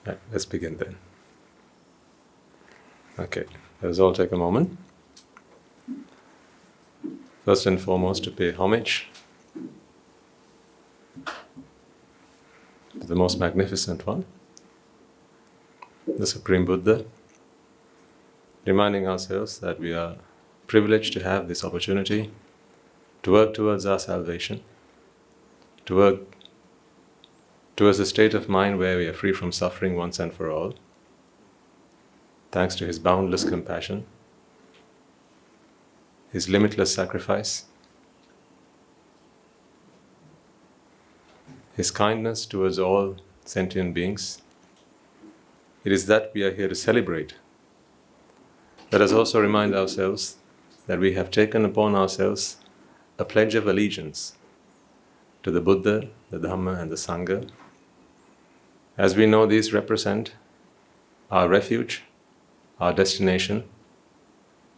Right, let's begin then. Okay, let us all take a moment. First and foremost, to pay homage to the most magnificent one, the Supreme Buddha, reminding ourselves that we are privileged to have this opportunity to work towards our salvation, to work towards a state of mind where we are free from suffering once and for all, thanks to his boundless compassion, his limitless sacrifice, his kindness towards all sentient beings. It is that we are here to celebrate. Let us also remind ourselves that we have taken upon ourselves a pledge of allegiance to the Buddha, the Dhamma, and the Sangha. As we know, these represent our refuge, our destination,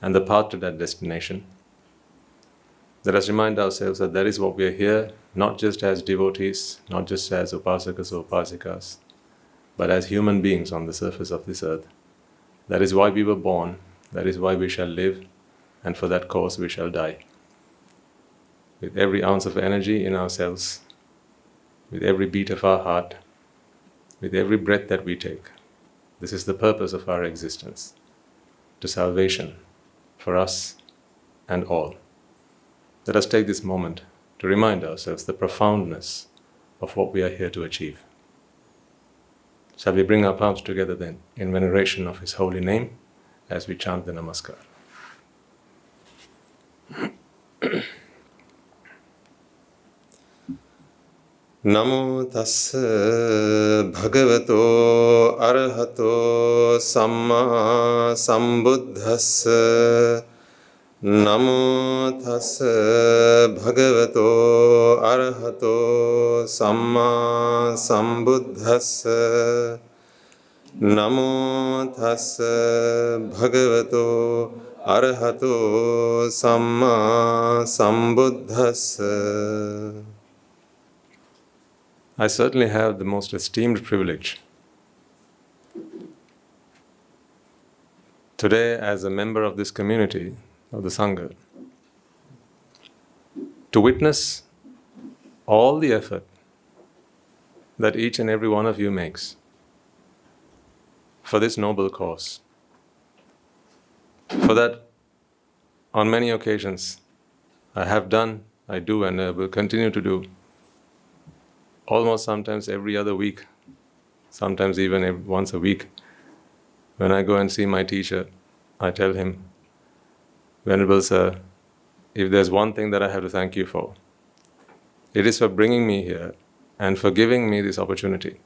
and the path to that destination. Let us remind ourselves that that is what we are here, not just as devotees, not just as upasakas or upasikas, but as human beings on the surface of this earth. That is why we were born, that is why we shall live, and for that cause we shall die. With every ounce of energy in ourselves, with every beat of our heart, with every breath that we take. This is the purpose of our existence, to salvation for us and all. Let us take this moment to remind ourselves the profoundness of what we are here to achieve. Shall we bring our palms together then in veneration of his holy name as we chant the Namaskar. Namo tassa bhagavato arahato samma sambuddhassa. Namo tassa bhagavato arahato samma sambuddhassa. Namo tassa bhagavato arahato samma sambuddhassa. I certainly have the most esteemed privilege today as a member of this community, of the Sangha, to witness all the effort that each and every one of you makes for this noble cause. For that, on many occasions, I have done, I do, and I will continue to do, almost sometimes every other week, sometimes even once a week. When I go and see my teacher, I tell him, Venerable Sir, if there's one thing that I have to thank you for, it is for bringing me here and for giving me this opportunity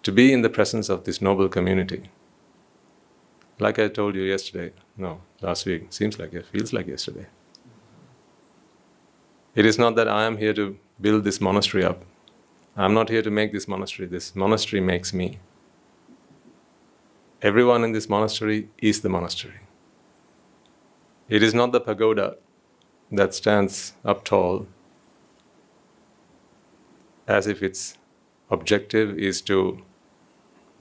to be in the presence of this noble community. Like I told you last week, feels like yesterday. It is not that I am here to build this monastery up. I'm not here to make this monastery makes me. Everyone in this monastery is the monastery. It is not the pagoda that stands up tall as if its objective is to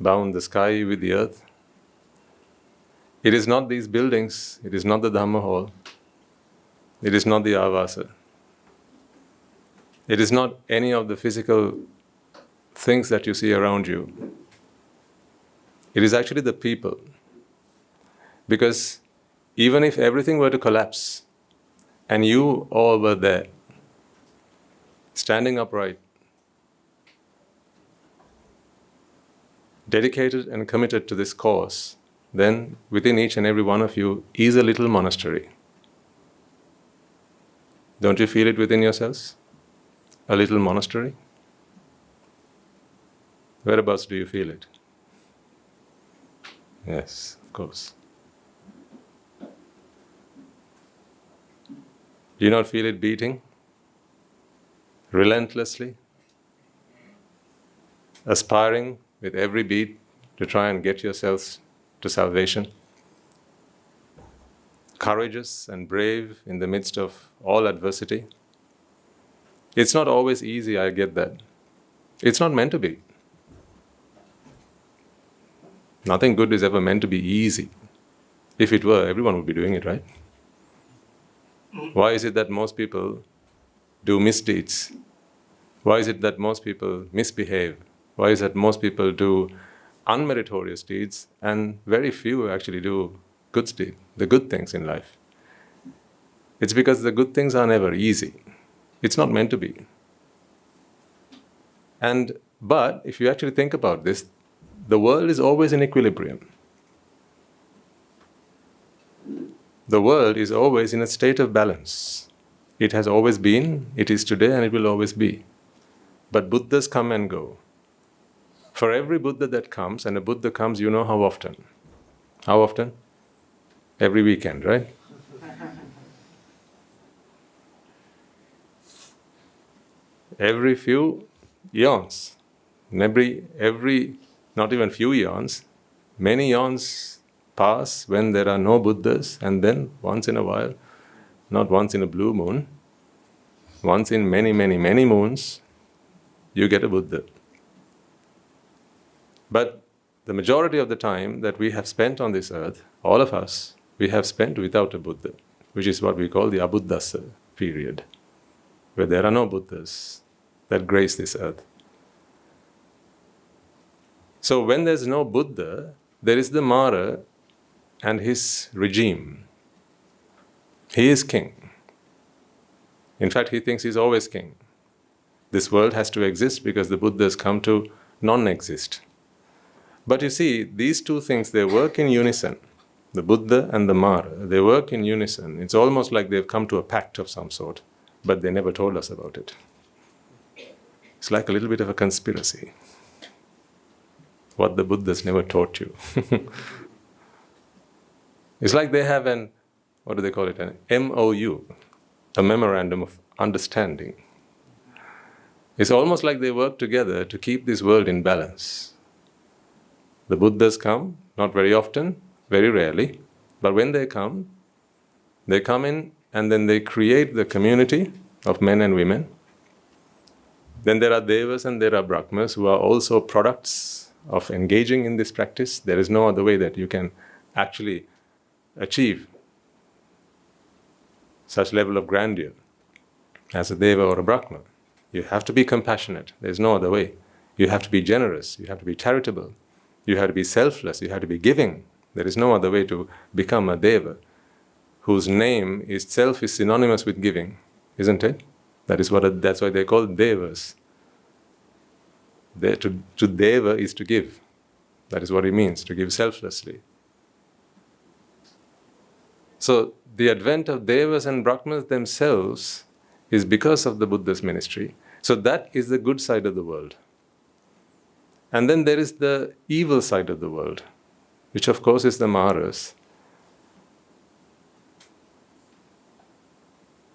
bound the sky with the earth. It is not these buildings, it is not the Dhamma hall, it is not the avasa. It is not any of the physical things that you see around you. It is actually the people. Because even if everything were to collapse and you all were there, standing upright, dedicated and committed to this cause, then within each and every one of you is a little monastery. Don't you feel it within yourselves? A little monastery? Whereabouts do you feel it? Yes, of course. Do you not feel it beating? Relentlessly? Aspiring with every beat to try and get yourselves to salvation? Courageous and brave in the midst of all adversity? It's not always easy, I get that. It's not meant to be. Nothing good is ever meant to be easy. If it were, everyone would be doing it, right? Why is it that most people do misdeeds? Why is it that most people misbehave? Why is it most people do unmeritorious deeds and very few actually do good deeds, the good things in life? It's because the good things are never easy. It's not meant to be. But if you actually think about this, the world is always in equilibrium. The world is always in a state of balance. It has always been, it is today, and it will always be. But Buddhas come and go. For every Buddha that comes, and a Buddha comes, you know how often? How often? Every weekend, right? Every few eons. Every, not even few eons, many eons pass when there are no Buddhas, and then once in a while, not once in a blue moon, once in many, many, many moons, you get a Buddha. But the majority of the time that we have spent on this earth, all of us, we have spent without a Buddha, which is what we call the Abuddhasa period, where there are no Buddhas that grace this earth. So when there's no Buddha, there is the Mara and his regime. He is king. In fact, he thinks he's always king. This world has to exist because the Buddhas come to non-exist. But you see, these two things, they work in unison. The Buddha and the Mara, they work in unison. It's almost like they've come to a pact of some sort, but they never told us about it. It's like a little bit of a conspiracy. What the Buddhas never taught you. It's like they have an, what do they call it, an MOU, a Memorandum of Understanding. It's almost like they work together to keep this world in balance. The Buddhas come, not very often, very rarely, but when they come in and then they create the community of men and women. Then there are devas and there are brahmas who are also products of engaging in this practice. There is no other way that you can actually achieve such level of grandeur as a deva or a brahma. You have to be compassionate. There's no other way. You have to be generous. You have to be charitable. You have to be selfless. You have to be giving. There is no other way to become a deva whose name itself is synonymous with giving, isn't it? That's why they're called devas. To deva is to give. That is what it means, to give selflessly. So the advent of devas and brahmas themselves is because of the Buddha's ministry. So that is the good side of the world. And then there is the evil side of the world, which of course is the Maras.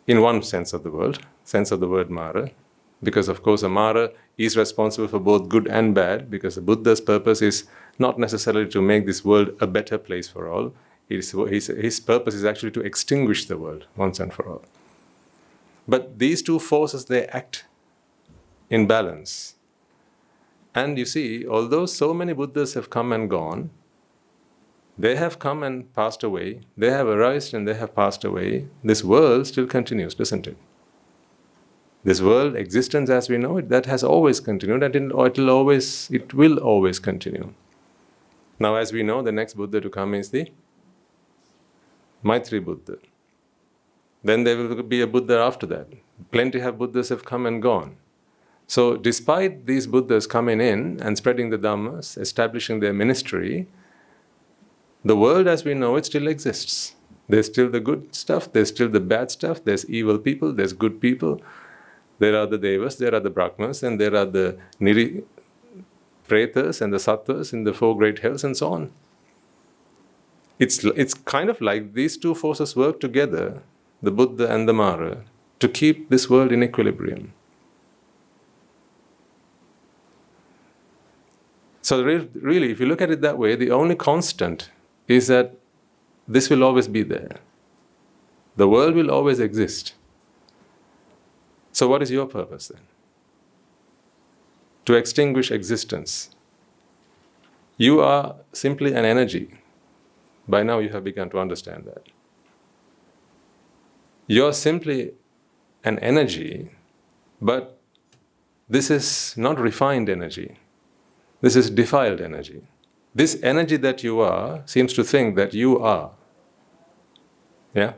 In one sense of the word Mara, because of course a Mara is responsible for both good and bad, because the Buddha's purpose is not necessarily to make this world a better place for all. His purpose is actually to extinguish the world once and for all. But these two forces, they act in balance. And you see, although so many Buddhas have come and gone, they have come and passed away, they have arisen and they have passed away, this world still continues, doesn't it? This world, existence as we know it, that has always continued and it will always continue. Now as we know, the next Buddha to come is the Maitri Buddha. Then there will be a Buddha after that. Plenty of Buddhas have come and gone. So despite these Buddhas coming in and spreading the Dhammas, establishing their ministry, the world as we know it still exists. There's still the good stuff, there's still the bad stuff, there's evil people, there's good people. There are the devas, there are the brahmas, and there are the pretas and the sattvas in the four great hells and so on. It's kind of like these two forces work together, the Buddha and the Mara, to keep this world in equilibrium. So really, if you look at it that way, the only constant is that this will always be there. The world will always exist. So what is your purpose then? To extinguish existence. You are simply an energy. By now you have begun to understand that. You're simply an energy, but this is not refined energy. This is defiled energy. This energy that you are seems to think that you are. Yeah?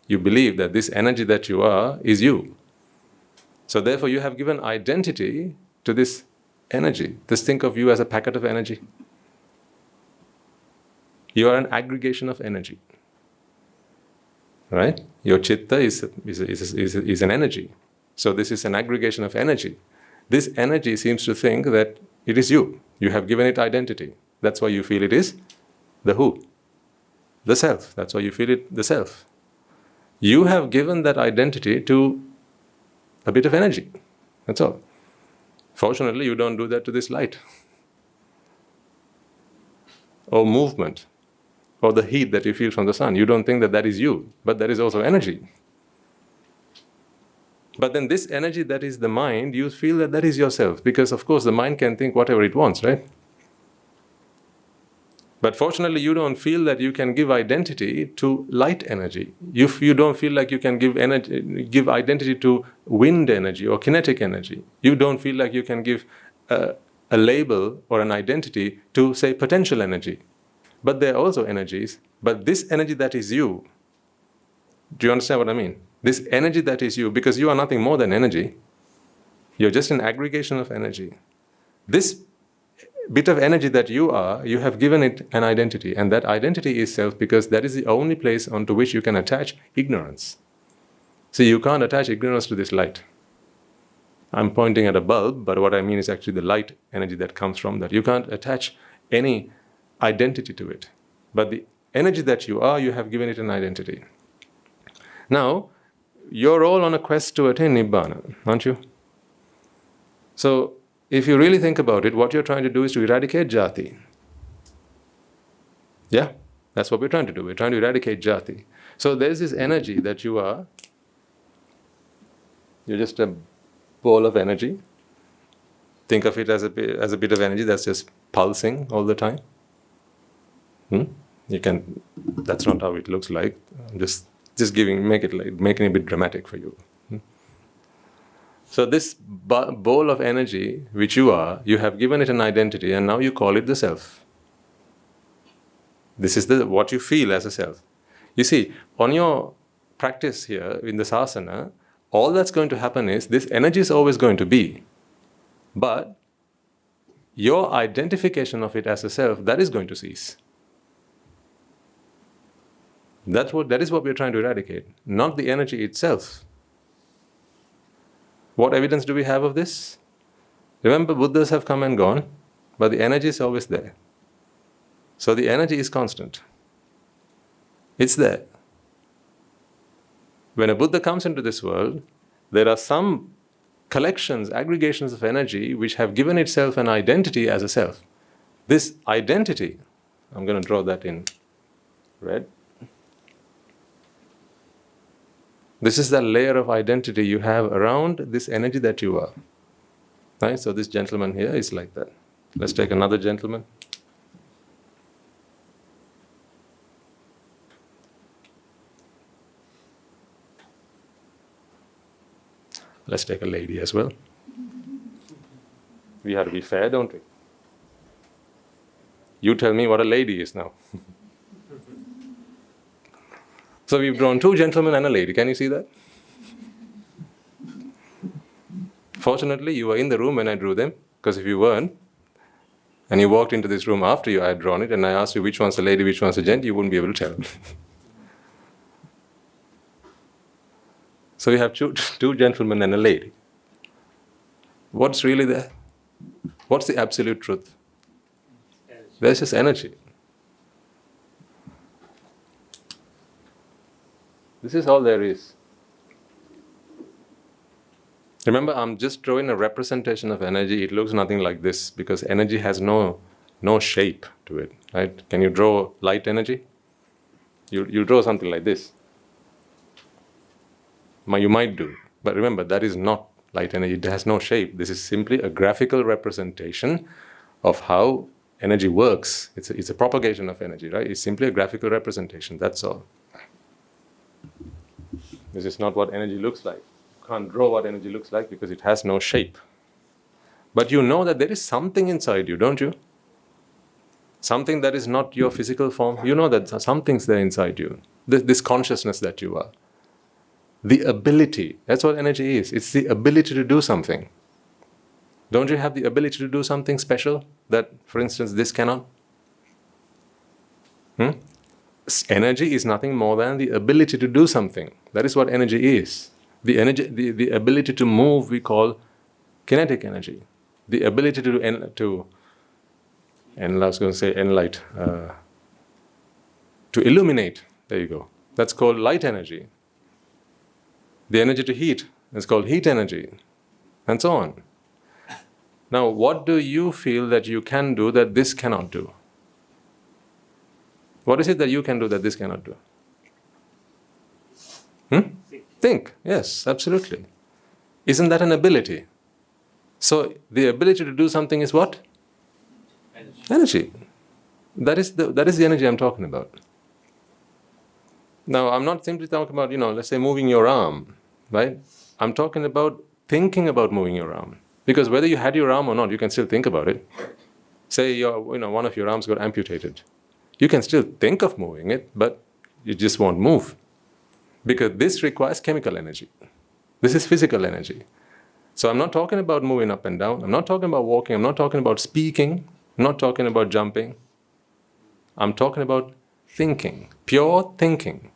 You believe that this energy that you are is you. So therefore you have given identity to this energy. Just think of you as a packet of energy. You are an aggregation of energy. Right? Your Citta is an energy. So this is an aggregation of energy. This energy seems to think that it is you. You have given it identity. That's why you feel it is the who, the self. That's why you feel it the self. You have given that identity to a bit of energy. That's all. Fortunately, you don't do that to this light, or movement, or the heat that you feel from the sun. You don't think that that is you, but that is also energy. But then this energy that is the mind, you feel that that is yourself, because of course the mind can think whatever it wants, right? But fortunately you don't feel that you can give identity to light energy. You don't feel like you can give identity to wind energy or kinetic energy. You don't feel like you can give a label or an identity to, say, potential energy. But they're also energies. But this energy that is you, do you understand what I mean? This energy that is you, because you are nothing more than energy. You're just an aggregation of energy. This bit of energy that you are, you have given it an identity. And that identity is self, because that is the only place onto which you can attach ignorance. See, you can't attach ignorance to this light. I'm pointing at a bulb, but what I mean is actually the light energy that comes from that. You can't attach any identity to it. But the energy that you are, you have given it an identity. Now, you're all on a quest to attain Nibbana, aren't you? So, if you really think about it, what you're trying to do is to eradicate jáyati. Yeah, that's what we're trying to do. We're trying to eradicate jáyati. So there's this energy that you are. You're just a ball of energy. Think of it as a bit of energy that's just pulsing all the time. You can. That's not how it looks like. I'm just making it a bit dramatic for you. So this ball of energy, which you are, you have given it an identity, and now you call it the self. This is what you feel as a self. You see, on your practice here in the sasana, all that's going to happen is this energy is always going to be, but your identification of it as a self, that is going to cease. That is what we're trying to eradicate, not the energy itself. What evidence do we have of this? Remember, Buddhas have come and gone, but the energy is always there. So the energy is constant. It's there. When a Buddha comes into this world, there are some collections, aggregations of energy which have given itself an identity as a self. This identity, I'm going to draw that in red. This is the layer of identity you have around this energy that you are. Right? So this gentleman here is like that. Let's take another gentleman. Let's take a lady as well. We have to be fair, don't we? You tell me what a lady is now. So we've drawn two gentlemen and a lady. Can you see that? Fortunately, you were in the room when I drew them, because if you weren't, and you walked into this room after I had drawn it, and I asked you which one's a lady, which one's a gent, you wouldn't be able to tell. So we have two gentlemen and a lady. What's really there? What's the absolute truth? There's just energy. This is all there is. Remember, I'm just drawing a representation of energy. It looks nothing like this because energy has no shape to it. Right? Can you draw light energy? You draw something like this. You might do. But remember, that is not light energy. It has no shape. This is simply a graphical representation of how energy works. It's a propagation of energy, right? It's simply a graphical representation, that's all. This is not what energy looks like. You can't draw what energy looks like because it has no shape. But you know that there is something inside you, don't you? Something that is not your physical form. You know that something's there inside you. This consciousness that you are. The ability, that's what energy is. It's the ability to do something. Don't you have the ability to do something special that, for instance, this cannot? Energy is nothing more than the ability to do something. That is what energy is. The ability to move we call kinetic energy. The ability to illuminate, there you go. That's called light energy. The energy to heat is called heat energy, and so on. Now, what do you feel that you can do that this cannot do? What is it that you can do that this cannot do? Think. Yes, absolutely. Isn't that an ability? So, the ability to do something is what? Energy. That is the energy I'm talking about. Now, I'm not simply talking about, let's say moving your arm, right? I'm talking about thinking about moving your arm. Because whether you had your arm or not, you can still think about it. Say one of your arms got amputated. You can still think of moving it, but you just won't move. Because this requires chemical energy. This is physical energy. So I'm not talking about moving up and down. I'm not talking about walking. I'm not talking about speaking. I'm not talking about jumping. I'm talking about thinking, pure thinking,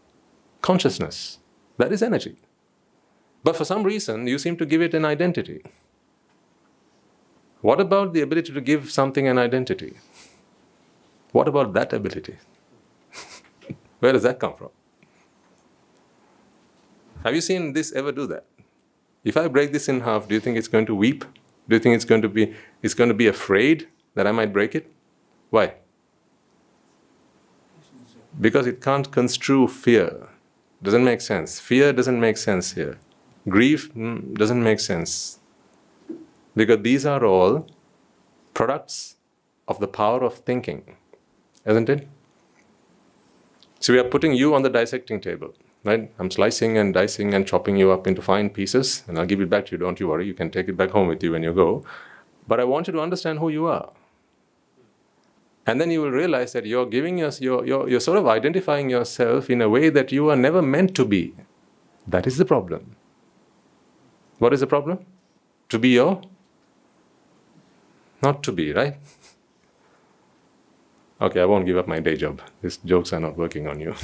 consciousness. That is energy. But for some reason, you seem to give it an identity. What about the ability to give something an identity? What about that ability? Where does that come from? Have you seen this ever do that? If I break this in half, do you think it's going to weep? Do you think it's going to be afraid that I might break it? Why? Because it can't construe fear. Doesn't make sense. Fear doesn't make sense here. Grief doesn't make sense. Because these are all products of the power of thinking, isn't it? So we are putting you on the dissecting table, right? I'm slicing and dicing and chopping you up into fine pieces, and I'll give it back to you, don't you worry. You can take it back home with you when you go. But I want you to understand who you are. And then you will realize that you're you're sort of identifying yourself in a way that you are never meant to be. That is the problem. What is the problem? To be or not to be, right? Okay, I won't give up my day job. These jokes are not working on you.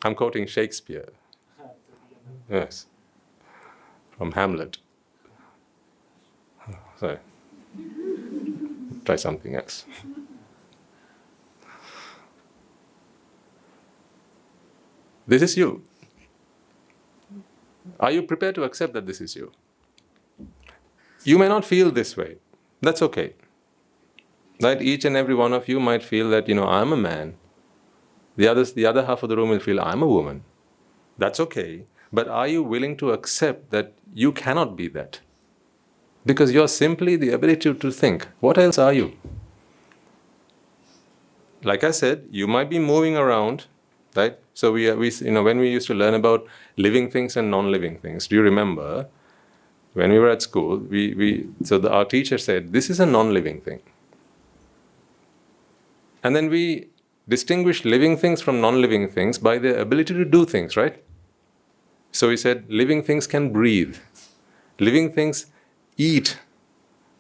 I'm quoting Shakespeare. Yes. From Hamlet. Sorry. Try something else. This is you. Are you prepared to accept that this is you? You may not feel this way. That's okay. Right? Each and every one of you might feel that, I'm a man. The other half of the room will feel, I'm a woman. That's okay. But are you willing to accept that you cannot be that? Because you're simply the ability to think. What else are you? Like I said, you might be moving around, right? So when we used to learn about living things and non-living things, do you remember? When we were at school, our teacher said, this is a non-living thing. And then we distinguish living things from non-living things by their ability to do things, right? So he said, living things can breathe. Living things eat.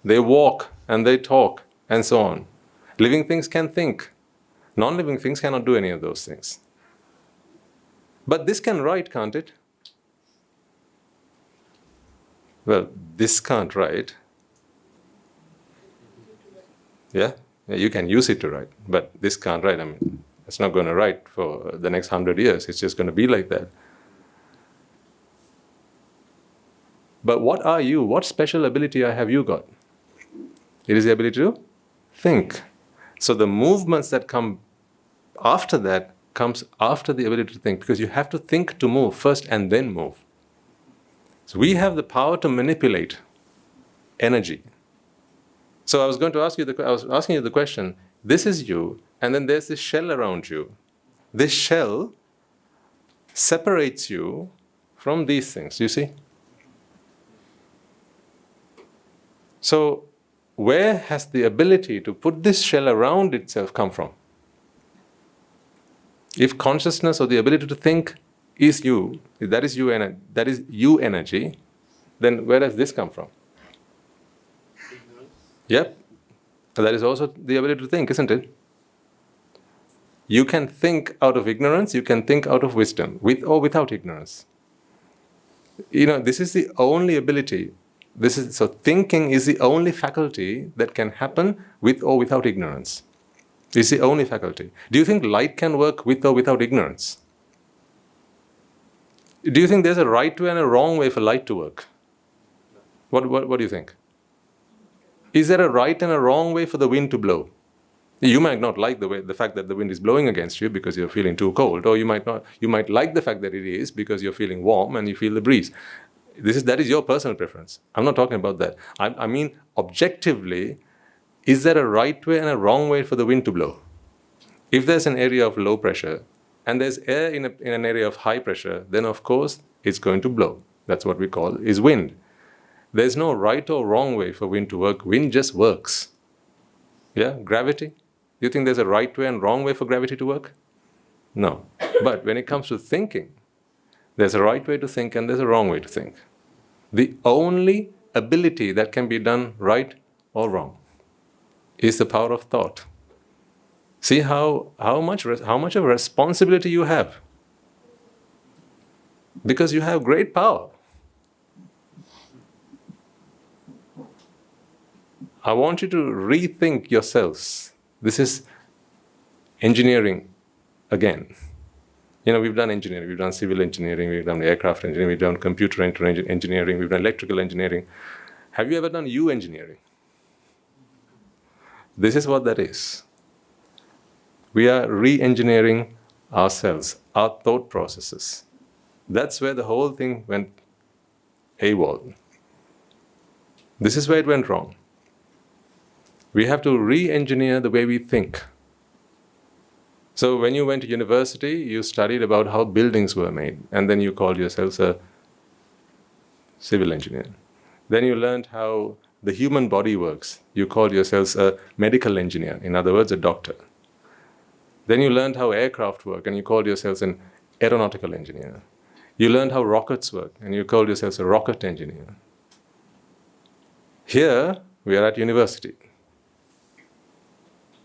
They walk and they talk and so on. Living things can think. Non-living things cannot do any of those things. But this can write, can't it? Well, this can't write. Yeah? You can use it to write, but this can't write. I mean, it's not going to write for the next 100 years. It's just going to be like that. But what are you? What special ability have you got? It is the ability to think. So the movements that come after that comes after the ability to think, because you have to think to move first and then move. So we have the power to manipulate energy. So I was asking you the question, this is you, and then there's this shell around you. This shell separates you from these things, you see? So where has the ability to put this shell around itself come from? If consciousness or the ability to think is you, if that is you energy, then where does this come from? Ignorance. Yep. That is also the ability to think, isn't it? You can think out of ignorance, you can think out of wisdom, with or without ignorance. This is the only ability. So thinking is the only faculty that can happen with or without ignorance. It's the only faculty. Do you think light can work with or without ignorance? Do you think there's a right way and a wrong way for light to work? What do you think? Is there a right and a wrong way for the wind to blow? You might not like the fact that the wind is blowing against you because you're feeling too cold, or you might like the fact that it is because you're feeling warm and you feel the breeze. That is your personal preference. I'm not talking about that. I mean, objectively, is there a right way and a wrong way for the wind to blow? If there's an area of low pressure and there's air in an area of high pressure, then of course it's going to blow. That's what we call is wind. There's no right or wrong way for wind to work. Wind just works. Yeah, gravity. Do you think there's a right way and wrong way for gravity to work? No. But when it comes to thinking, there's a right way to think and there's a wrong way to think. The only ability that can be done right or wrong is the power of thought. See how much of a responsibility you have. Because you have great power. I want you to rethink yourselves. This is engineering again. We've done engineering, we've done civil engineering, we've done aircraft engineering, we've done computer engineering, we've done electrical engineering. Have you ever done engineering? This is what that is. We are re-engineering ourselves, our thought processes. That's where the whole thing went AWOL. This is where it went wrong. We have to re-engineer the way we think. So when you went to university, you studied about how buildings were made, and then you called yourselves a civil engineer. Then you learned how the human body works. You called yourselves a medical engineer, in other words, a doctor. Then you learned how aircraft work, and you called yourselves an aeronautical engineer. You learned how rockets work, and you called yourselves a rocket engineer. Here, we are at university.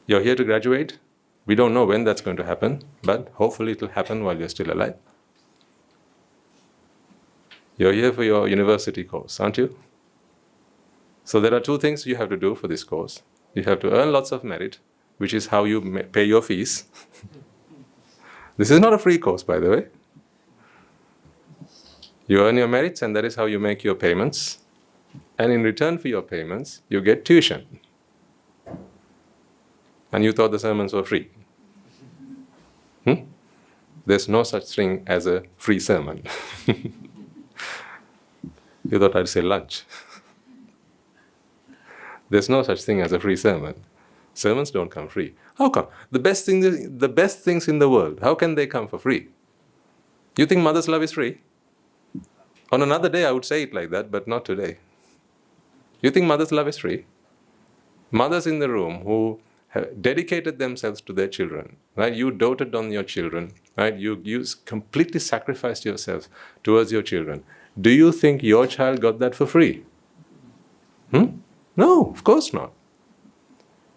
You're here to graduate. We don't know when that's going to happen, but hopefully it will happen while you're still alive. You're here for your university course, aren't you? So there are two things you have to do for this course. You have to earn lots of merit, which is how you pay your fees. This is not a free course, by the way. You earn your merits, and that is how you make your payments. And in return for your payments, you get tuition. And you thought the sermons were free. There's no such thing as a free sermon. You thought I'd say lunch. There's no such thing as a free sermon. Sermons don't come free. How come? The best things in the world, how can they come for free? You think mother's love is free? On another day I would say it like that, but not today. You think mother's love is free? Mothers in the room who have dedicated themselves to their children, right? You doted on your children, right? You completely sacrificed yourself towards your children. Do you think your child got that for free? No, of course not.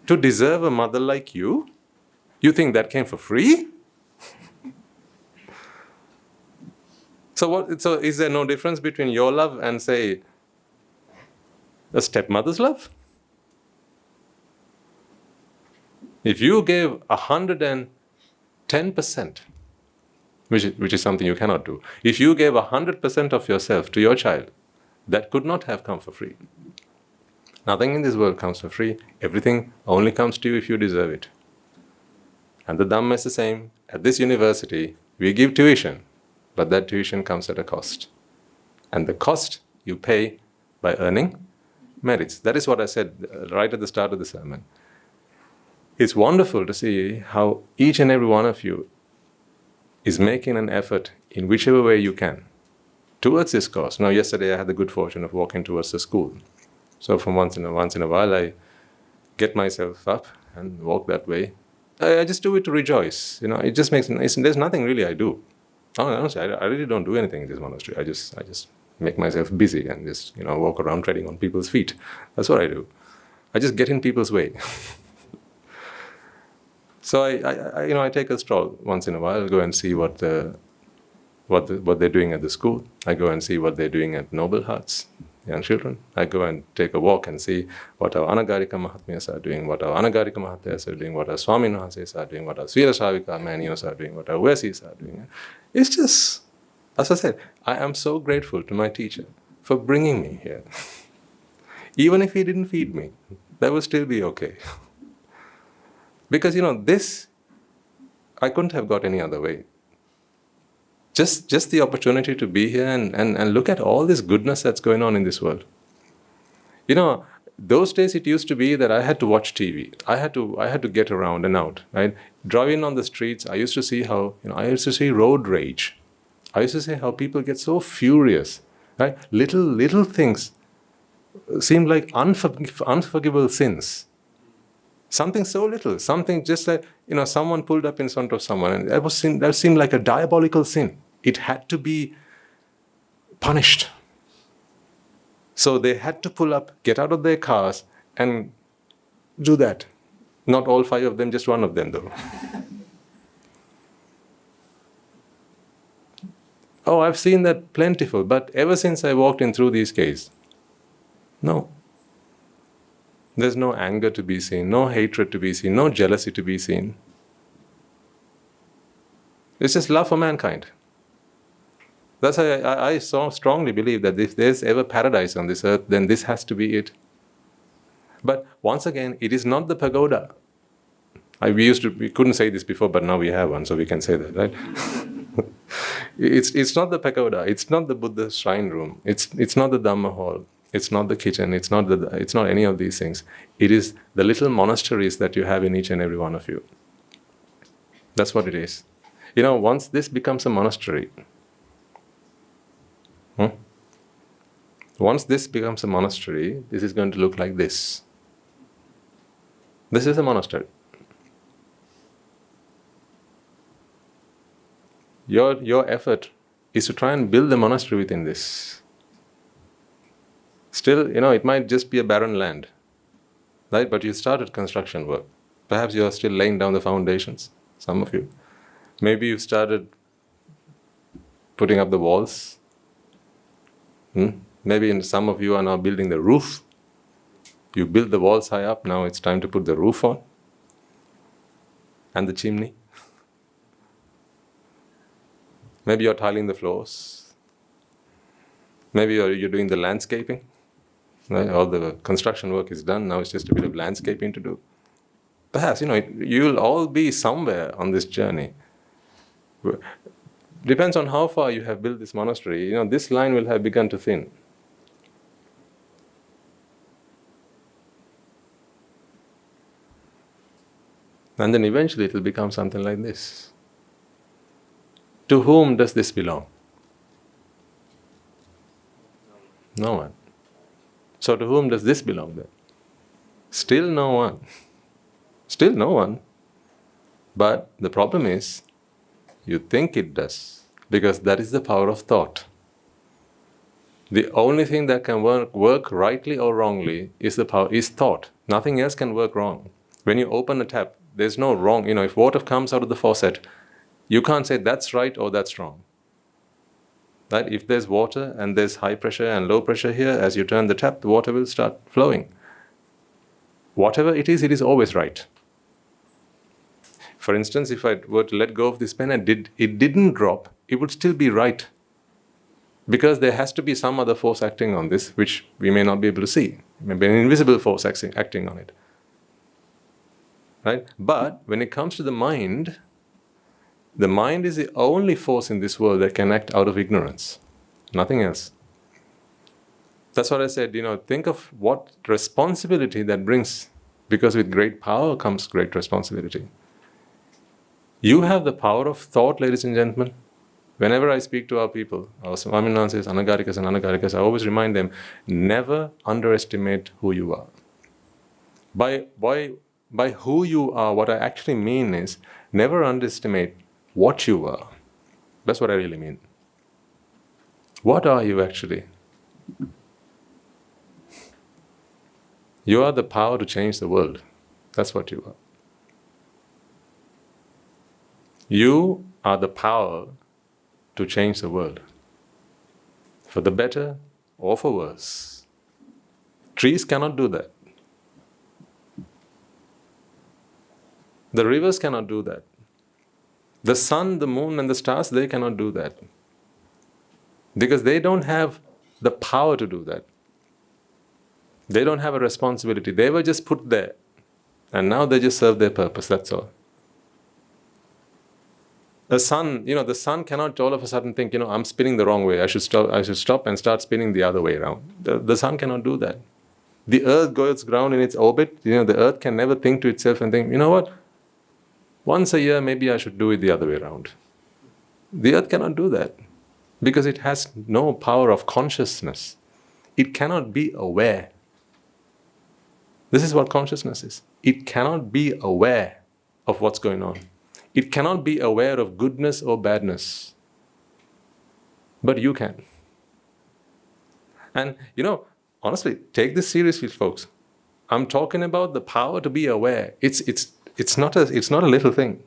To deserve a mother like you think that came for free? So is there no difference between your love and, say, a stepmother's love? If you gave 110%, which is something you cannot do, if you gave 100% of yourself to your child, that could not have come for free. Nothing in this world comes for free. Everything only comes to you if you deserve it. And the Dhamma is the same. At this university, we give tuition, but that tuition comes at a cost. And the cost you pay by earning, merits. That is what I said right at the start of the sermon. It's wonderful to see how each and every one of you is making an effort in whichever way you can towards this cause. Now, yesterday I had the good fortune of walking towards the school. So from once in a while I get myself up and walk that way. I just do it to rejoice. It just makes, there's nothing really I do. Honestly, I really don't do anything in this monastery. I just make myself busy and just, walk around treading on people's feet. That's what I do. I just get in people's way. So I take a stroll once in a while. I'll go and see what they're doing at the school. I go and see what they're doing at Noble Hearts, young children. I go and take a walk and see what our Anagarika Mahatmyas are doing, what our Anagarika Mahatyas are doing, what our Swamin Hanses are doing, what our Svira Shavika Manios are doing, what our Vesis are doing. It's just, as I said, I am so grateful to my teacher for bringing me here. Even if he didn't feed me, that would still be okay. Because, this, I couldn't have got any other way. Just the opportunity to be here and look at all this goodness that's going on in this world. Those days it used to be that I had to watch TV. I had to get around and out, right? Driving on the streets, I used to see how, I used to see road rage. I used to see how people get so furious, right? Little things seem like unforgivable sins. Something so little, something just like, someone pulled up in front of someone, and that seemed like a diabolical sin. It had to be punished. So they had to pull up, get out of their cars, and do that. Not all 5 of them, just one of them, though. Oh, I've seen that plentiful, but ever since I walked in through these caves, no. There's no anger to be seen, no hatred to be seen, no jealousy to be seen. It's just love for mankind. That's why I so strongly believe that if there's ever paradise on this earth, then this has to be it. But once again, it is not the pagoda. We couldn't say this before, but now we have one, so we can say that, right? It's not the pagoda. It's not the Buddha shrine room. It's not the Dhamma hall. It's not the kitchen. It's not any of these things. It is the little monasteries that you have in each and every one of you. That's what it is. Once this becomes a monastery, once this becomes a monastery, this is going to look like this. This is a monastery. Your effort is to try and build the monastery within this. Still, it might just be a barren land, right? But you started construction work. Perhaps you are still laying down the foundations, some of you. Maybe you've started putting up the walls. Maybe some of you are now building the roof. You built the walls high up, now it's time to put the roof on. And the chimney. Maybe you're tiling the floors. Maybe you're doing the landscaping. Right? All the construction work is done, now it's just a bit of landscaping to do. Perhaps, you'll all be somewhere on this journey. Depends on how far you have built this monastery. This line will have begun to thin. And then eventually it will become something like this. To whom does this belong? No one. So to whom does this belong then? Still no one. Still no one. But the problem is, you think it does, because that is the power of thought. The only thing that can work rightly or wrongly is thought. Nothing else can work wrong. When you open a tap, there's no wrong. If water comes out of the faucet, you can't say that's right or that's wrong. Right? If there's water and there's high pressure and low pressure here, as you turn the tap, the water will start flowing. Whatever it is always right. For instance, if I were to let go of this pen and it didn't drop, it would still be right. Because there has to be some other force acting on this, which we may not be able to see. Maybe an invisible force acting on it. Right? But when it comes to the mind is the only force in this world that can act out of ignorance. Nothing else. That's what I said, think of what responsibility that brings, because with great power comes great responsibility. You have the power of thought, ladies and gentlemen. Whenever I speak to our people, our Swaminathan says, Anagarikas and Anagarikas, I always remind them, never underestimate who you are. By who you are, what I actually mean is, never underestimate what you are. That's what I really mean. What are you actually? You are the power to change the world. That's what you are. You are the power to change the world, for the better or for worse. Trees cannot do that. The rivers cannot do that. The sun, the moon, and the stars, they cannot do that. Because they don't have the power to do that. They don't have a responsibility. They were just put there. And now they just serve their purpose, that's all. The sun, the sun cannot all of a sudden think, I'm spinning the wrong way. I should stop and start spinning the other way around. The sun cannot do that. The earth goes ground in its orbit. The earth can never think to itself and think, you know what? Once a year, maybe I should do it the other way around. The earth cannot do that because it has no power of consciousness. It cannot be aware. This is what consciousness is. It cannot be aware of what's going on. It cannot be aware of goodness or badness. But you can. And honestly, take this seriously, folks. I'm talking about the power to be aware. It's not a little thing.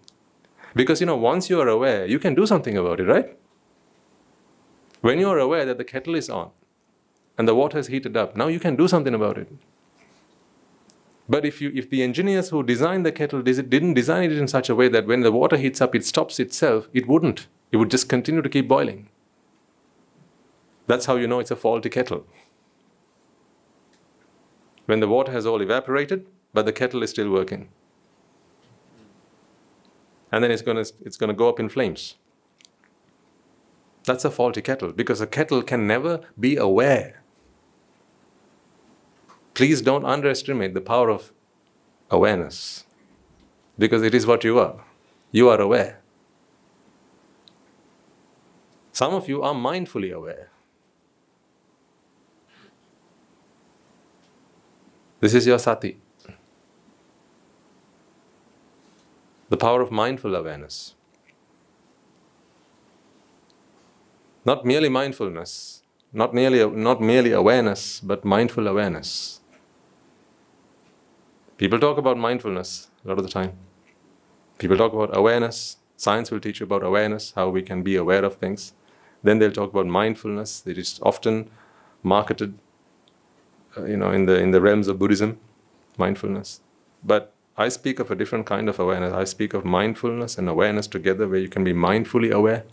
Because once you are aware, you can do something about it, right? When you are aware that the kettle is on and the water is heated up, now you can do something about it. But if the engineers who designed the kettle didn't design it in such a way that when the water heats up, it stops itself, it wouldn't. It would just continue to keep boiling. That's how you know it's a faulty kettle. When the water has all evaporated, but the kettle is still working. And then it's going to go up in flames. That's a faulty kettle, because a kettle can never be aware. Please don't underestimate the power of awareness, because it is what you are. You are aware. Some of you are mindfully aware. This is your sati. The power of mindful awareness. Not merely mindfulness, not merely awareness, but mindful awareness. People talk about mindfulness a lot of the time. People talk about awareness. Science will teach you about awareness, how we can be aware of things. Then they'll talk about mindfulness. It is often marketed, in the realms of Buddhism, mindfulness. But I speak of a different kind of awareness. I speak of mindfulness and awareness together, where you can be mindfully aware.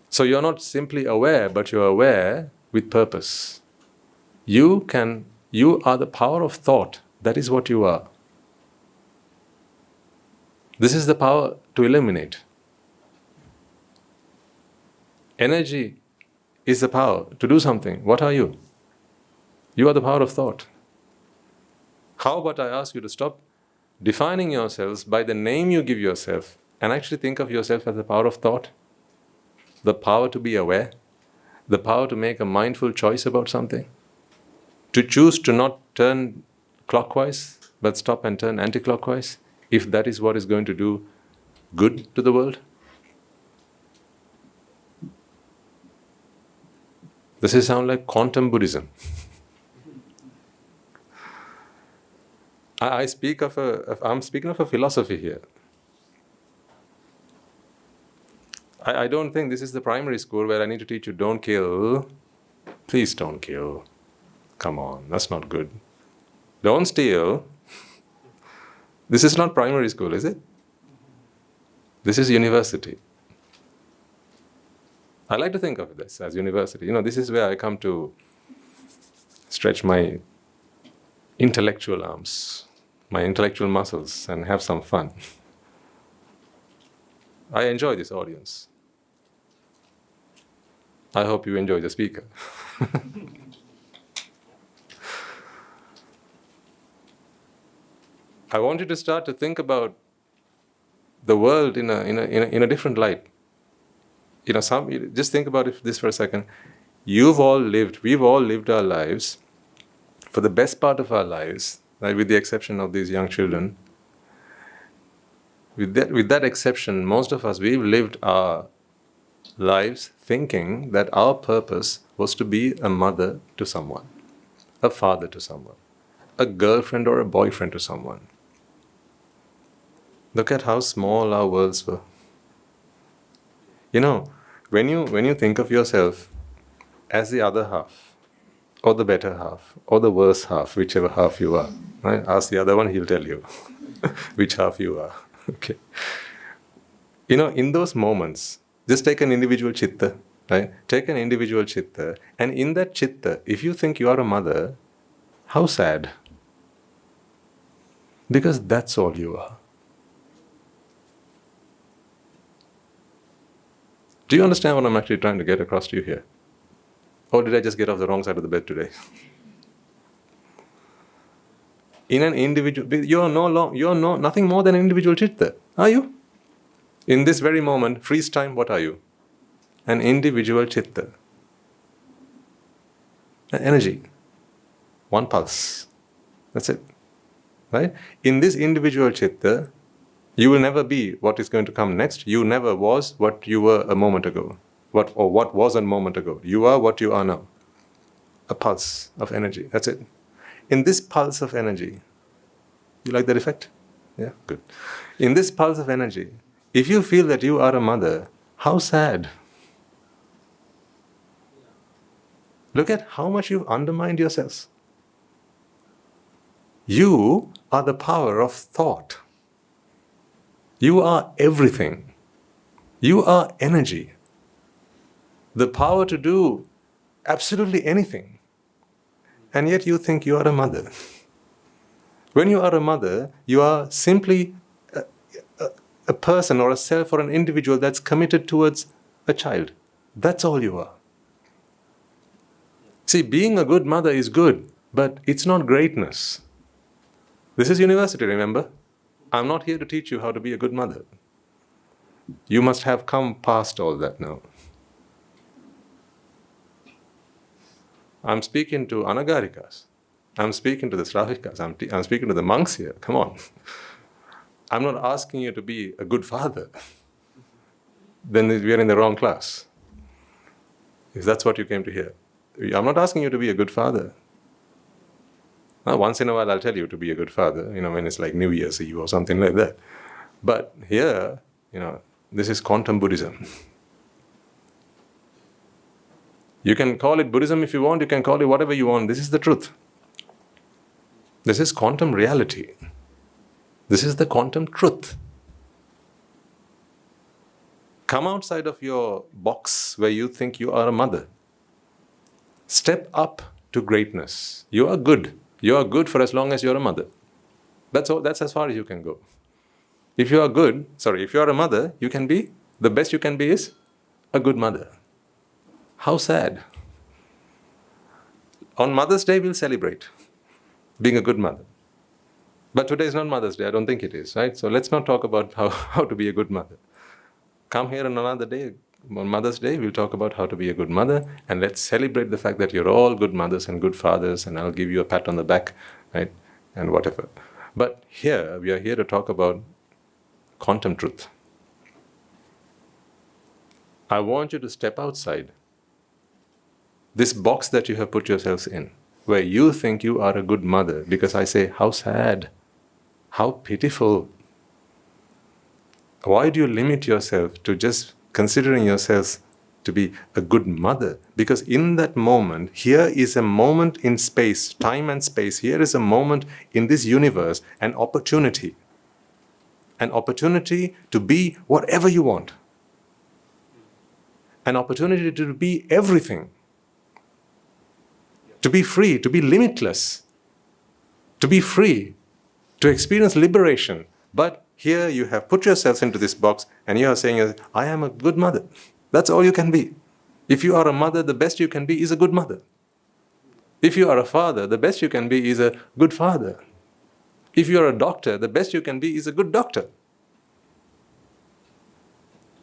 So you're not simply aware, but you're aware with purpose. You are the power of thought. That is what you are. This is the power to illuminate. Energy is the power to do something. What are you? You are the power of thought. How about I ask you to stop defining yourselves by the name you give yourself and actually think of yourself as the power of thought? The power to be aware, the power to make a mindful choice about something, to choose to not turn clockwise but stop and turn anti-clockwise, if that is what is going to do good to the world. Does it sound like quantum Buddhism? I'm speaking of a philosophy here. I don't think this is the primary school where I need to teach you, don't kill. Please don't kill. Come on, that's not good. Don't steal. This is not primary school, is it? This is university. I like to think of this as university. This is where I come to stretch my intellectual arms, my intellectual muscles, and have some fun. I enjoy this audience. I hope you enjoy the speaker. I want you to start to think about the world in a different light. Just think about this for a second. We've all lived our lives, for the best part of our lives, right, with the exception of these young children. With that exception, most of us, we've lived our lives thinking that our purpose was to be a mother to someone, a father to someone, a girlfriend or a boyfriend to someone. Look at how small our worlds were. When you think of yourself as the other half, or the better half, or the worse half, whichever half you are, right? Ask the other one, he'll tell you which half you are. Okay. In those moments, just take an individual chitta, right? Take an individual chitta, and in that chitta, if you think you are a mother, how sad. Because that's all you are. Do you understand what I'm actually trying to get across to you here? Or did I just get off the wrong side of the bed today? In an individual, you're nothing more than an individual chitta, are you? In this very moment, freeze time, what are you? An individual chitta. An energy. One pulse. That's it. Right? In this individual chitta, you will never be what is going to come next. You never was what you were a moment ago. What was a moment ago. You are what you are now. A pulse of energy. That's it. In this pulse of energy, you like that effect? Yeah, good. In this pulse of energy, if you feel that you are a mother, how sad. Look at how much you've undermined yourselves. You are the power of thought. You are everything. You are energy. The power to do absolutely anything. And yet you think you are a mother. When you are a mother, you are simply a person or a self or an individual that's committed towards a child. That's all you are. See, being a good mother is good, but it's not greatness. This is university, remember? I'm not here to teach you how to be a good mother. You must have come past all that now. I'm speaking to anagarikas. I'm speaking to the sravikas. I'm speaking to the monks here. Come on. I'm not asking you to be a good father. Then we are in the wrong class. If that's what you came to hear. I'm not asking you to be a good father. Once in a while I'll tell you to be a good father, when it's like New Year's Eve or something like that. But here, this is quantum Buddhism. You can call it Buddhism if you want, you can call it whatever you want. This is the truth. This is quantum reality. This is the quantum truth. Come outside of your box where you think you are a mother. Step up to greatness. You are good. You are good for as long as you're a mother. That's all. That's as far as you can go. If you are a mother, you can be, the best you can be is a good mother. How sad. On Mother's Day, we'll celebrate being a good mother. But today is not Mother's Day. I don't think it is, right? So let's not talk about how to be a good mother. Come here on another day, on Mother's Day, we'll talk about how to be a good mother, and let's celebrate the fact that you're all good mothers and good fathers, and I'll give you a pat on the back, right? And whatever. But here, we are here to talk about quantum truth. I want you to step outside this box that you have put yourselves in, where you think you are a good mother, because I say, how sad, how pitiful. Why do you limit yourself to just considering yourselves to be a good mother? Because in that moment, here is a moment in space, time and space, here is a moment in this universe, an opportunity to be whatever you want, an opportunity to be everything, to be free, to be limitless, to be free, to experience liberation. But here you have put yourselves into this box and you are saying, I am a good mother. That's all you can be. If you are a mother, the best you can be is a good mother. If you are a father, the best you can be is a good father. If you are a doctor, the best you can be is a good doctor.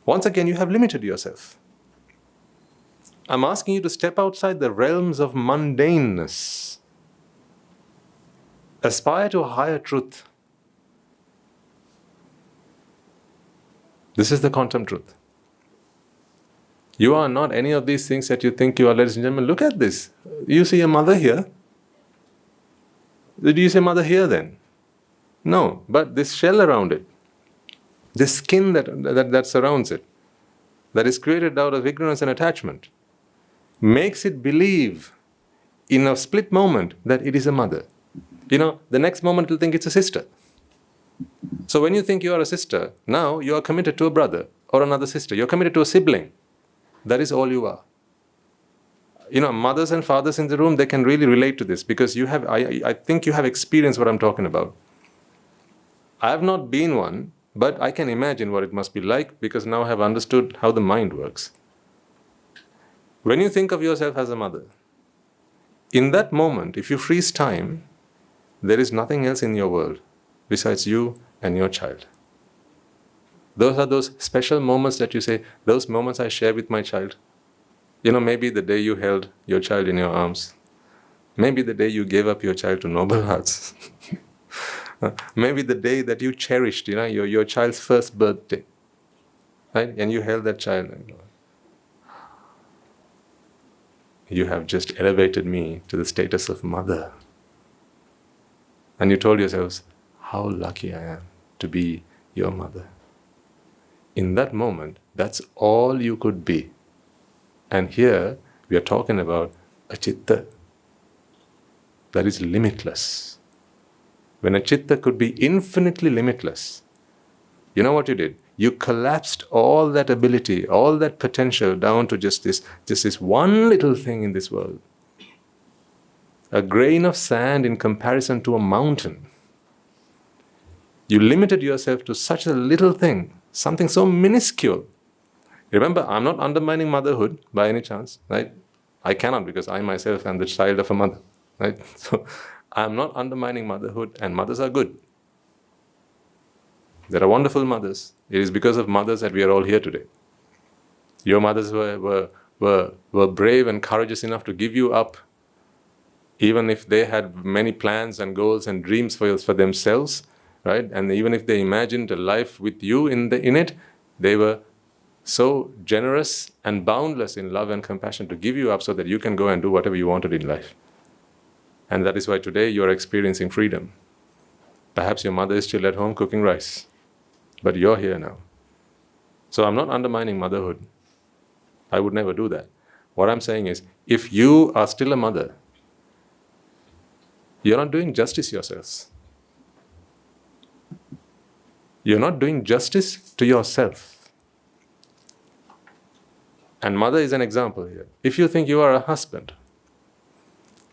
Once again, you have limited yourself. I'm asking you to step outside the realms of mundaneness. Aspire to a higher truth. This is the quantum truth. You are not any of these things that you think you are, ladies and gentlemen. Look at this. You see a mother here. Do you see a mother here then? No, but this shell around it, this skin that surrounds it, that is created out of ignorance and attachment, makes it believe in a split moment that it is a mother. The next moment it will think it's a sister. So when you think you are a sister, now you are committed to a brother or another sister. You're committed to a sibling. That is all you are. Mothers and fathers in the room, they can really relate to this because I think you have experienced what I'm talking about. I have not been one, but I can imagine what it must be like because now I have understood how the mind works. When you think of yourself as a mother, in that moment, if you freeze time, there is nothing else in your world besides you and your child. Those are those special moments that you say, those moments I share with my child. Maybe the day you held your child in your arms. Maybe the day you gave up your child to noble hearts. Maybe the day that you cherished, your child's first birthday. Right? And you held that child. You have just elevated me to the status of mother. And you told yourselves, how lucky I am to be your mother. In that moment, that's all you could be. And here, we are talking about a citta that is limitless. When a citta could be infinitely limitless, you know what you did? You collapsed all that ability, all that potential down to just this one little thing in this world. A grain of sand in comparison to a mountain. You limited yourself to such a little thing, something so minuscule. Remember, I'm not undermining motherhood by any chance, right? I cannot because I myself am the child of a mother, right? So I'm not undermining motherhood, and mothers are good. There are wonderful mothers. It is because of mothers that we are all here today. Your mothers were brave and courageous enough to give you up, even if they had many plans and goals and dreams for themselves, right? And even if they imagined a life with you in it, they were so generous and boundless in love and compassion to give you up so that you can go and do whatever you wanted in life. And that is why today you are experiencing freedom. Perhaps your mother is still at home cooking rice, but you're here now. So I'm not undermining motherhood. I would never do that. What I'm saying is, if you are still a mother, you're not doing justice yourselves. You're not doing justice to yourself. And mother is an example here. If you think you are a husband,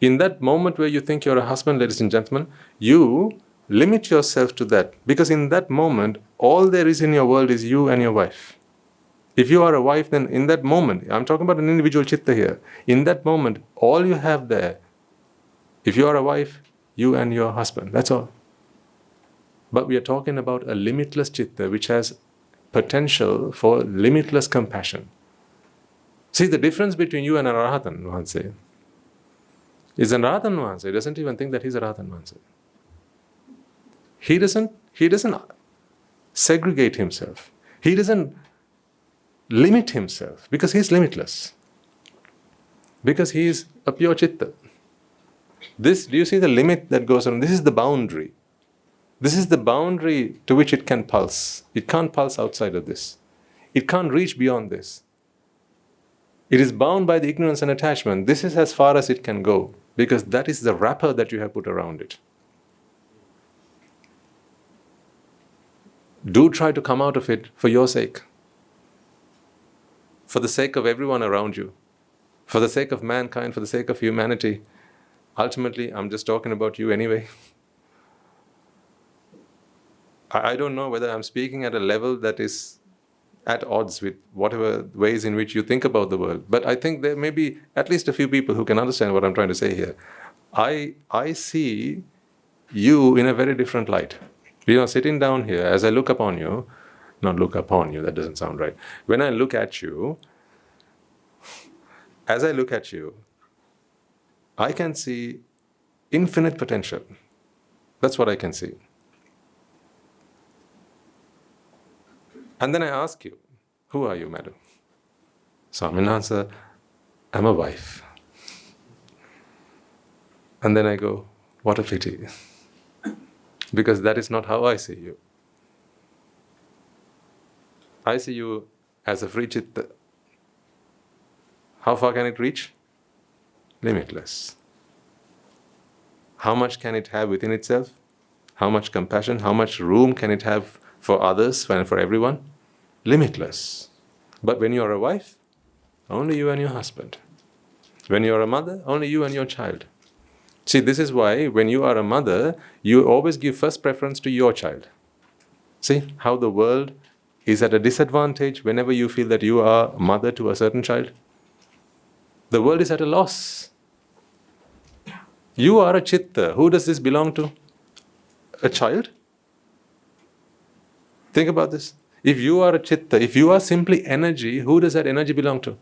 in that moment where you think you're a husband, ladies and gentlemen, you limit yourself to that. Because in that moment, all there is in your world is you and your wife. If you are a wife, then in that moment, I'm talking about an individual citta here. In that moment, all you have there, if you are a wife, you and your husband, that's all. But we are talking about a limitless citta which has potential for limitless compassion. See, the difference between you and an Arahatan, Mahanse, is an Arahatan Mahanse doesn't even think that he's a Arahatan Mahanse. He doesn't segregate himself. He doesn't limit himself because he's limitless. Because he is a pure citta. Do you see the limit that goes on? This is the boundary. This is the boundary to which it can pulse. It can't pulse outside of this. It can't reach beyond this. It is bound by the ignorance and attachment. This is as far as it can go, because that is the wrapper that you have put around it. Do try to come out of it for your sake, for the sake of everyone around you, for the sake of mankind, for the sake of humanity. Ultimately, I'm just talking about you anyway. I don't know whether I'm speaking at a level that is at odds with whatever ways in which you think about the world. But I think there may be at least a few people who can understand what I'm trying to say here. I see you in a very different light. Sitting down here, as I look upon you, not look upon you, that doesn't sound right. When I look at you, as I look at you, I can see infinite potential. That's what I can see. And then I ask you, who are you, madam? Swamin answer, I'm a wife. And then I go, what a pity. Because that is not how I see you. I see you as a free citta. How far can it reach? Limitless. How much can it have within itself? How much compassion? How much room can it have for others and for everyone? Limitless. But when you are a wife, only you and your husband. When you are a mother, only you and your child. See, this is why when you are a mother, you always give first preference to your child. See how the world is at a disadvantage whenever you feel that you are a mother to a certain child? The world is at a loss. You are a citta. Who does this belong to? A child? Think about this. If you are a citta, if you are simply energy, who does that energy belong to?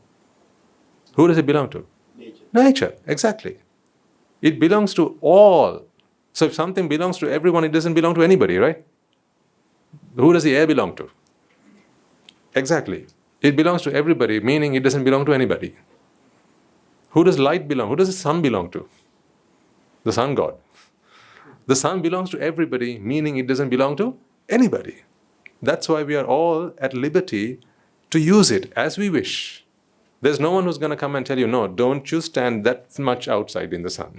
Who does it belong to? Nature. Nature, exactly. It belongs to all. So if something belongs to everyone, it doesn't belong to anybody, right? Who does the air belong to? Exactly. It belongs to everybody, meaning it doesn't belong to anybody. Who does light belong? Who does the sun belong to? The sun god. The sun belongs to everybody, meaning it doesn't belong to anybody. That's why we are all at liberty to use it as we wish. There's no one who's going to come and tell you, no, don't you stand that much outside in the sun.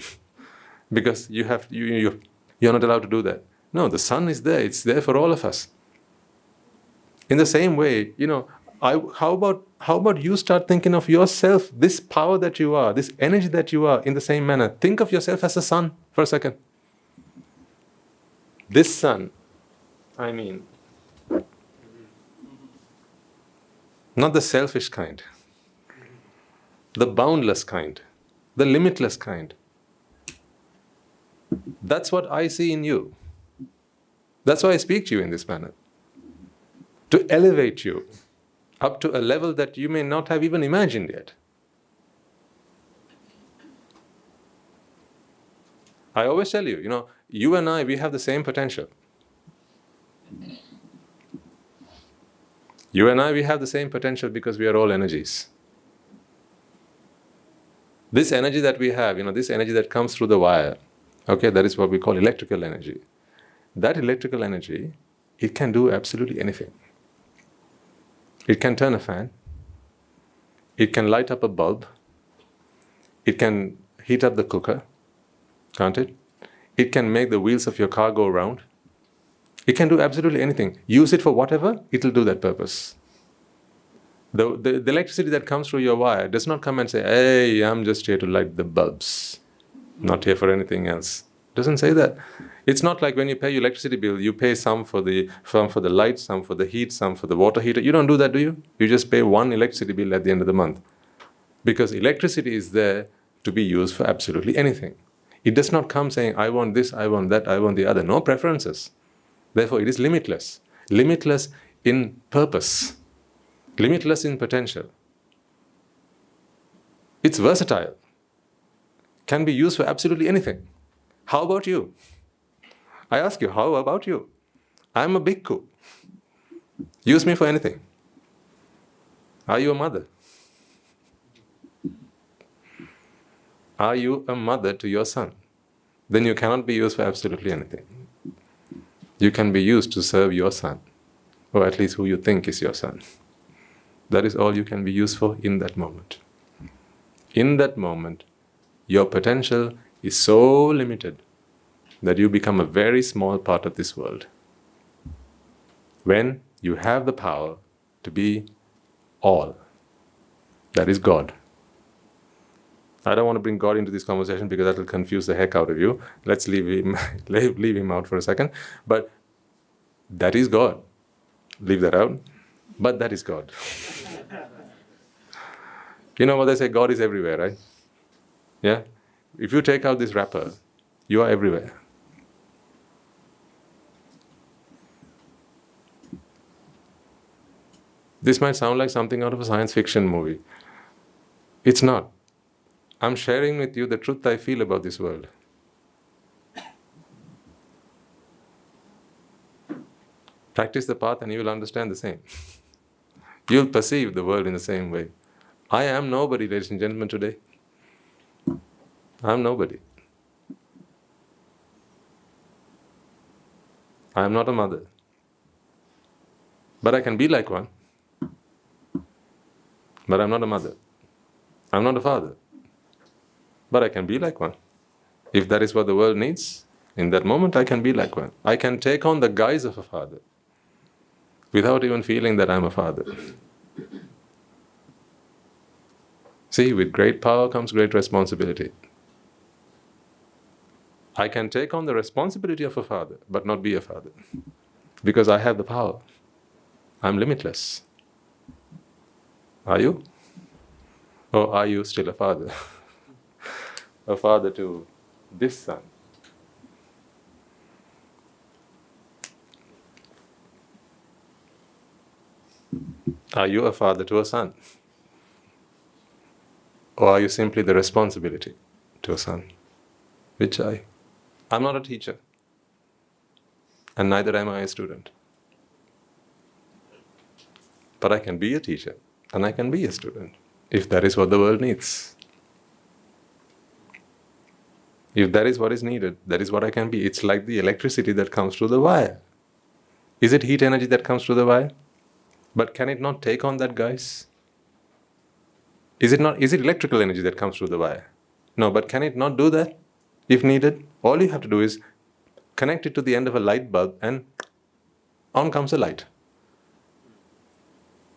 Because you're not allowed to do that. No, the sun is there. It's there for all of us. In the same way, how about you start thinking of yourself, this power that you are, this energy that you are, in the same manner. Think of yourself as a sun for a second. This sun, not the selfish kind, the boundless kind, the limitless kind. That's what I see in you. That's why I speak to you in this manner. To elevate you up to a level that you may not have even imagined yet. I always tell you, you and I, we have the same potential. You and I, we have the same potential because we are all energies. This energy that we have, this energy that comes through the wire, okay, that is what we call electrical energy. That electrical energy, it can do absolutely anything. It can turn a fan. It can light up a bulb. It can heat up the cooker, can't it? It can make the wheels of your car go round. It can do absolutely anything. Use it for whatever, it will do that purpose. The electricity that comes through your wire does not come and say, hey, I'm just here to light the bulbs, not here for anything else. It doesn't say that. It's not like when you pay your electricity bill, you pay some for the light, some for the heat, some for the water heater. You don't do that, do you? You just pay one electricity bill at the end of the month. Because electricity is there to be used for absolutely anything. It does not come saying, I want this, I want that, I want the other. No preferences. Therefore, it is limitless. Limitless in purpose. Limitless in potential. It's versatile. Can be used for absolutely anything. How about you? I ask you, how about you? I'm a bhikkhu. Use me for anything. Are you a mother? Are you a mother to your son? Then you cannot be used for absolutely anything. You can be used to serve your son, or at least who you think is your son. That is all you can be used for in that moment. In that moment, your potential is so limited that you become a very small part of this world. When you have the power to be all, that is God. I don't want to bring God into this conversation because that will confuse the heck out of you. Let's leave him out for a second. But that is God. Leave that out. But that is God. You know what they say, God is everywhere, right? Yeah? If you take out this wrapper, you are everywhere. This might sound like something out of a science fiction movie. It's not. I'm sharing with you the truth I feel about this world. Practice the path and you will understand the same. You'll perceive the world in the same way. I am nobody, ladies and gentlemen, today. I'm nobody. I am not a mother. But I can be like one. But I'm not a mother. I'm not a father. But I can be like one. If that is what the world needs, in that moment I can be like one. I can take on the guise of a father without even feeling that I'm a father. See, with great power comes great responsibility. I can take on the responsibility of a father, but not be a father. Because I have the power. I'm limitless. Are you? Or are you still a father? A father to this son. Are you a father to a son? Or are you simply the responsibility to a son? Which I'm not a teacher. And neither am I a student. But I can be a teacher and I can be a student, if that is what the world needs. If that is what is needed, that is what I can be. It's like the electricity that comes through the wire. Is it heat energy that comes through the wire? But can it not take on that guise? Is it electrical energy that comes through the wire? No, but can it not do that if needed? All you have to do is connect it to the end of a light bulb and on comes a light.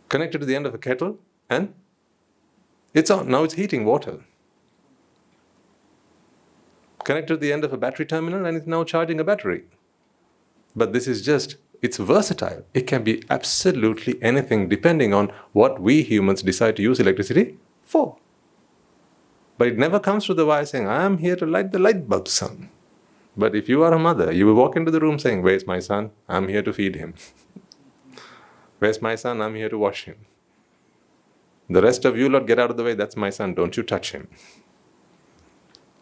Connect it to the end of a kettle and it's on. Now it's heating water. Connect to the end of a battery terminal and it's now charging a battery. But this is it's versatile. It can be absolutely anything depending on what we humans decide to use electricity for. But it never comes through the wire saying, I am here to light the light bulb, son. But if you are a mother, you will walk into the room saying, where's my son? I'm here to feed him. Where's my son? I'm here to wash him. The rest of you lot, get out of the way. That's my son. Don't you touch him.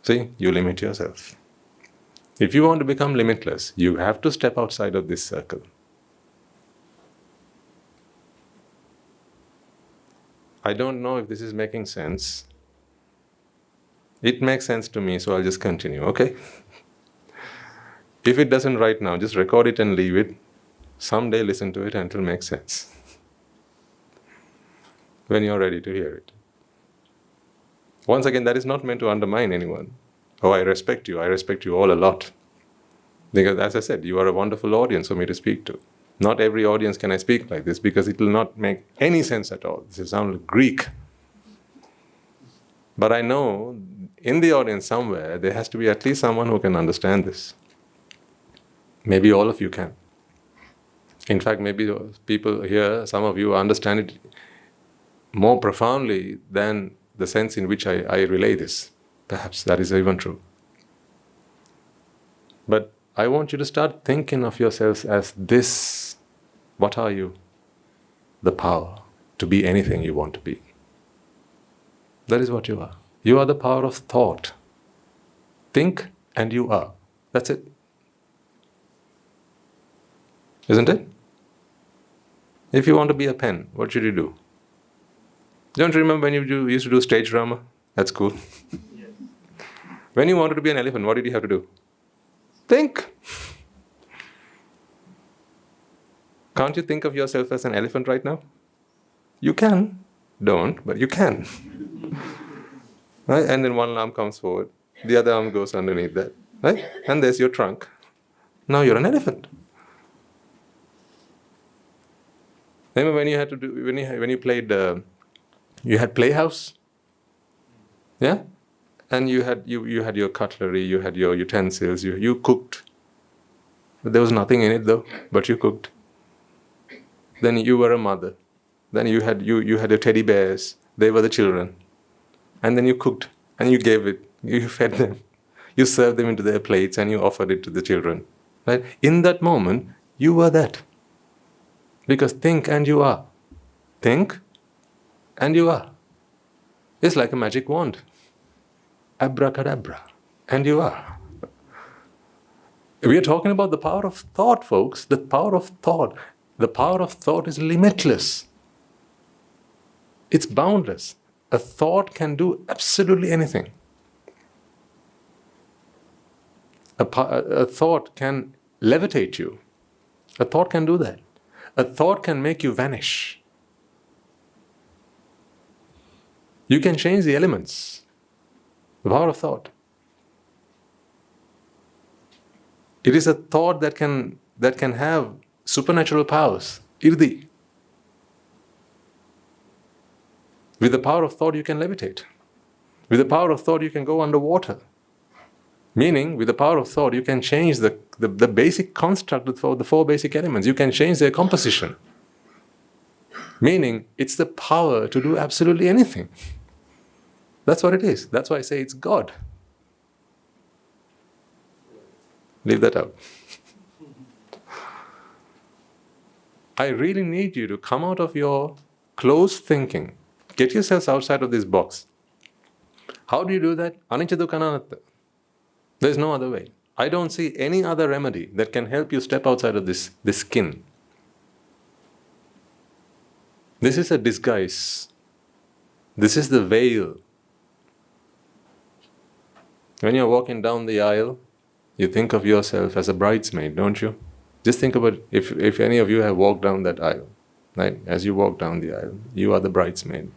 See, you limit yourself. If you want to become limitless, you have to step outside of this circle. I don't know if this is making sense. It makes sense to me, so I'll just continue, okay? If it doesn't right now, just record it and leave it. Someday listen to it and it'll make sense. When you're ready to hear it. Once again, that is not meant to undermine anyone. Oh, I respect you all a lot. Because as I said, you are a wonderful audience for me to speak to. Not every audience can I speak like this because it will not make any sense at all. This will sound like Greek. But I know in the audience somewhere, there has to be at least someone who can understand this. Maybe all of you can. In fact, maybe people here, some of you understand it more profoundly than the sense in which I relay this. Perhaps that is even true. But I want you to start thinking of yourselves as this. What are you? The power to be anything you want to be. That is what you are. You are the power of thought. Think and you are. That's it. Isn't it? If you want to be a pen, what should you do? Don't you remember when you used to do stage drama? That's cool. Yes. When you wanted to be an elephant, what did you have to do? Think. Can't you think of yourself as an elephant right now? You can. Don't, but you can. Right? And then one arm comes forward, the other arm goes underneath that. Right? And there's your trunk. Now you're an elephant. Remember when you had to do when you played you had Playhouse? Yeah? And you had your cutlery, you had your utensils, you cooked. There was nothing in it though, but you cooked. Then you were a mother. Then you had your teddy bears. They were the children. And then you cooked and you gave it. You fed them. You served them into their plates and you offered it to the children. Right? In that moment, you were that. Because think and you are. Think and you are. It's like a magic wand. Abracadabra. And you are. We are talking about the power of thought, folks. The power of thought. The power of thought is limitless. It's boundless. A thought can do absolutely anything. A thought can levitate you. A thought can do that. A thought can make you vanish. You can change the elements. The power of thought. It is a thought that can have supernatural powers. Irdi. With the power of thought you can levitate. With the power of thought you can go underwater. Meaning, with the power of thought you can change the basic construct of the four basic elements. You can change their composition. Meaning, it's the power to do absolutely anything. That's what it is. That's why I say it's God. Leave that out. I really need you to come out of your closed thinking. Get yourselves outside of this box. How do you do that? Anicca dukkha anatta. There's no other way. I don't see any other remedy that can help you step outside of this skin. This is a disguise. This is the veil. When you're walking down the aisle, you think of yourself as a bridesmaid, don't you? Just think about if any of you have walked down that aisle, right? As you walk down the aisle, you are the bridesmaid.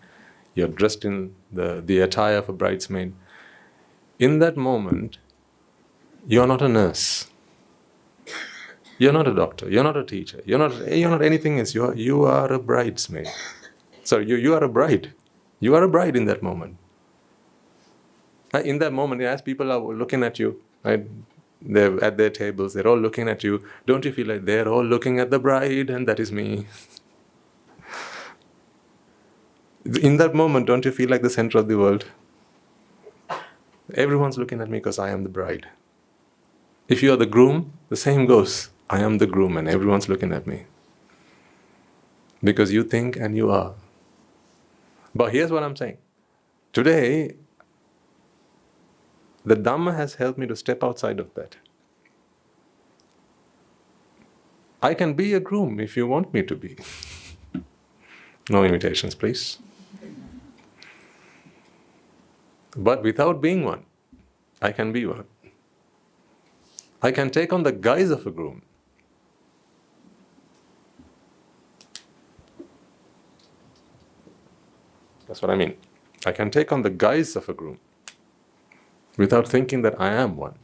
You're dressed in the attire of a bridesmaid. In that moment, you're not a nurse. You're not a doctor. You're not a teacher. You're not anything else. You are a bridesmaid. So you are a bride. You are a bride in that moment. In that moment, as people are looking at you, right? They're at their tables, they're all looking at you. Don't you feel like they're all looking at the bride and that is me? In that moment, don't you feel like the center of the world? Everyone's looking at me because I am the bride. If you are the groom, the same goes. I am the groom and everyone's looking at me. Because you think and you are. But here's what I'm saying. Today, the Dhamma has helped me to step outside of that. I can be a groom if you want me to be. No imitations, please. But without being one, I can be one. I can take on the guise of a groom. That's what I mean. I can take on the guise of a groom without thinking that I am one.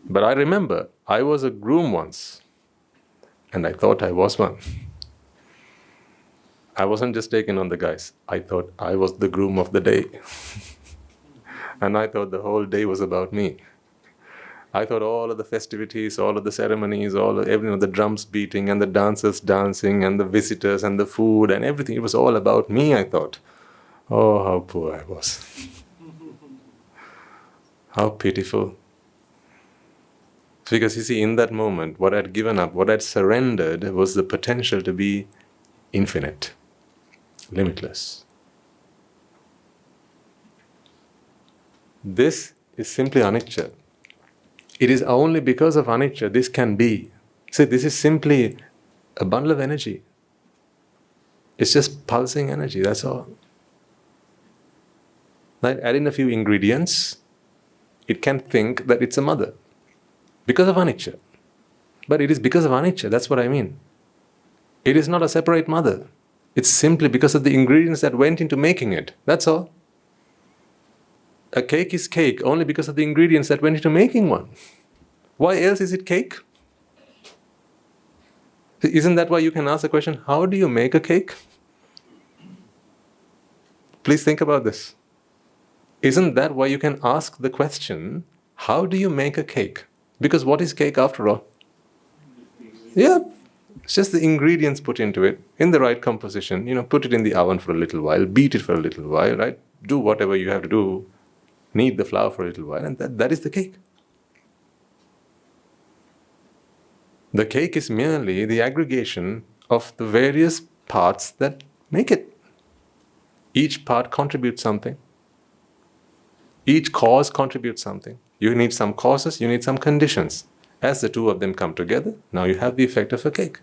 But I remember I was a groom once and I thought I was one. I wasn't just taking on the guise. I thought I was the groom of the day. And I thought the whole day was about me. I thought all of the festivities, all of the ceremonies, everything, the drums beating and the dancers dancing and the visitors and the food and everything, it was all about me, I thought. Oh, how poor I was. How pitiful. Because you see, in that moment, what I'd given up, what I'd surrendered was the potential to be infinite, limitless. This is simply anicca. It is only because of anicca this can be. See, this is simply a bundle of energy. It's just pulsing energy, that's all. Right? Add in a few ingredients, it can think that it's a mother. Because of anicca. But it is because of anicca, that's what I mean. It is not a separate mother. It's simply because of the ingredients that went into making it. That's all. A cake is cake only because of the ingredients that went into making one. Why else is it cake? Isn't that why you can ask the question, how do you make a cake? Please think about this. Isn't that why you can ask the question, how do you make a cake? Because what is cake after all? Yeah, It's just the ingredients put into it in the right composition. Put it in the oven for a little while, beat it for a little while, right? Do whatever you have to do, knead the flour for a little while, and that is the cake. The cake is merely the aggregation of the various parts that make it. Each part contributes something. Each cause contributes something. You need some causes, you need some conditions. As the two of them come together, now you have the effect of a cake.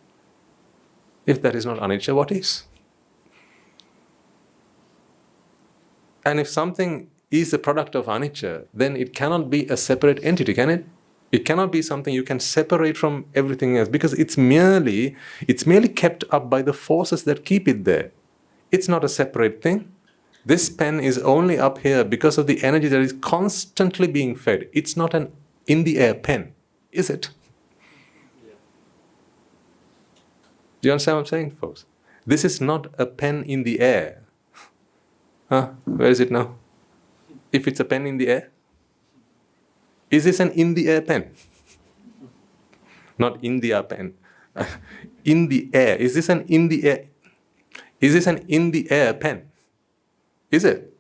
If that is not anicca, what is? And if something is a product of anicca, then it cannot be a separate entity, can it? It cannot be something you can separate from everything else, because it's merely kept up by the forces that keep it there. It's not a separate thing. This pen is only up here because of the energy that is constantly being fed. It's not an in-the-air pen, is it? Yeah. Do you understand what I'm saying, folks? This is not a pen in the air. Where is it now? If it's a pen in the air, is this an in-the-air pen? Not India pen. In the air. Is this an in-the-air? Is this an in-the-air pen? Is it?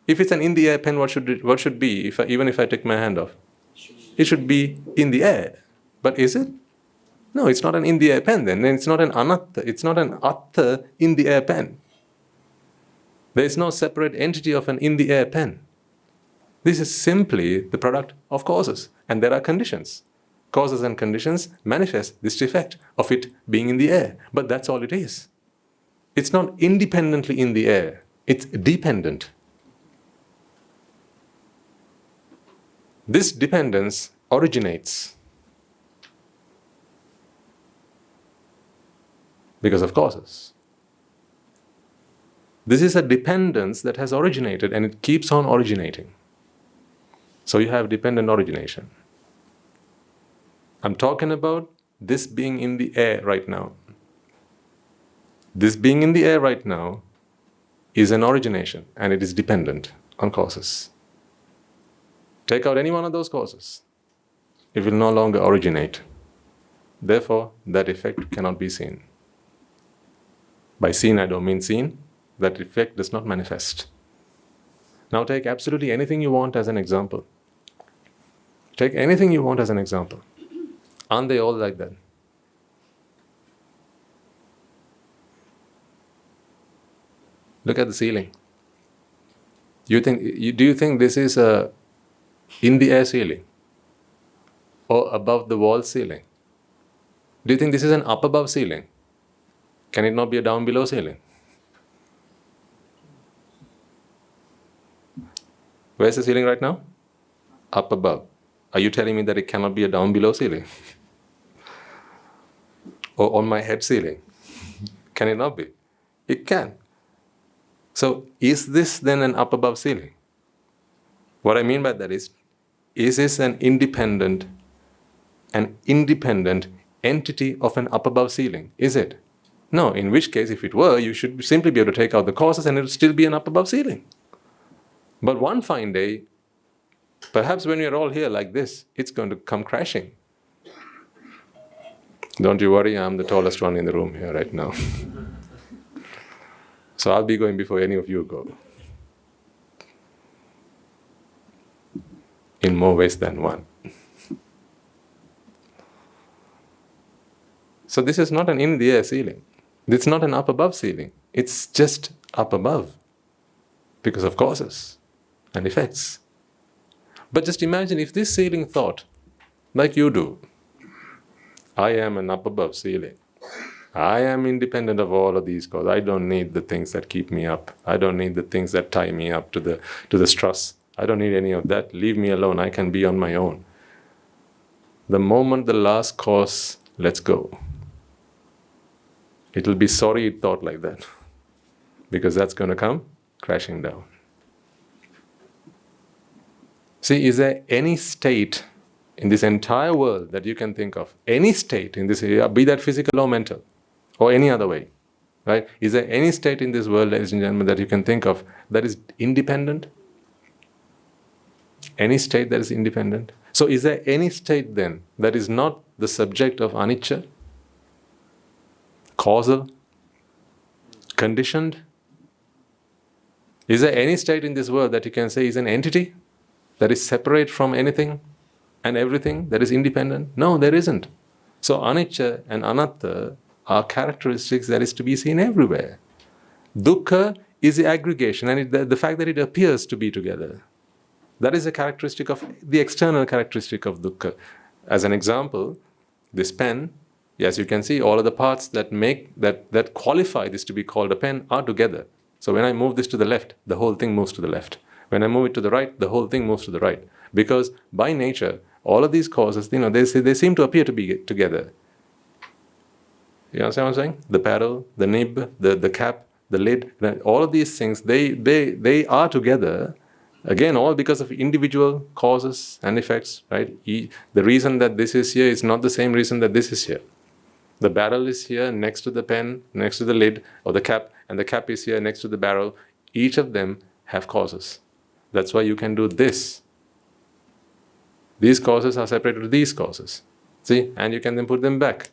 If it's an in-the-air pen, what should be? Even if I take my hand off, it should be in the air. But is it? No, it's not an in-the-air pen. Then it's not an anatta. It's not an atta in-the-air pen. There is no separate entity of an in-the-air pen. This is simply the product of causes, and there are conditions. Causes and conditions manifest this effect of it being in the air, but that's all it is. It's not independently in the air, it's dependent. This dependence originates because of causes. This is a dependence that has originated, and it keeps on originating. So you have dependent origination. I'm talking about this being in the air right now. This being in the air right now is an origination, and it is dependent on causes. Take out any one of those causes, it will no longer originate. Therefore, that effect cannot be seen. By seen, I don't mean seen. That effect does not manifest. Now take absolutely anything you want as an example. Take anything you want as an example. Aren't they all like that? Look at the ceiling. Do you think this is a in-the-air ceiling? Or above the wall ceiling? Do you think this is an up-above ceiling? Can it not be a down-below ceiling? Where's the ceiling right now? Up above. Are you telling me that it cannot be a down-below ceiling? Or on my head ceiling? Can it not be? It can. So, is this then an up-above ceiling? What I mean by that is this an independent entity of an up-above ceiling? Is it? No, in which case, if it were, you should simply be able to take out the causes and it would still be an up-above ceiling. But one fine day, perhaps when we're all here like this, it's going to come crashing. Don't you worry, I'm the tallest one in the room here right now. So I'll be going before any of you go. In more ways than one. So this is not an in-the-air ceiling. It's not an up-above ceiling. It's just up above because of causes and effects. But just imagine if this ceiling thought, like you do, I am an up-above ceiling. I am independent of all of these causes. I don't need the things that keep me up. I don't need the things that tie me up to the stress. I don't need any of that. Leave me alone. I can be on my own. The moment the last cause lets go, it'll be sorry it thought like that, because that's going to come crashing down. See, is there any state in this entire world that you can think of, any state in this area, be that physical or mental, or any other way, right? Is there any state in this world, ladies and gentlemen, that you can think of that is independent? Any state that is independent? So is there any state then that is not the subject of anicca? causal, conditioned. Is there any state in this world that you can say is an entity that is separate from anything and everything, that is independent? No, there isn't. So anicca and anatta are characteristics that is to be seen everywhere. Dukkha is the aggregation, and the fact that it appears to be together. That is a characteristic of the external characteristic of dukkha. As an example, this pen, as you can see, all of the parts that qualify this to be called a pen are together. So when I move this to the left, the whole thing moves to the left. When I move it to the right, the whole thing moves to the right. Because by nature, all of these causes, they seem to appear to be together. You understand what I'm saying? The paddle, the nib, the cap, the lid, all of these things, they are together. Again, all because of individual causes and effects, right? The reason that this is here is not the same reason that this is here. The barrel is here next to the pen, next to the lid or the cap, and the cap is here next to the barrel. Each of them have causes. That's why you can do this. These causes are separated to these causes. See? And you can then put them back.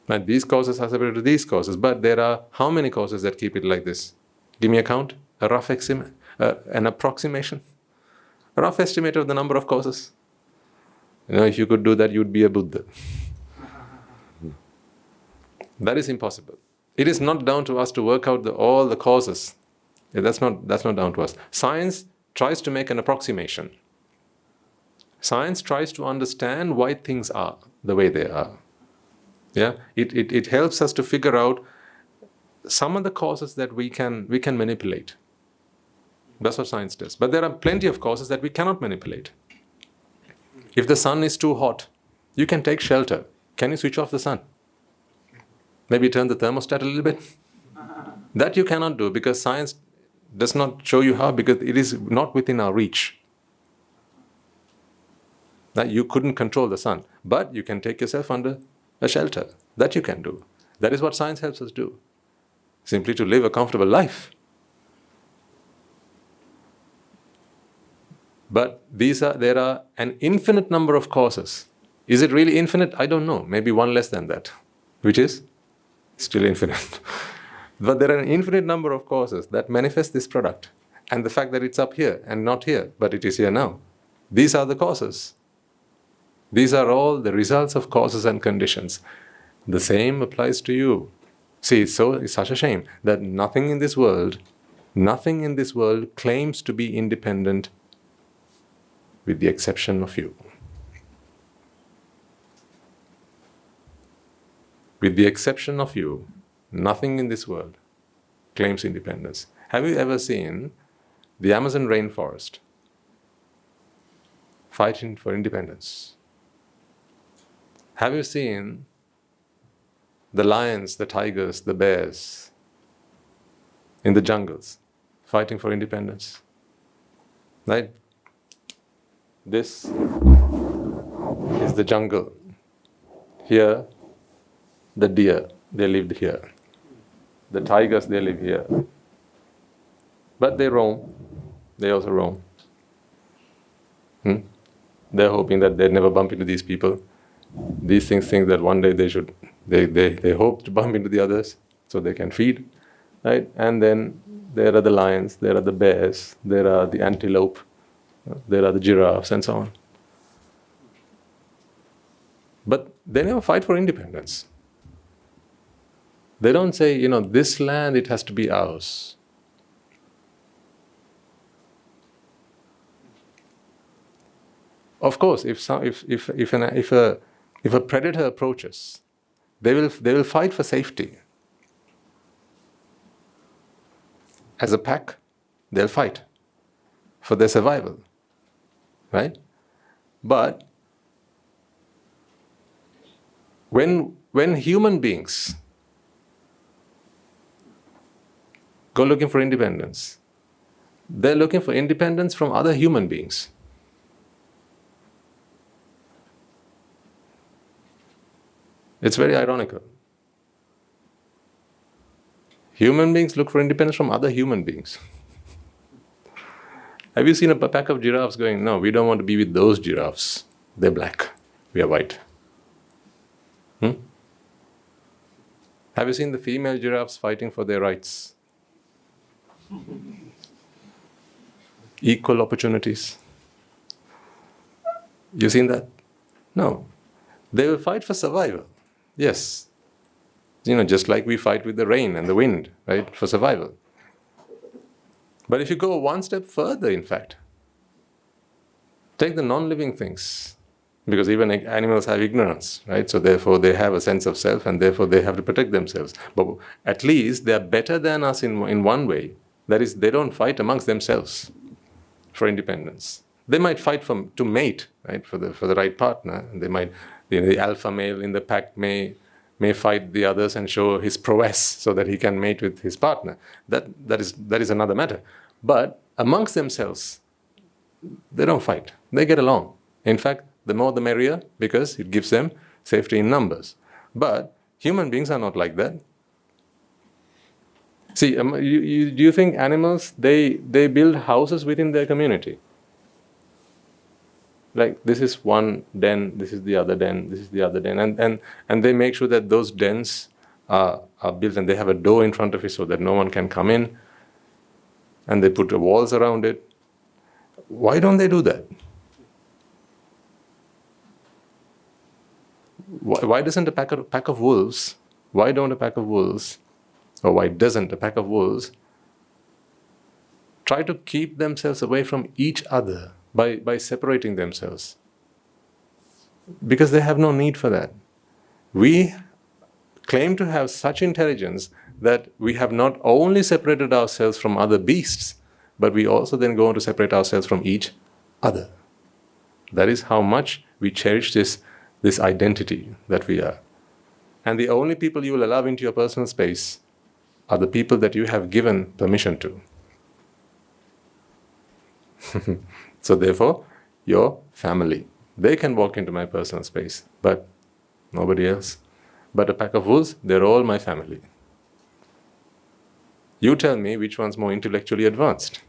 But these causes are separated to these causes. But there are how many causes that keep it like this? Give me a count, a rough estimate, an approximation. A rough estimate of the number of causes. If you could do that, you'd be a Buddha. That is impossible. It is not down to us to work out all the causes. That's not down to us. Science tries to make an approximation. Science tries to understand why things are the way they are. Yeah, it helps us to figure out some of the causes that we can manipulate. That's what science does. But there are plenty of causes that we cannot manipulate. If the sun is too hot, you can take shelter. Can you switch off the sun? Maybe turn the thermostat a little bit? That you cannot do because science does not show you how, because it is not within our reach. That you couldn't control the sun, but you can take yourself under a shelter. That you can do. That is what science helps us do. Simply to live a comfortable life. But there are an infinite number of causes. Is it really infinite? I don't know. Maybe one less than that. Which is still infinite. But there are an infinite number of causes that manifest this product. And the fact that it's up here and not here, but it is here now. These are the causes. These are all the results of causes and conditions. The same applies to you. See, it's such a shame that nothing in this world claims to be independent with the exception of you. With the exception of you, nothing in this world claims independence. Have you ever seen the Amazon rainforest fighting for independence? Have you seen the lions, the tigers, the bears in the jungles fighting for independence? Right? This is the jungle. Here, the deer, they lived here. The tigers, they live here. But they roam. They also roam. They're hoping that they'd never bump into these people. These things think that one day they hope to bump into the others so they can feed. Right? And then there are the lions, there are the bears, there are the antelope, there are the giraffes and so on. But they never fight for independence. They don't say, this land, it has to be ours. Of course, if a predator approaches, they will fight for safety. As a pack, they'll fight for their survival, right? But when human beings go looking for independence, they're looking for independence from other human beings. It's very ironical. Human beings look for independence from other human beings. Have you seen a pack of giraffes going, no, we don't want to be with those giraffes. They're black. We are white. Have you seen the female giraffes fighting for their rights? Equal opportunities. You seen that? No. They will fight for survival. Yes. Just like we fight with the rain and the wind, right? For survival. But if you go one step further, in fact, take the non-living things. Because even animals have ignorance, right? So therefore they have a sense of self and therefore they have to protect themselves. But at least they are better than us in one way. That is, they don't fight amongst themselves for independence. They might fight to mate, right? For the right partner. And they might, the alpha male in the pack may fight the others and show his prowess so that he can mate with his partner. That is another matter. But amongst themselves, they don't fight. They get along. In fact, the more the merrier, because it gives them safety in numbers. But human beings are not like that. See, do you think animals, they build houses within their community? Like, this is one den, this is the other den, this is the other den. And they make sure that those dens are built and they have a door in front of it so that no one can come in. And they put the walls around it. Why don't they do that? Why doesn't a pack of wolves, why doesn't a pack of wolves try to keep themselves away from each other by separating themselves? Because they have no need for that. We claim to have such intelligence that we have not only separated ourselves from other beasts, but we also then go on to separate ourselves from each other. That is how much we cherish this identity that we are. And the only people you will allow into your personal space are the people that you have given permission to. So therefore, your family, they can walk into my personal space, but nobody else. But a pack of wolves, they're all my family. You tell me which one's more intellectually advanced.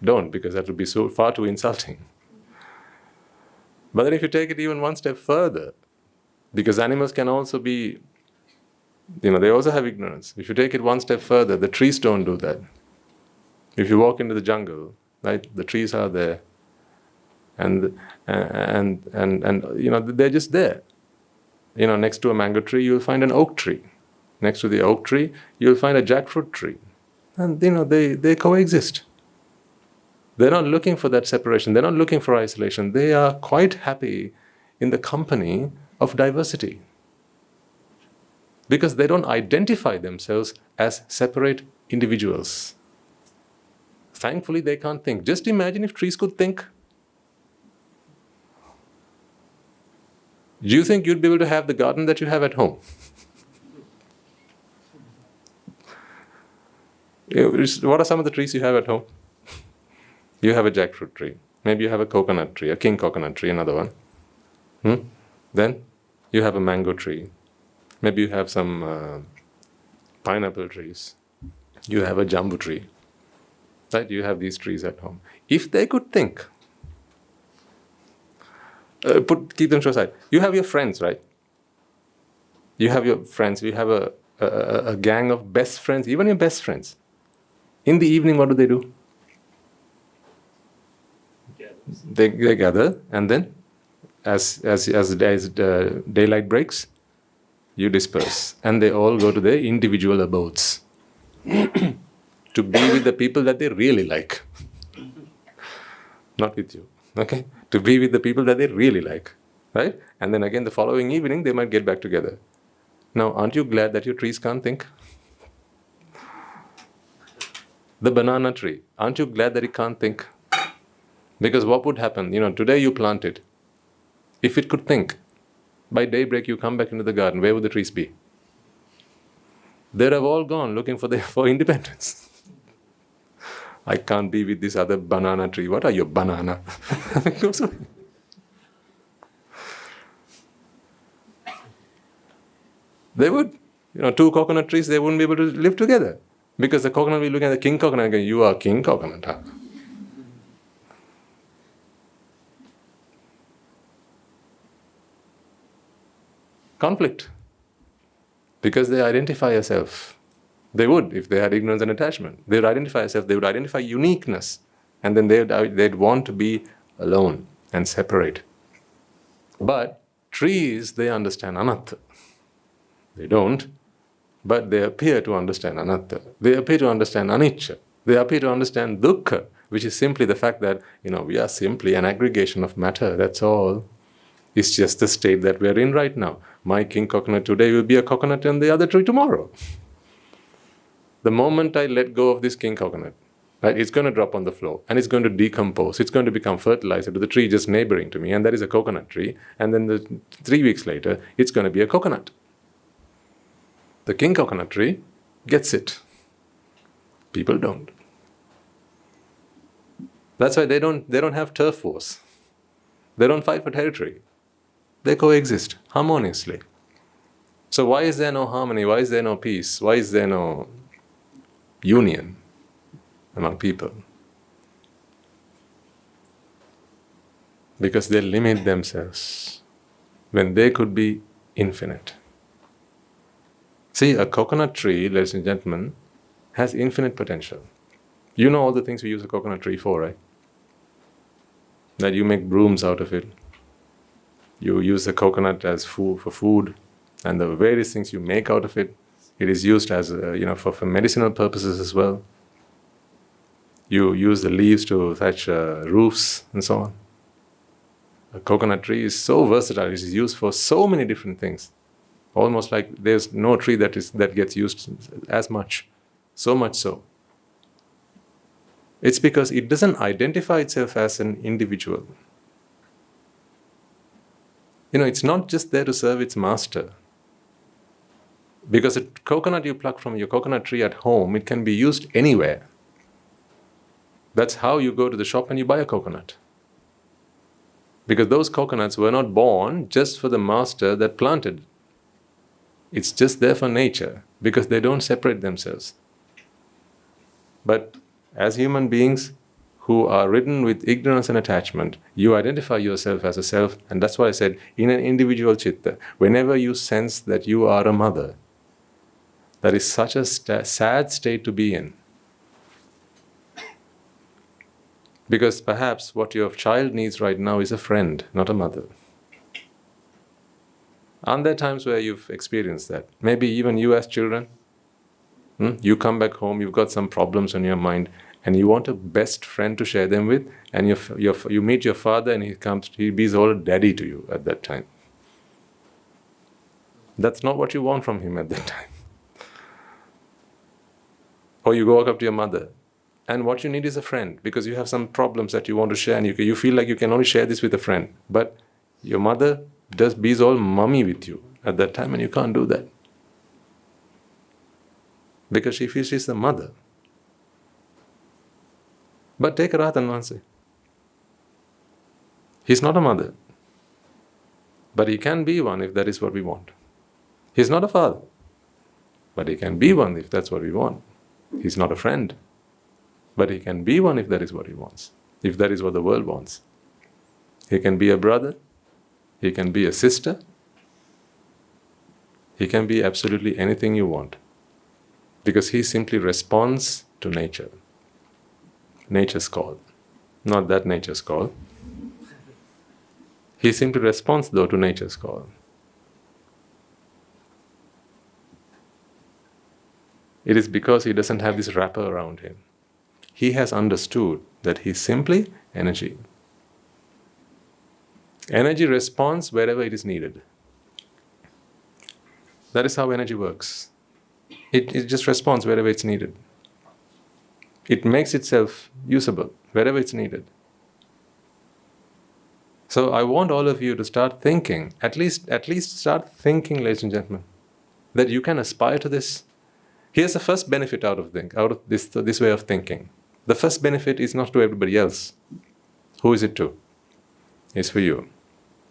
Don't, because that would be so far too insulting. But then if you take it even one step further, because animals can also be, they also have ignorance. If you take it one step further, the trees don't do that. If you walk into the jungle, right, the trees are there, and they're just there. Next to a mango tree, you'll find an oak tree. Next to the oak tree, you'll find a jackfruit tree. And, they coexist. They're not looking for that separation. They're not looking for isolation. They are quite happy in the company of diversity. Because they don't identify themselves as separate individuals. Thankfully, they can't think. Just imagine if trees could think. Do you think you'd be able to have the garden that you have at home? What are some of the trees you have at home? You have a jackfruit tree. Maybe you have a coconut tree, a king coconut tree, another one. Then you have a mango tree. Maybe you have some pineapple trees. You have a jambu tree. Right? You have these trees at home. If they could think, keep them to aside. You have your friends, right? You have your friends. You have a gang of best friends, even your best friends. In the evening, what do? They gather, and then, as daylight breaks, you disperse, and they all go to their individual abodes to be with the people that they really like, not with you. Okay, to be with the people that they really like, right? And then again, the following evening, they might get back together. Now, aren't you glad that your trees can't think? The banana tree, aren't you glad that it can't think? Because what would happen? Today you plant it. If it could think, by daybreak you come back into the garden, where would the trees be? They'd have all gone looking for independence. I can't be with this other banana tree. What are your banana? They would. Two coconut trees, they wouldn't be able to live together. Because the coconut will be looking at the king coconut and going, you are king coconut, huh? Conflict. Because they identify a self. They would, if they had ignorance and attachment. They would identify a self, they would identify uniqueness. And then they'd want to be alone and separate. But trees, they understand anatta. They don't, but they appear to understand anatta. They appear to understand anicca. They appear to understand dukkha, which is simply the fact that, we are simply an aggregation of matter, that's all. It's just the state that we're in right now. My king coconut today will be a coconut on the other tree tomorrow. The moment I let go of this king coconut, right, it's going to drop on the floor and it's going to decompose. It's going to become fertilizer to the tree just neighboring to me, and that is a coconut tree. And then 3 weeks later, it's going to be a coconut. The king coconut tree gets it. People don't. That's why they don't have turf wars. They don't fight for territory. They coexist harmoniously. So why is there no harmony? Why is there no peace? Why is there no union among people? Because they limit themselves when they could be infinite. See, a coconut tree, ladies and gentlemen, has infinite potential. You know all the things we use a coconut tree for, right? That you make brooms out of it. You use the coconut as food for food, and the various things you make out of it. It is used as for medicinal purposes as well. You use the leaves to thatch roofs and so on. A coconut tree is so versatile. It is used for so many different things. Almost like there's no tree that gets used as much. So much so. It's because it doesn't identify itself as an individual. It's not just there to serve its master. Because a coconut you pluck from your coconut tree at home, it can be used anywhere. That's how you go to the shop and you buy a coconut. Because those coconuts were not born just for the master that planted. It's just there for nature, because they don't separate themselves. But as human beings who are ridden with ignorance and attachment, you identify yourself as a self, and that's why I said, in an individual citta, whenever you sense that you are a mother, that is such a sad state to be in. Because perhaps what your child needs right now is a friend, not a mother. Aren't there times where you've experienced that? Maybe even you as children, you come back home, you've got some problems on your mind, and you want a best friend to share them with, and you meet your father and he be all daddy to you at that time. That's not what you want from him at that time. Or you walk up to your mother, and what you need is a friend, because you have some problems that you want to share, and you feel like you can only share this with a friend. But your mother be all mummy with you at that time, and you can't do that. Because she feels she's the mother. But take Rahathan Vahanse. He's not a mother. But he can be one if that is what we want. He's not a father. But he can be one if that's what we want. He's not a friend. But he can be one if that is what he wants. If that is what the world wants. He can be a brother. He can be a sister. He can be absolutely anything you want. Because he simply responds to nature. Nature's call. Not that nature's call. He simply responds, though, to nature's call. It is because he doesn't have this wrapper around him. He has understood that he's simply energy. Energy responds wherever it is needed. That is how energy works. It just responds wherever it's needed. It makes itself usable wherever it's needed. So I want all of you to start thinking, at least start thinking, ladies and gentlemen, that you can aspire to this. Here's the first benefit out of this way of thinking. The first benefit is not to everybody else. Who is it to? It's for you.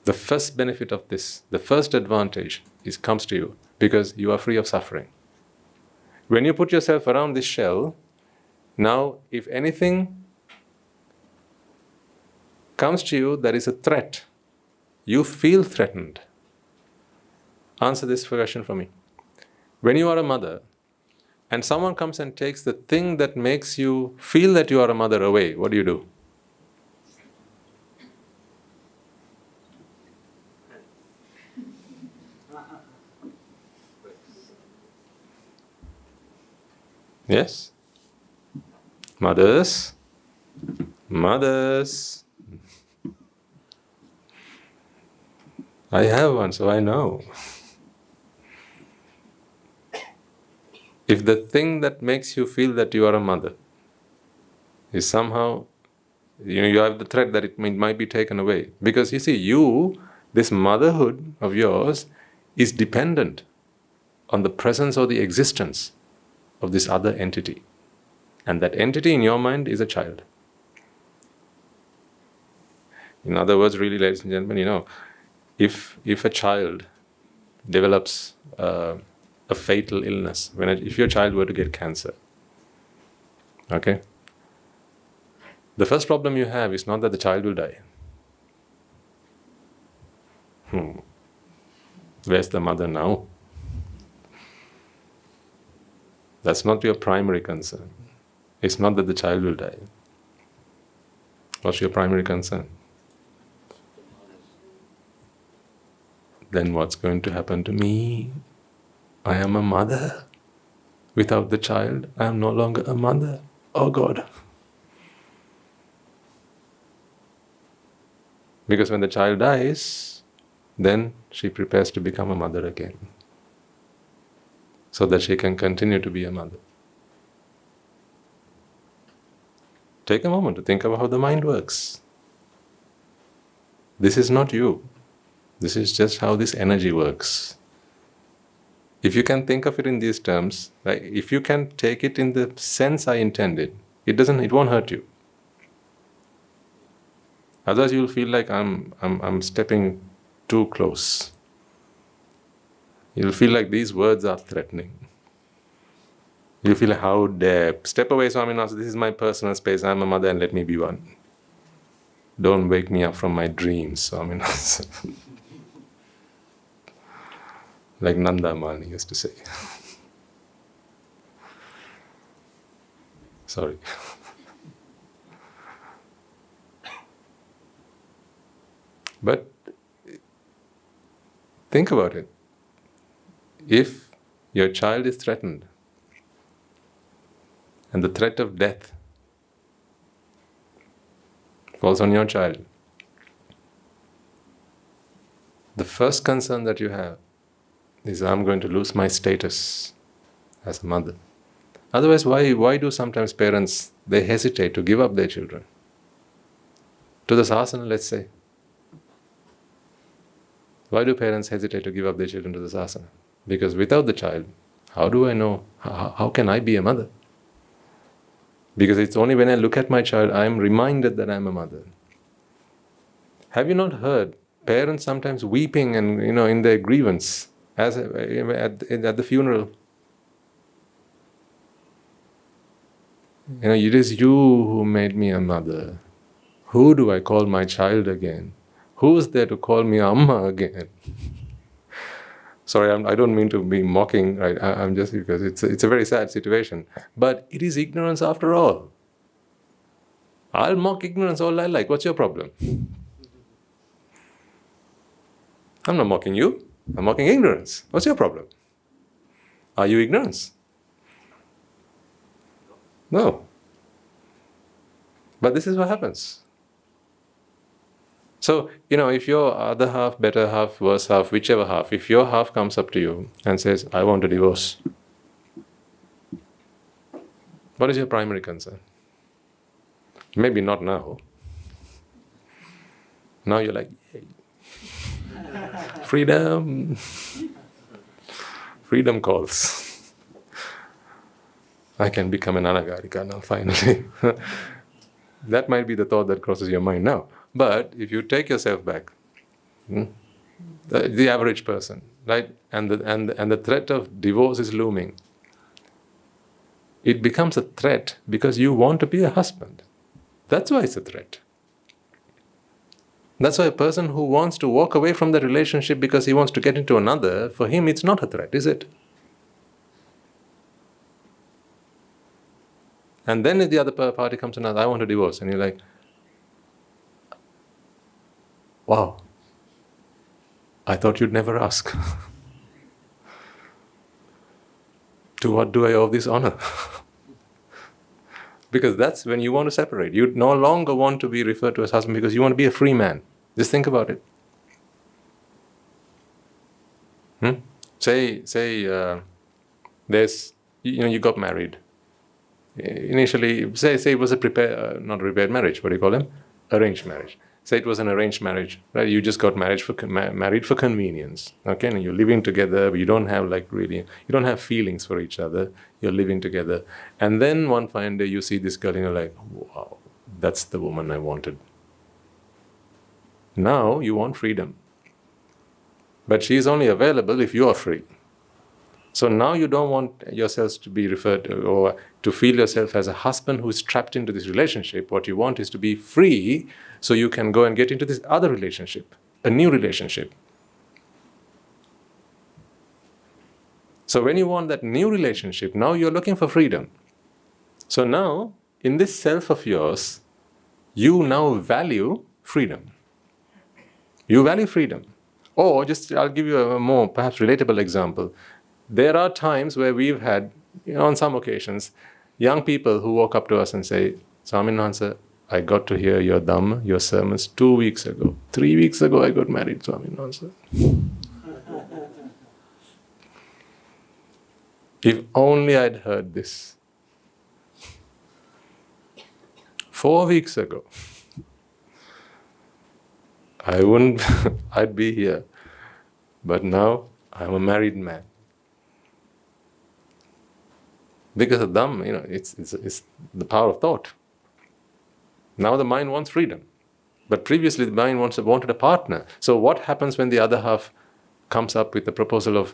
The first benefit of this, the first advantage comes to you because you are free of suffering. When you put yourself around this shell, now if anything comes to you that is a threat, you feel threatened. Answer this question for me. When you are a mother, and someone comes and takes the thing that makes you feel that you are a mother away, what do? Yes? Mothers? I have one, so I know. If the thing that makes you feel that you are a mother is somehow, you have the threat that it might be taken away. Because you see, this motherhood of yours is dependent on the presence or the existence of this other entity. And that entity in your mind is a child. In other words, really, ladies and gentlemen, if a child develops a fatal illness, if your child were to get cancer, okay, the first problem you have is not that the child will die. Where's the mother now? That's not your primary concern. It's not that the child will die. What's your primary concern? Then what's going to happen to me? I am a mother. Without the child, I am no longer a mother. Oh God. Because when the child dies, then she prepares to become a mother again, so that she can continue to be a mother. Take a moment to think about how the mind works. This is not you. This is just how this energy works. If you can think of it in these terms, right, if you can take it in the sense I intended, it won't hurt you. Otherwise you'll feel like I'm stepping too close. You'll feel like these words are threatening. You feel like, how dare, step away, Swaminatha, this is my personal space, I'm a mother and let me be one. Don't wake me up from my dreams, Swaminatha. Like Nanda Mani used to say. Sorry. But think about it. If your child is threatened, and the threat of death falls on your child, the first concern that you have is, I'm going to lose my status as a mother. Otherwise, why do sometimes parents, they hesitate to give up their children? To the sasana, let's say. Why do parents hesitate to give up their children to the sasana? Because without the child, how do I know, how can I be a mother? Because it's only when I look at my child, I am reminded that I am a mother. Have you not heard parents sometimes weeping and in their grievance at the funeral? It is you who made me a mother. Who do I call my child again? Who is there to call me Amma again? Sorry, I don't mean to be mocking, right? I'm just, because it's a very sad situation. But it is ignorance after all. I'll mock ignorance all I like. What's your problem? I'm not mocking you. I'm mocking ignorance. What's your problem? Are you ignorance? No. But this is what happens. So, if your other half, better half, worse half, whichever half, if your half comes up to you and says, I want a divorce, what is your primary concern? Maybe not now. Now you're like, yay. Freedom. Freedom calls. I can become an anagarika now, finally. That might be the thought that crosses your mind now. But if you take yourself back, the average person, right, and the threat of divorce is looming, it becomes a threat because you want to be a husband. That's why it's a threat. That's why a person who wants to walk away from the relationship because he wants to get into another, for him it's not a threat, is it? And then if the other party comes and asks, I want to divorce, and you're like, wow, I thought you'd never ask. To what do I owe this honor? Because that's when you want to separate. You no longer want to be referred to as husband because you want to be a free man. Just think about it. Say there's, you got married. Initially, say it was a not a prepared marriage. What do you call them? Arranged marriage. Say it was an arranged marriage, right? You just got married for convenience, okay? And you're living together, but you don't have you don't have feelings for each other. You're living together, and then one fine day you see this girl, and you're like, wow, that's the woman I wanted. Now you want freedom, but she's only available if you are free. So now you don't want yourselves to be referred to, or to feel yourself as a husband who is trapped into this relationship. What you want is to be free so you can go and get into this other relationship, a new relationship. So when you want that new relationship, now you're looking for freedom. So now, in this self of yours, you now value freedom. You value freedom. Or I'll give you a more perhaps relatable example. There are times where we've had, on some occasions, young people who walk up to us and say, Swaminathan, I got to hear your Dhamma, your sermons 2 weeks ago. 3 weeks ago I got married, Swaminathan. If only I'd heard this 4 weeks ago, I'd be here. But now I'm a married man. Because of Dhamma, it's the power of thought. Now the mind wants freedom. But previously the mind wanted a partner. So what happens when the other half comes up with the proposal of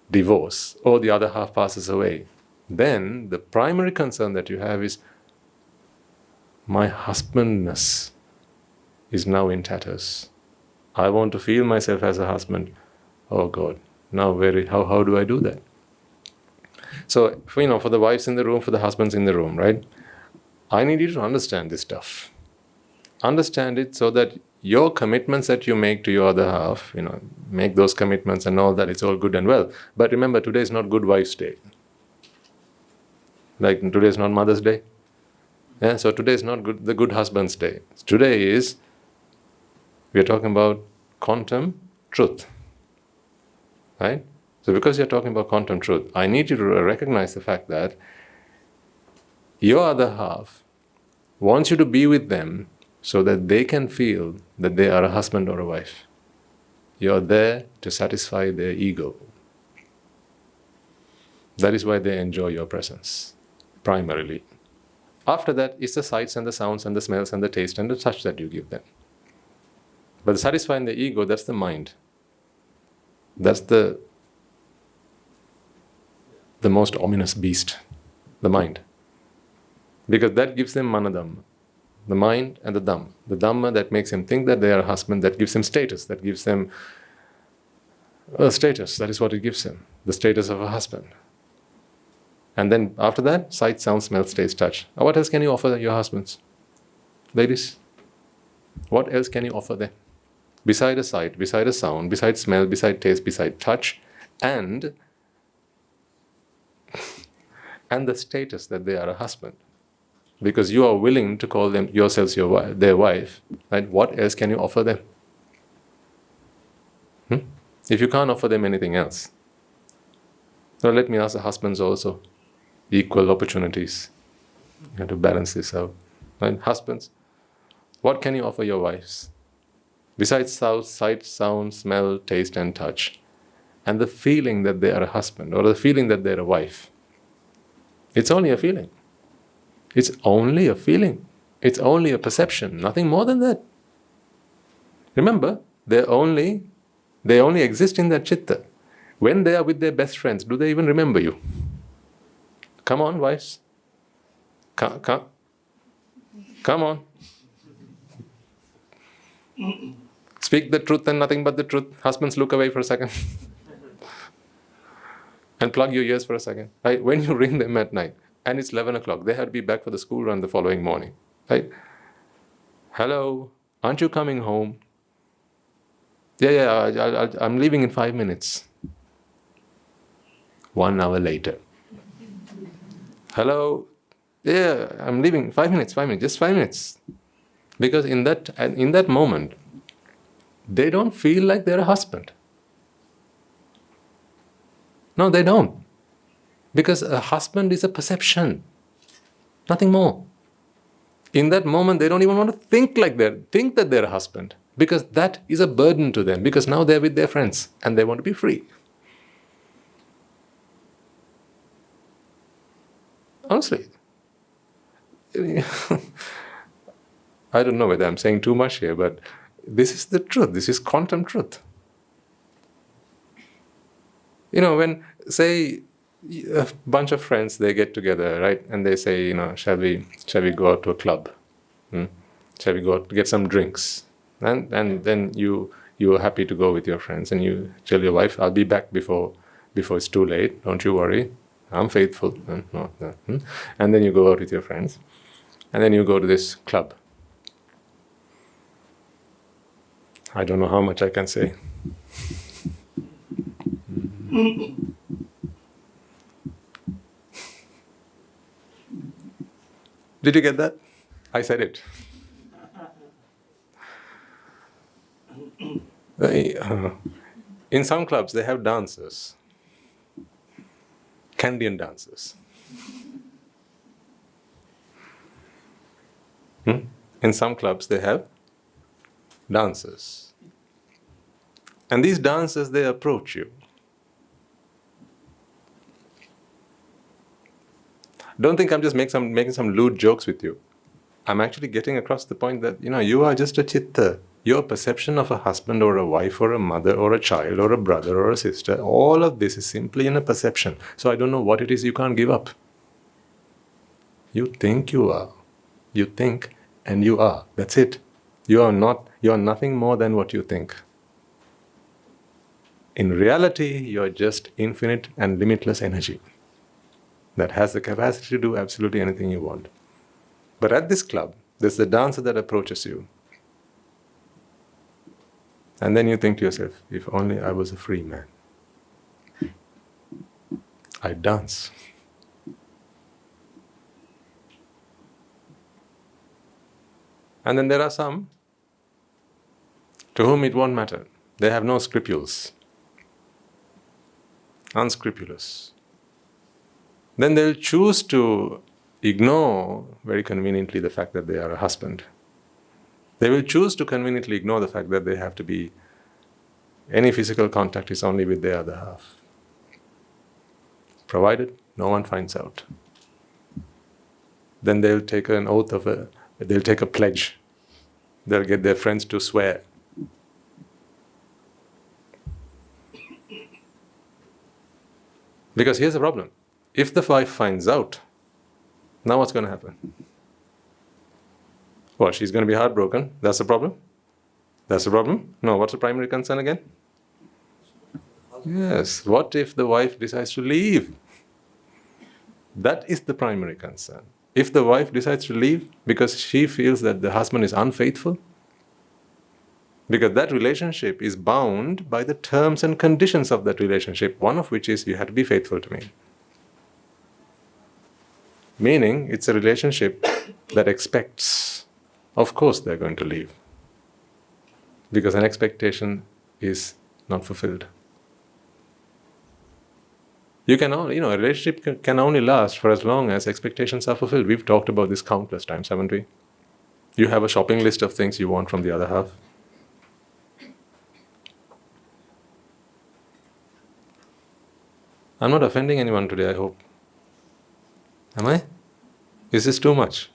divorce, or the other half passes away? Then the primary concern that you have is, my husbandness is now in tatters. I want to feel myself as a husband. Oh God, now how do I do that? So, for the wives in the room, for the husbands in the room, right? I need you to understand this stuff. Understand it so that your commitments that you make to your other half, make those commitments and all that, it's all good and well. But remember, today is not Good Wife's Day. Like today is not Mother's Day. Yeah, so today is not the Good Husband's Day. Today is, we are talking about quantum truth. Right? So because you're talking about quantum truth, I need you to recognize the fact that your other half wants you to be with them so that they can feel that they are a husband or a wife. You're there to satisfy their ego. That is why they enjoy your presence, primarily. After that, it's the sights and the sounds and the smells and the taste and the touch that you give them. But satisfying the ego, that's the mind. That's the most ominous beast, the mind. Because that gives them manadhamma, the mind and the dhamma. The dhamma that makes him think that they are a husband, that gives him status, that gives them status, that is what it gives him, the status of a husband. And then after that, sight, sound, smell, taste, touch. What else can you offer your husbands? Ladies, what else can you offer them? Beside a sight, beside a sound, beside smell, beside taste, beside touch, and the status that they are a husband. Because you are willing to call them yourselves their wife, right? What else can you offer them? If you can't offer them anything else. So let me ask the husbands also. Equal opportunities. You have to balance this out. Right? Husbands, what can you offer your wives? Besides sight, sound, smell, taste and touch. And the feeling that they are a husband or the feeling that they're a wife. It's only a feeling. It's only a feeling. It's only a perception. Nothing more than that. Remember, they only exist in that citta. When they are with their best friends, do they even remember you? Come on, wives. Come on. Speak the truth and nothing but the truth. Husbands, look away for a second. And plug your ears for a second. Right? When you ring them at night, and it's 11 o'clock. They have to be back for the school run the following morning. Right? Hello, aren't you coming home? Yeah, I'm leaving in 5 minutes. 1 hour later. Hello, yeah, I'm leaving. 5 minutes, just 5 minutes. Because in that moment, they don't feel like they're a husband. No, they don't. Because a husband is a perception, nothing more. In that moment, they don't even want to think that they're a husband, because that is a burden to them, because now they're with their friends and they want to be free. Honestly. I don't know whether I'm saying too much here, but this is the truth. This is quantum truth. When, say, a bunch of friends, they get together, right? And they say, shall we go out to a club? Shall we go out to get some drinks? And then you are happy to go with your friends, and you tell your wife, I'll be back before it's too late. Don't you worry. I'm faithful. And then you go out with your friends. And then you go to this club. I don't know how much I can say. Did you get that? I said it. In some clubs, they have dancers. Kandyan dancers. In some clubs, they have dancers. And these dancers, they approach you. Don't think I'm just making some lewd jokes with you. I'm actually getting across the point that, you are just a chitta. Your perception of a husband or a wife or a mother or a child or a brother or a sister, all of this is simply in a perception. So I don't know what it is you can't give up. You think you are. You think and you are. That's it. You are nothing more than what you think. In reality, you are just infinite and limitless energy that has the capacity to do absolutely anything you want. But at this club, there's the dancer that approaches you. And then you think to yourself, if only I was a free man, I'd dance. And then there are some to whom it won't matter. They have no scruples. Unscrupulous. Then they'll choose to ignore very conveniently the fact that they are a husband. They will choose to conveniently ignore the fact that they have to be, any physical contact is only with their other half. Provided no one finds out. Then they'll take an oath they'll take a pledge. They'll get their friends to swear. Because here's the problem. If the wife finds out, now what's going to happen? Well, she's going to be heartbroken. That's the problem? That's the problem? No, what's the primary concern again? Yes, what if the wife decides to leave? That is the primary concern. If the wife decides to leave because she feels that the husband is unfaithful, because that relationship is bound by the terms and conditions of that relationship, one of which is you have to be faithful to me. Meaning, it's a relationship that expects, of course they're going to leave. Because an expectation is not fulfilled. A relationship can only last for as long as expectations are fulfilled. We've talked about this countless times, haven't we? You have a shopping list of things you want from the other half. I'm not offending anyone today, I hope. Am I? Is this too much?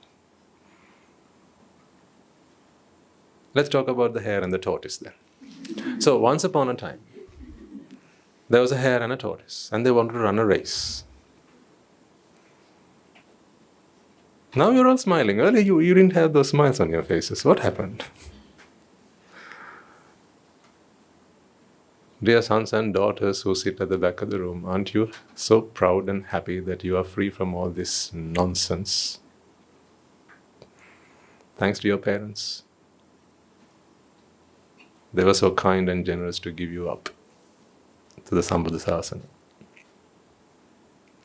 Let's talk about the hare and the tortoise then. So, once upon a time, there was a hare and a tortoise, and they wanted to run a race. Now you're all smiling. Earlier you didn't have those smiles on your faces. What happened? Dear sons and daughters who sit at the back of the room, aren't you so proud and happy that you are free from all this nonsense? Thanks to your parents. They were so kind and generous to give you up to the Sambuddhasasana.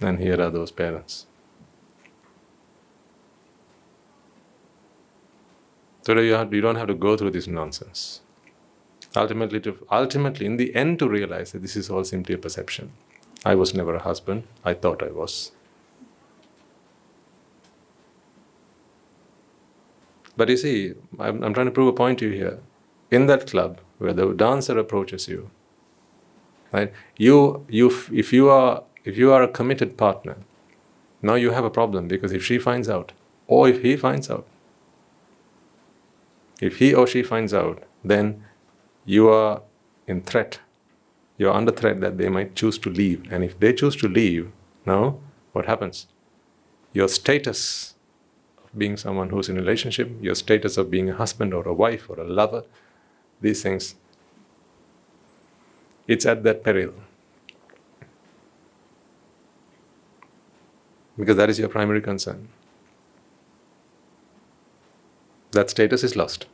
And here are those parents. So you don't have to go through this nonsense. Ultimately, in the end, to realize that this is all simply a perception. I was never a husband. I thought I was. But you see, I'm trying to prove a point to you here. In that club where the dancer approaches you, right? If you are a committed partner, now you have a problem, because if she finds out, or if he finds out, if he or she finds out, then you are in threat. You are under threat that they might choose to leave. And if they choose to leave, now what happens? Your status of being someone who's in a relationship, your status of being a husband or a wife or a lover, these things, it's at that peril. Because that is your primary concern. That status is lost.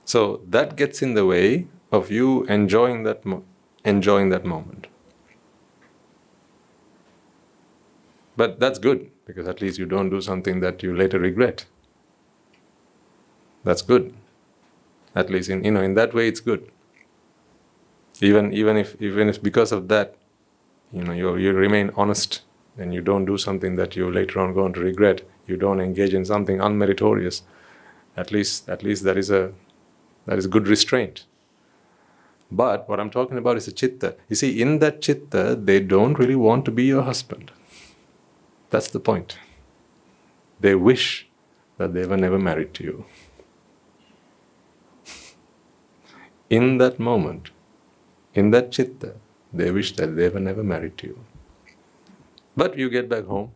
So that gets in the way of you enjoying that moment. But that's good, because at least you don't do something that you later regret. That's good. At least in that way, it's good. Even if because of that, you remain honest and you don't do something that you later on going to regret. You don't engage in something unmeritorious. At least that is good restraint. But what I'm talking about is the citta. You see, in that citta, they don't really want to be your husband. That's the point. They wish that they were never married to you. In that moment, in that citta, they wish that they were never married to you. But you get back home,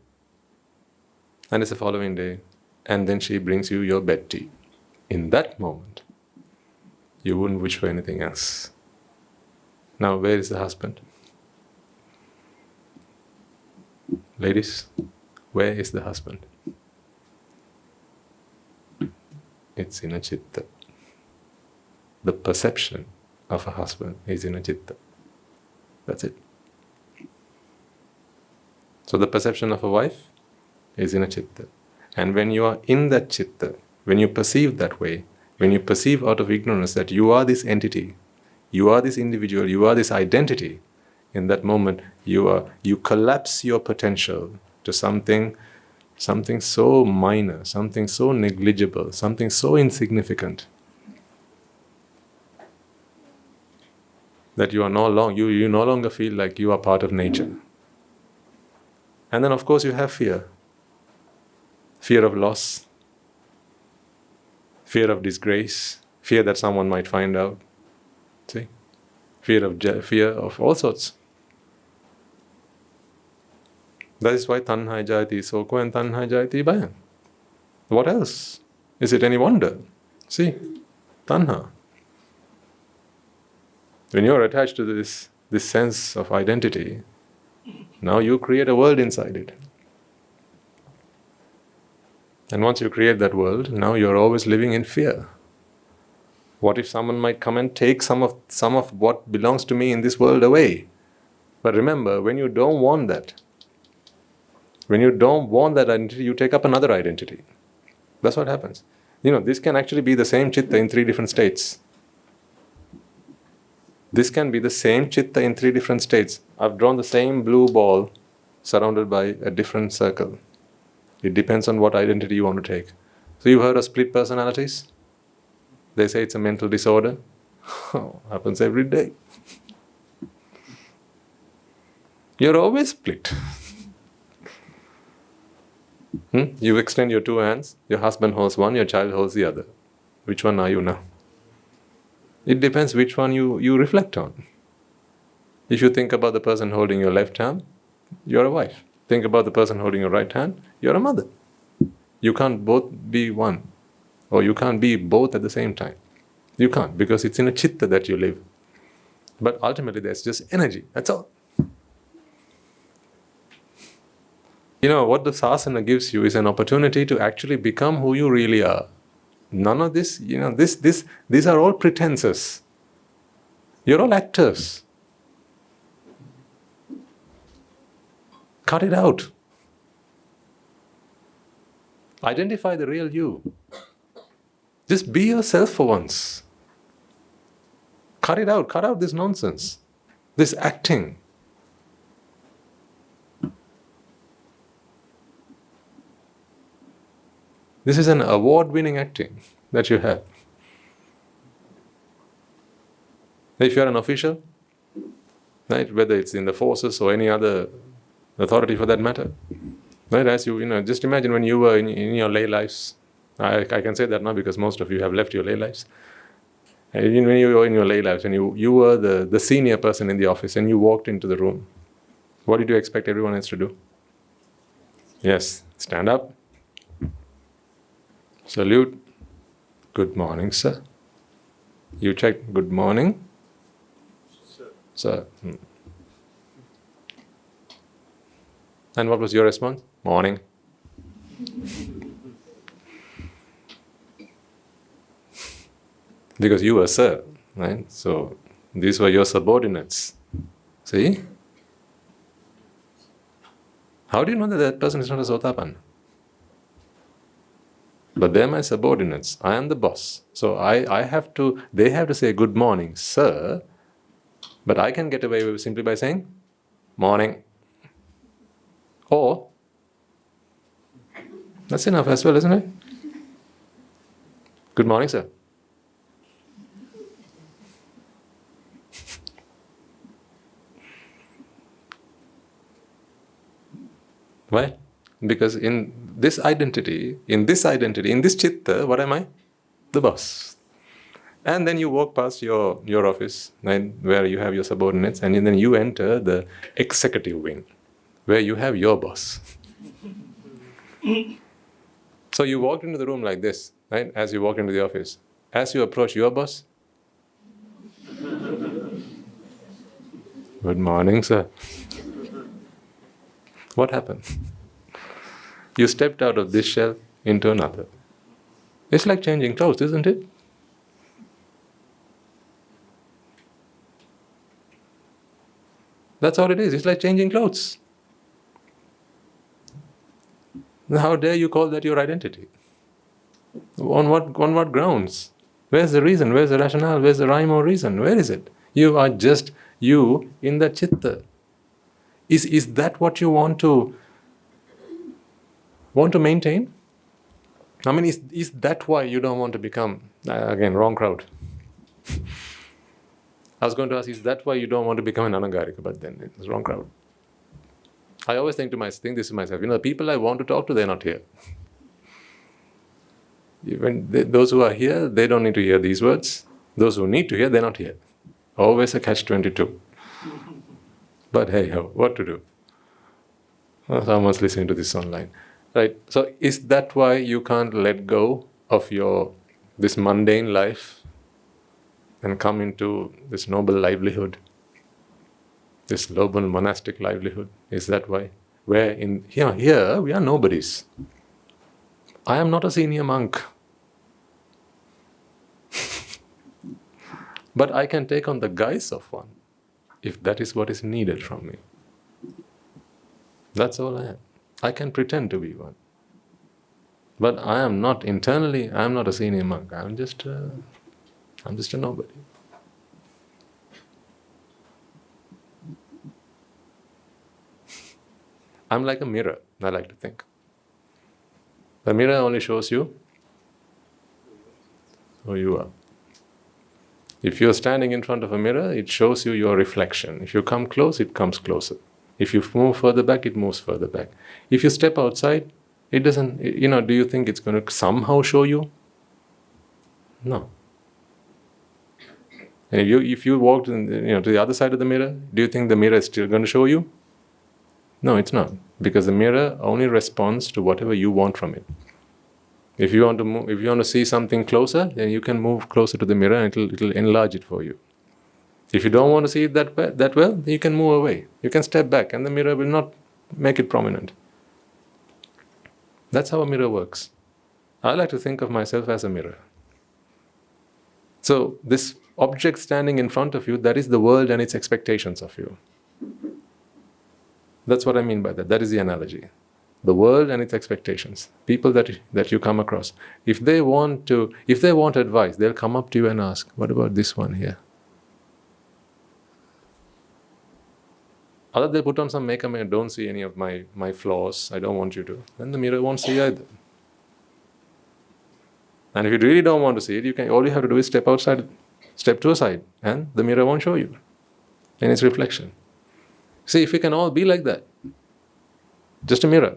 and it's the following day, and then she brings you your bed tea. In that moment, you wouldn't wish for anything else. Now, where is the husband? Ladies, where is the husband? It's in a citta. The perception of a husband is in a citta. That's it. So the perception of a wife is in a citta. And when you are in that citta, when you perceive that way, when you perceive out of ignorance that you are this entity, you are this individual, you are this identity, in that moment you collapse your potential to something so minor, something so negligible, something so insignificant, that you no longer feel like you are part of nature. And then of course you have fear. Fear of loss, fear of disgrace, fear that someone might find out. See? Fear of all sorts. That is why Tanháya, jáyati, sóko, and Tanháya, jáyati, bhayan. What else? Is it any wonder? See? Tanha. When you are attached to this sense of identity, now you create a world inside it. And once you create that world, now you're always living in fear. What if someone might come and take some of what belongs to me in this world away? But remember, when you don't want that identity, you take up another identity. That's what happens. This can actually be the same citta in 3 different states. This can be the same citta in 3 different states. I've drawn the same blue ball surrounded by a different circle. It depends on what identity you want to take. So you've heard of split personalities? They say it's a mental disorder. Happens every day. You're always split. You extend your 2 hands, your husband holds one, your child holds the other. Which one are you now? It depends which one you reflect on. If you think about the person holding your left hand, you're a wife. Think about the person holding your right hand, you're a mother. You can't both be one, or you can't be both at the same time. You can't, because it's in a Citta that you live. But ultimately there's just energy, that's all. What the sasana gives you is an opportunity to actually become who you really are. None of this, these are all pretenses. You're all actors. Cut it out. Identify the real you. Just be yourself for once. Cut it out. Cut out this nonsense. This acting. This is an award-winning acting that you have. If you're an official, right, whether it's in the forces or any other authority for that matter, right, as just imagine when you were in your lay lives. I can say that now because most of you have left your lay lives. And when you were in your lay lives and you were the senior person in the office and you walked into the room, what did you expect everyone else to do? Yes, stand up. Salute. Good morning, sir. You check, good morning. Sir. And what was your response? Morning. Because you were sir, right? So these were your subordinates. See? How do you know that that person is not a Sotapanna? But they're my subordinates. I am the boss. So they have to say good morning, sir. But I can get away with simply by saying morning. Or, that's enough as well, isn't it? Good morning, sir. Why? Because in this identity, in this Citta, what am I? The boss. And then you walk past your office, right, where you have your subordinates, and then you enter the executive wing, where you have your boss. So you walked into the room like this, right, as you walk into the office. As you approach your boss, good morning, sir. What happened? You stepped out of this shell into another. It's like changing clothes, isn't it? That's all it is. It's like changing clothes. How dare you call that your identity? On what grounds? Where's the reason? Where's the rationale? Where's the rhyme or reason? Where is it? You are just you in the Citta. Is that what you want to maintain? I mean, is that why you don't want to become, again, wrong crowd. I was going to ask, is that why you don't want to become an anagarika? But then it's wrong crowd. I always think this to myself, the people I want to talk to, they're not here. Those who are here, they don't need to hear these words. Those who need to hear, they're not here. Always a catch-22. But hey ho, what to do? Well, someone's listening to this online. Right? So is that why you can't let go of this mundane life and come into this noble livelihood, this noble monastic livelihood? Is that why? Where here we are nobodies. I am not a senior monk. But I can take on the guise of one, if that is what is needed from me. That's all I am. I can pretend to be one. But I am not, internally, I am not a senior monk. I'm just a nobody. I'm like a mirror, I like to think. The mirror only shows you who you are. If you're standing in front of a mirror, it shows you your reflection. If you come close, it comes closer. If you move further back, it moves further back. If you step outside, it doesn't, do you think it's going to somehow show you? No. And if you walked to the other side of the mirror, do you think the mirror is still going to show you? No, it's not. Because the mirror only responds to whatever you want from it. If you want to move, if you want to see something closer, then you can move closer to the mirror and it'll enlarge it for you. If you don't want to see it that well, then you can move away. You can step back and the mirror will not make it prominent. That's how a mirror works. I like to think of myself as a mirror. So this object standing in front of you, that is the world and its expectations of you. That's what I mean by that. That is the analogy. The world and its expectations. People that you come across. If they want advice, they'll come up to you and ask, what about this one here? Other they'll put on some makeup and don't see any of my flaws, I don't want you to. Then the mirror won't see either. And if you really don't want to see it, all you have to do is step to a side, and the mirror won't show you in its reflection. See, if we can all be like that, just a mirror,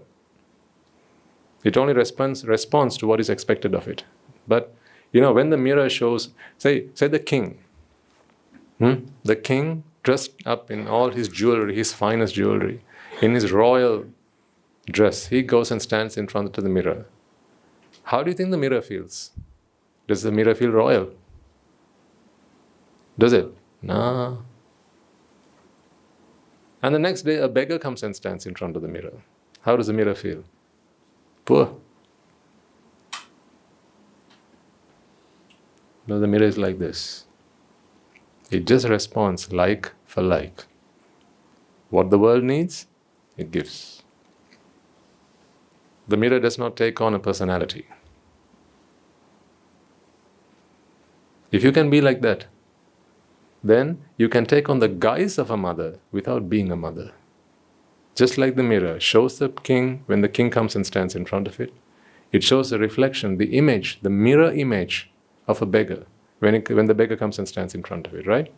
it only responds to what is expected of it. But when the mirror shows, say the king, the king dressed up in all his jewelry, his finest jewelry, in his royal dress, he goes and stands in front of the mirror. How do you think the mirror feels? Does the mirror feel royal? Does it? No. And the next day, a beggar comes and stands in front of the mirror. How does the mirror feel? Poor. No, the mirror is like this. It just responds like for like. What the world needs, it gives. The mirror does not take on a personality. If you can be like that, then you can take on the guise of a mother without being a mother. Just like the mirror shows the king, when the king comes and stands in front of it, it shows the reflection, the image, the mirror image of a beggar when the beggar comes and stands in front of it, right?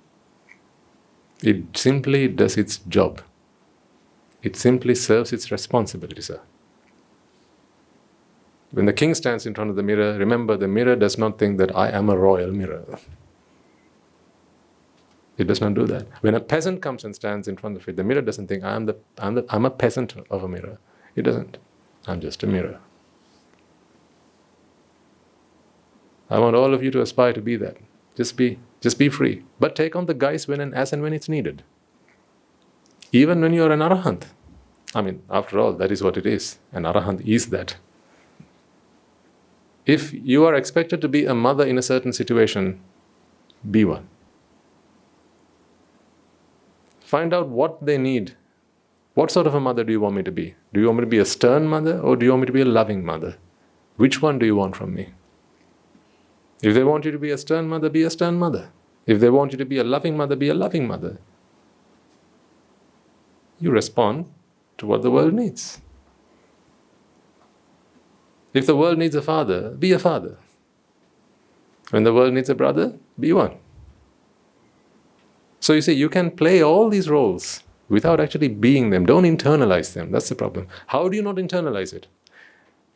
It simply does its job. It simply serves its responsibility, sir. When the king stands in front of the mirror, remember the mirror does not think that I am a royal mirror. It does not do that. When a peasant comes and stands in front of it, the mirror doesn't think I'm a peasant of a mirror. It doesn't. I'm just a mirror. I want all of you to aspire to be that. Just be free. But take on the guise as and when it's needed. Even when you are an arahant. I mean, after all, that is what it is. An arahant is that. If you are expected to be a mother in a certain situation, be one. Find out what they need. What sort of a mother do you want me to be? Do you want me to be a stern mother or do you want me to be a loving mother? Which one do you want from me? If they want you to be a stern mother, be a stern mother. If they want you to be a loving mother, be a loving mother. You respond to what the world needs. If the world needs a father, be a father. When the world needs a brother, be one. So you see, you can play all these roles without actually being them. Don't internalize them. That's the problem. How do you not internalize it?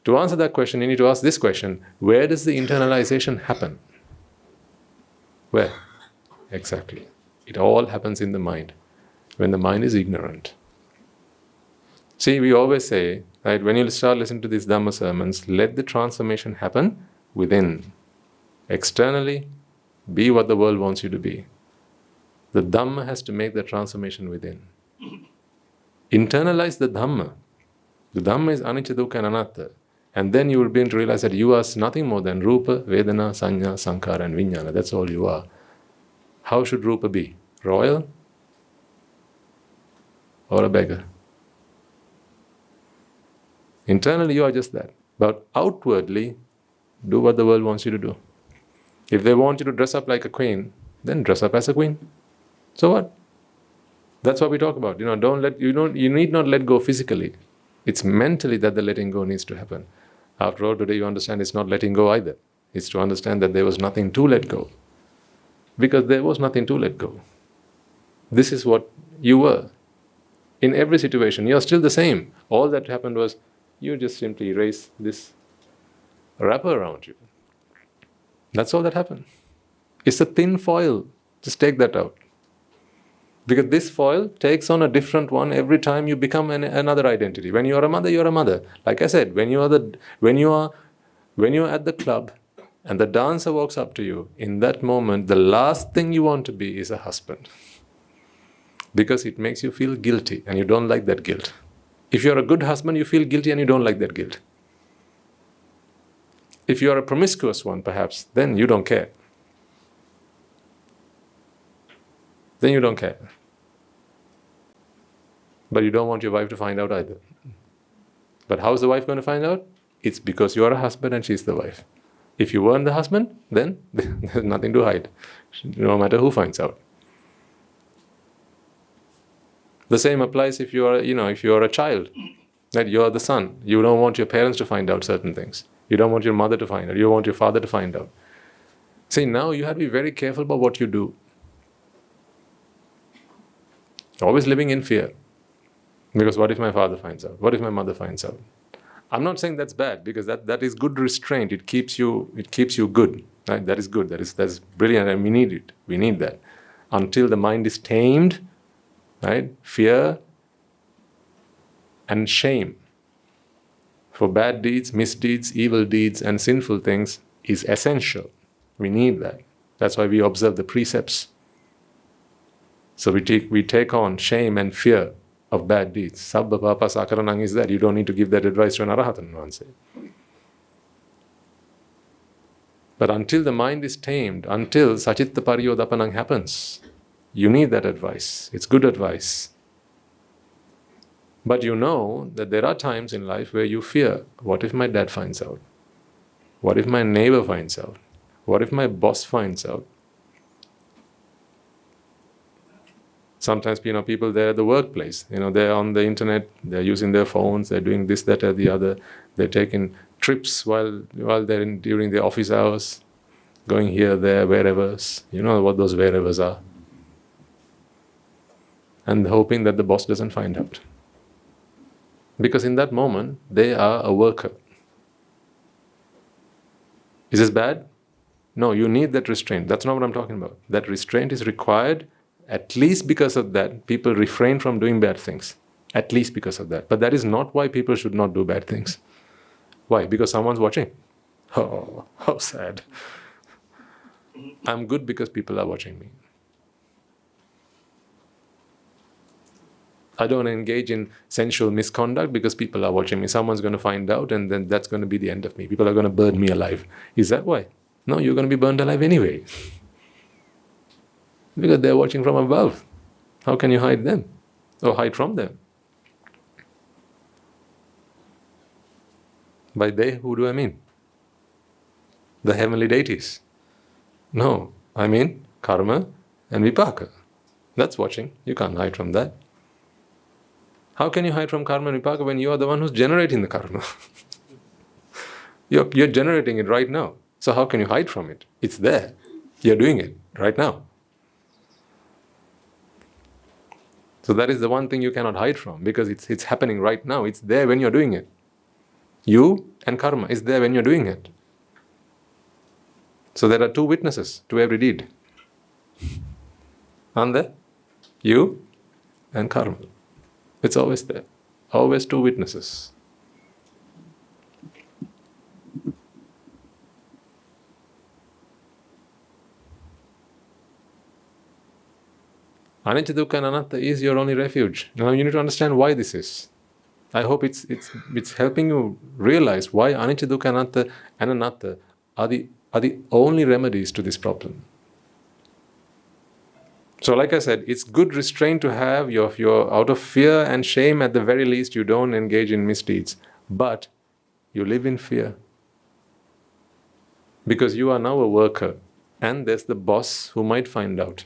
To answer that question, you need to ask this question. Where does the internalization happen? Where? Exactly. It all happens in the mind, when the mind is ignorant. See, we always say, right, when you start listening to these Dhamma sermons, let the transformation happen within. Externally, be what the world wants you to be. The Dhamma has to make the transformation within. Internalize the Dhamma. The Dhamma is anicca, dukkha and anatta. And then you will begin to realize that you are nothing more than Rupa, Vedana, Sanya, Sankhara and Vijnana. That's all you are. How should Rupa be? Royal? Or a beggar? Internally you are just that. But outwardly, do what the world wants you to do. If they want you to dress up like a queen, then dress up as a queen. So what? That's what we talk about. You need not let go physically. It's mentally that the letting go needs to happen. After all, today you understand it's not letting go either. It's to understand that there was nothing to let go. Because there was nothing to let go. This is what you were. In every situation, you're still the same. All that happened was, you just simply erase this wrapper around you. That's all that happened. It's a thin foil. Just take that out. Because this foil takes on a different one every time you become another identity. When you are a mother, you are a mother. Like I said, when you are When you're at the club and the dancer walks up to you, in that moment, the last thing you want to be is a husband. Because it makes you feel guilty and you don't like that guilt. If you're a good husband, you feel guilty and you don't like that guilt. If you're a promiscuous one, perhaps, then you don't care. Then you don't care. But you don't want your wife to find out either. But how's the wife going to find out? It's because you're a husband and she's the wife. If you weren't the husband, then there's nothing to hide, no matter who finds out. The same applies if you are, if you are a child, that you are the son. You don't want your parents to find out certain things. You don't want your mother to find out. You don't want your father to find out. See, now you have to be very careful about what you do. Always living in fear. Because what if my father finds out? What if my mother finds out? I'm not saying that's bad, because that is good restraint. It keeps you good. Right? That is good. That's brilliant, and we need it. We need that. Until the mind is tamed, right? Fear and shame for bad deeds, misdeeds, evil deeds, and sinful things is essential. We need that. That's why we observe the precepts. So we take on shame and fear of bad deeds. Sabba papa sakaranang is that. You don't need to give that advice to an arahatan, one say. But until the mind is tamed, until sacitta pariyodapanang happens, you need that advice. It's good advice. But you know that there are times in life where you fear, what if my dad finds out? What if my neighbor finds out? What if my boss finds out? Sometimes, people there at the workplace, they're on the internet, they're using their phones, they're doing this, that, or the other. They're taking trips while they're during their office hours, going here, there, wherever. You know what those wherevers are. And hoping that the boss doesn't find out. Because in that moment, they are a worker. Is this bad? No, you need that restraint. That's not what I'm talking about. That restraint is required. At least because of that, people refrain from doing bad things. At least because of that. But that is not why people should not do bad things. Why? Because someone's watching. Oh, how sad. I'm good because people are watching me. I don't engage in sensual misconduct because people are watching me. Someone's going to find out and then that's going to be the end of me. People are going to burn me alive. Is that why? No, you're going to be burned alive anyway. Because they're watching from above. How can you hide them? Or hide from them? By they, who do I mean? The heavenly deities. No, I mean karma and vipaka. That's watching. You can't hide from that. How can you hide from karma and vipaka when you are the one who's generating the karma? You're generating it right now. So how can you hide from it? It's there. You're doing it right now. So that is the one thing you cannot hide from, because it's happening right now. It's there when you're doing it. You and karma is there when you're doing it. So there are two witnesses to every deed. Aren't there? You and karma. It's always there. Always two witnesses. Anicca, dukkha and anatta is your only refuge. Now you need to understand why this is. I hope it's helping you realize why anicca, dukkha, anatta and anatta are the only remedies to this problem. So like I said, it's good restraint to have your out of fear and shame. At the very least, you don't engage in misdeeds. But you live in fear. Because you are now a worker. And there's the boss who might find out.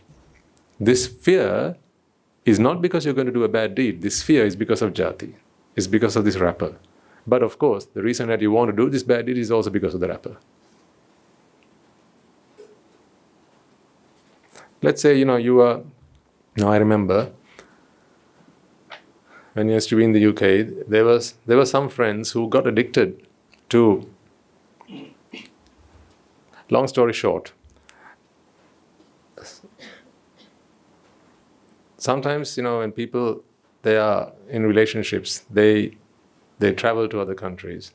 This fear is not because you're going to do a bad deed. This fear is because of jáyati. It's because of this wrapper. But of course, the reason that you want to do this bad deed is also because of the wrapper. Let's say, you are... Now I remember, when I used to be in the UK, there were some friends who got addicted to... Long story short, sometimes, when people, they are in relationships, they travel to other countries.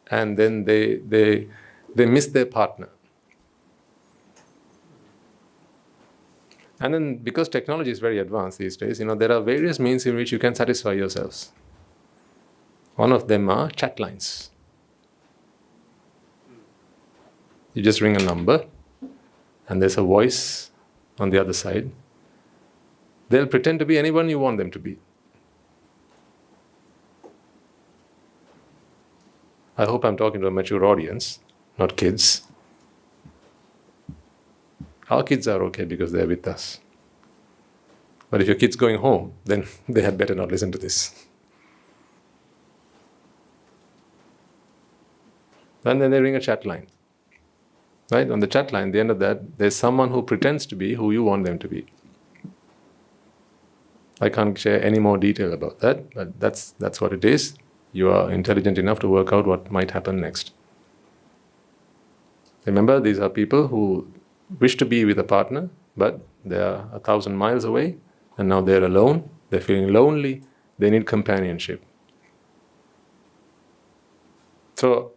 and then they miss their partner. And then because technology is very advanced these days, there are various means in which you can satisfy yourselves. One of them are chat lines. You just ring a number and there's a voice on the other side. They'll pretend to be anyone you want them to be. I hope I'm talking to a mature audience, not kids. Our kids are okay because they're with us. But if your kid's going home, then they had better not listen to this. And then they ring a chat line. Right? On the chat line, at the end of that, there's someone who pretends to be who you want them to be. I can't share any more detail about that, but that's what it is. You are intelligent enough to work out what might happen next. Remember, these are people who wish to be with a partner, but they are 1,000 miles away, and now they're alone, they're feeling lonely, they need companionship. So,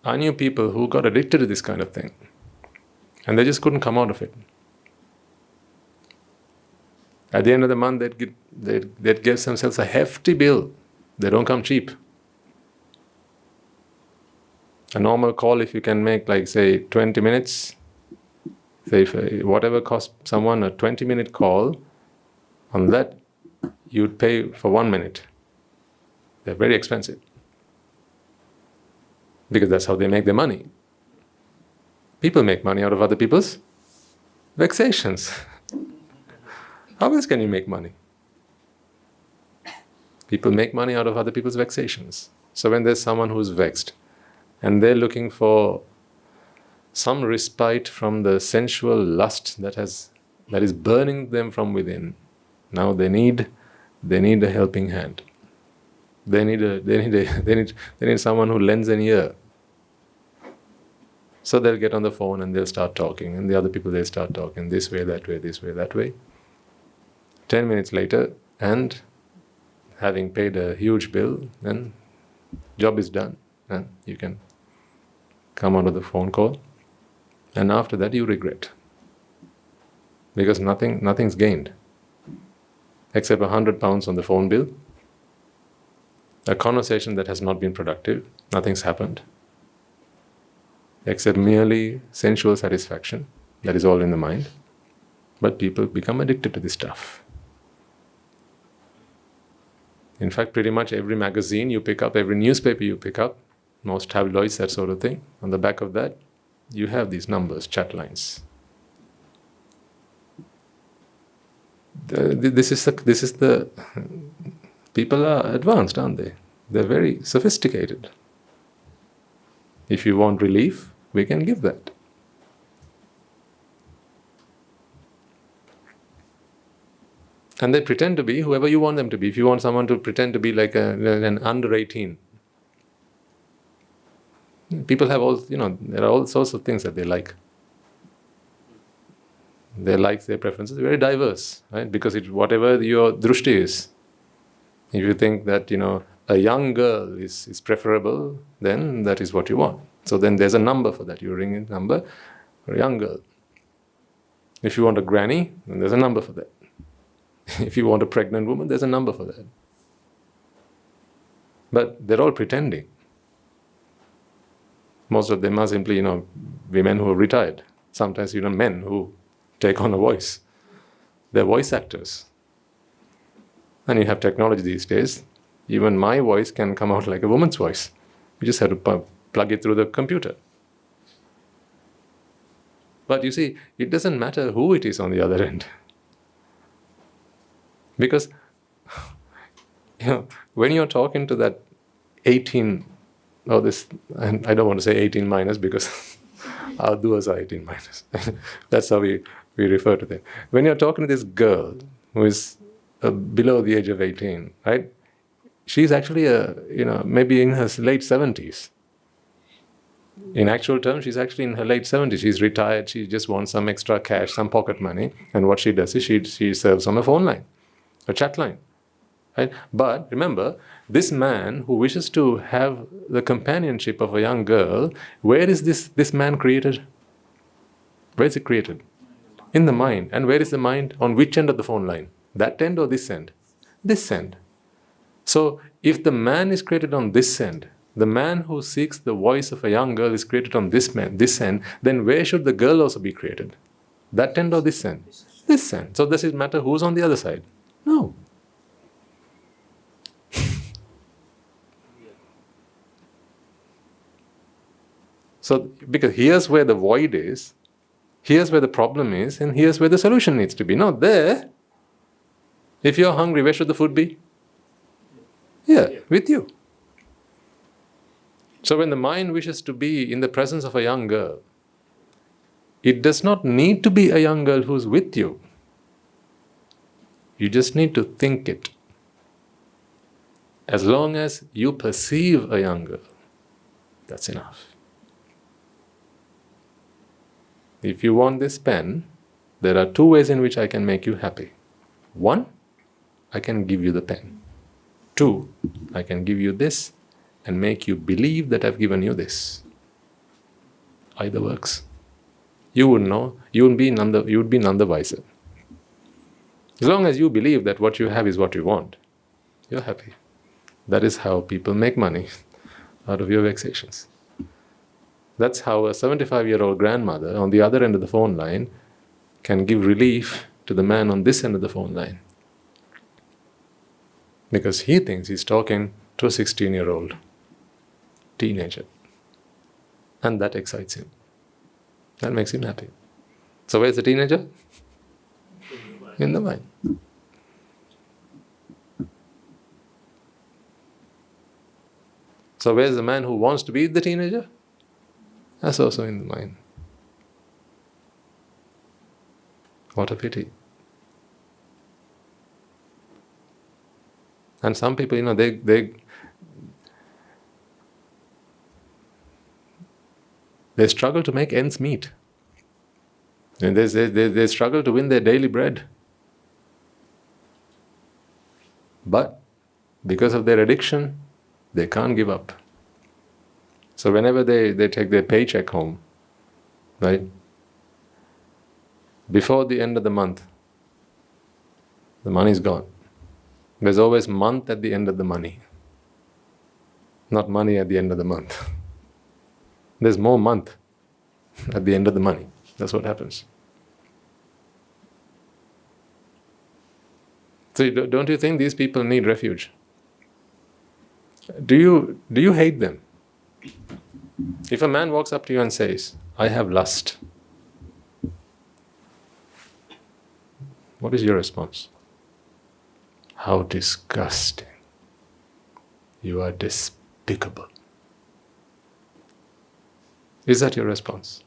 I knew people who got addicted to this kind of thing, and they just couldn't come out of it. At the end of the month, they'd give themselves a hefty bill. They don't come cheap. A normal call, if you can make, like, say, 20 minutes, say, if, whatever costs someone a 20-minute call, on that, you'd pay for 1 minute. They're very expensive. Because that's how they make their money. People make money out of other people's vexations. How else can you make money? People make money out of other people's vexations. So when there's someone who's vexed, and they're looking for some respite from the sensual lust that is burning them from within, now they need a helping hand. They need someone who lends an ear. So they'll get on the phone and they'll start talking, and the other people, they'll start talking this way, that way, this way, that way. 10 minutes later, and having paid a huge bill, then job is done, and you can come out of the phone call, and after that you regret, because nothing's gained except £100 on the phone bill, a conversation that has not been productive, nothing's happened except merely sensual satisfaction. That is all in the mind. But people become addicted to this stuff. In fact, pretty much every magazine you pick up, every newspaper you pick up, most tabloids, that sort of thing, on the back of that, you have these numbers, chat lines. This is the people are advanced, aren't they? They're very sophisticated. If you want relief, we can give that. And they pretend to be whoever you want them to be. If you want someone to pretend to be like an under 18, people have there are all sorts of things that they like. Their likes, their preferences are very diverse, right? Because whatever your drushti is, if you think that, a young girl is preferable, then that is what you want. So then there's a number for that. You ring a number for a young girl. If you want a granny, then there's a number for that. If you want a pregnant woman, there's a number for that. But they're all pretending. Most of them are simply, women who are retired. Sometimes even men who take on a voice. They're voice actors. And you have technology these days. Even my voice can come out like a woman's voice. You just have to plug it through the computer. But you see, it doesn't matter who it is on the other end. Because when you're talking to that 18, and I don't want to say 18 minus because our duas are 18 minus. That's how we refer to them. When you're talking to this girl who is below the age of 18, right? She's actually maybe in her late 70s. In actual terms, she's actually in her late 70s. She's retired. She just wants some extra cash, some pocket money. And what she does is she serves on a phone line, a chat line. Right? But remember, this man who wishes to have the companionship of a young girl, where is this man created? Where is it created? In the mind. And where is the mind? On which end of the phone line? That end or this end? This end. So if the man is created on this end, the man who seeks the voice of a young girl is created on this end, then where should the girl also be created? That end or this end? This end. So does it matter who's on the other side? No. So, because here's where the void is, here's where the problem is, and here's where the solution needs to be. Not there. If you're hungry, where should the food be? Here, with you. So when the mind wishes to be in the presence of a young girl, it does not need to be a young girl who's with you. You just need to think it. As long as you perceive a young girl, that's enough. If you want this pen, there are two ways in which I can make you happy. One, I can give you the pen. Two, I can give you this and make you believe that I've given you this. Either works. You would know, you would be none the wiser. As long as you believe that what you have is what you want, you're happy. That is how people make money out of your vexations. That's how a 75-year-old grandmother on the other end of the phone line can give relief to the man on this end of the phone line. Because he thinks he's talking to a 16-year-old teenager. And that excites him. That makes him happy. So where's the teenager? In the mind. So where's the man who wants to be the teenager? That's also in the mind. What a pity. And some people, they struggle to make ends meet. And they struggle to win their daily bread. But because of their addiction, they can't give up. So whenever they take their paycheck home, right, before the end of the month, the money's gone. There's always month at the end of the money, not money at the end of the month. There's more month at the end of the money. That's what happens. So don't you think these people need refuge? Do you hate them? If a man walks up to you and says, I have lust, what is your response? How disgusting. You are despicable. Is that your response?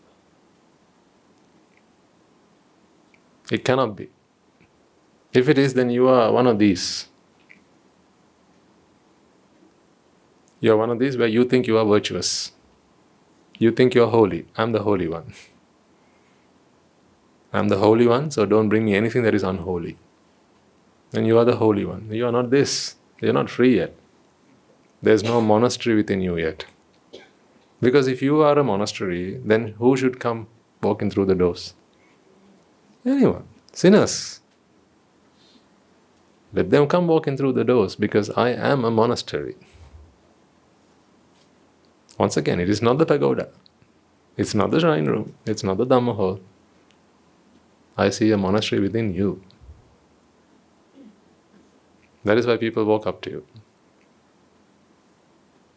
It cannot be. If it is, then you are one of these. You are one of these where you think you are virtuous. You think you are holy. I'm the holy one. I'm the holy one, so don't bring me anything that is unholy. And you are the holy one. You are not this. You're not free yet. There's no monastery within you yet. Because if you are a monastery, then who should come walking through the doors? Anyone. Sinners. Let them come walking through the doors, because I am a monastery. Once again, it is not the pagoda. It's not the shrine room. It's not the Dhamma hall. I see a monastery within you. That is why people walk up to you.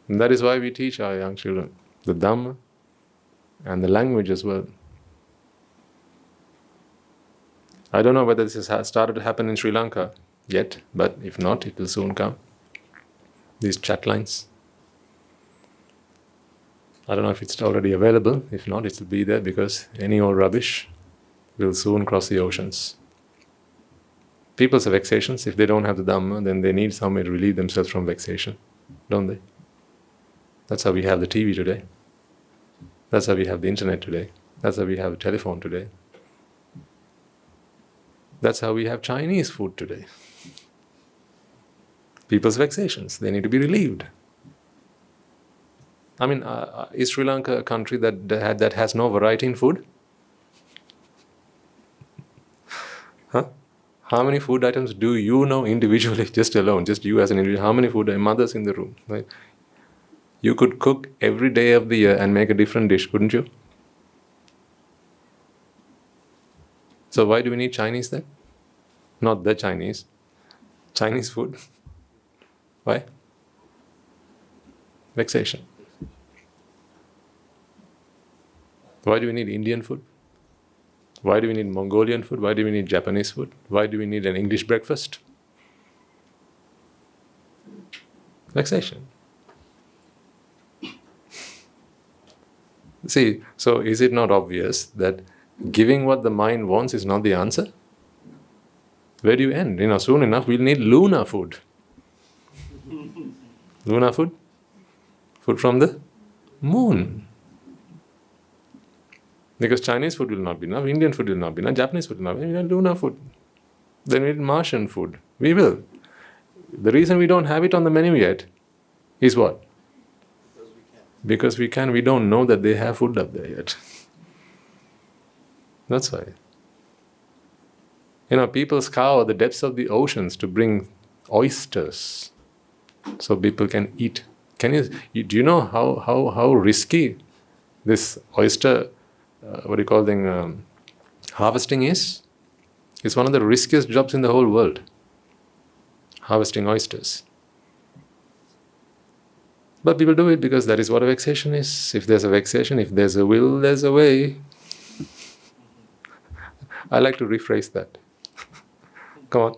And that is why we teach our young children the Dhamma and the language as well. I don't know whether this has started to happen in Sri Lanka yet, but if not, it will soon come. These chat lines. I don't know if it's already available. If not, it will be there, because any old rubbish will soon cross the oceans. People's vexations, if they don't have the Dhamma, then they need some way to relieve themselves from vexation, don't they? That's how we have the TV today. That's how we have the internet today. That's how we have a telephone today. That's how we have Chinese food today. people's vexations. They need to be relieved. I mean, is Sri Lanka a country that has no variety in food? Huh? How many food items do you know individually, just alone, just you as an individual? How many food mothers in the room? Right? You could cook every day of the year and make a different dish, couldn't you? So why do we need Chinese then? Not the Chinese. Chinese food. Why? Vexation. Why do we need Indian food? Why do we need Mongolian food? Why do we need Japanese food? Why do we need an English breakfast? Vexation. See, so is it not obvious that giving what the mind wants is not the answer? Where do you end? Soon enough we'll need lunar food. Lunar food? Food from the moon. Because Chinese food will not be enough, Indian food will not be enough, Japanese food will not be enough, lunar food. Then we need Martian food. We will. The reason we don't have it on the menu yet is what? Because we can. We don't know that they have food up there yet. That's why. People scour the depths of the oceans to bring oysters so people can eat. Do you know how risky this oyster, harvesting is? It's one of the riskiest jobs in the whole world. Harvesting oysters. But people do it because that is what a vexation is. If there's a vexation, if there's a will, there's a way. I like to rephrase that. Come on.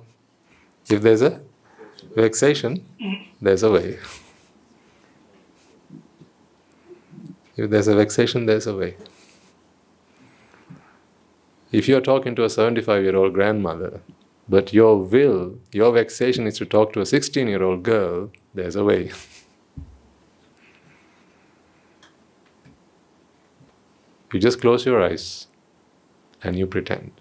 If there's a vexation, there's a way. If there's a vexation, there's a way. If you're talking to a 75-year-old grandmother, but your vexation is to talk to a 16-year-old girl, there's a way. You just close your eyes and you pretend.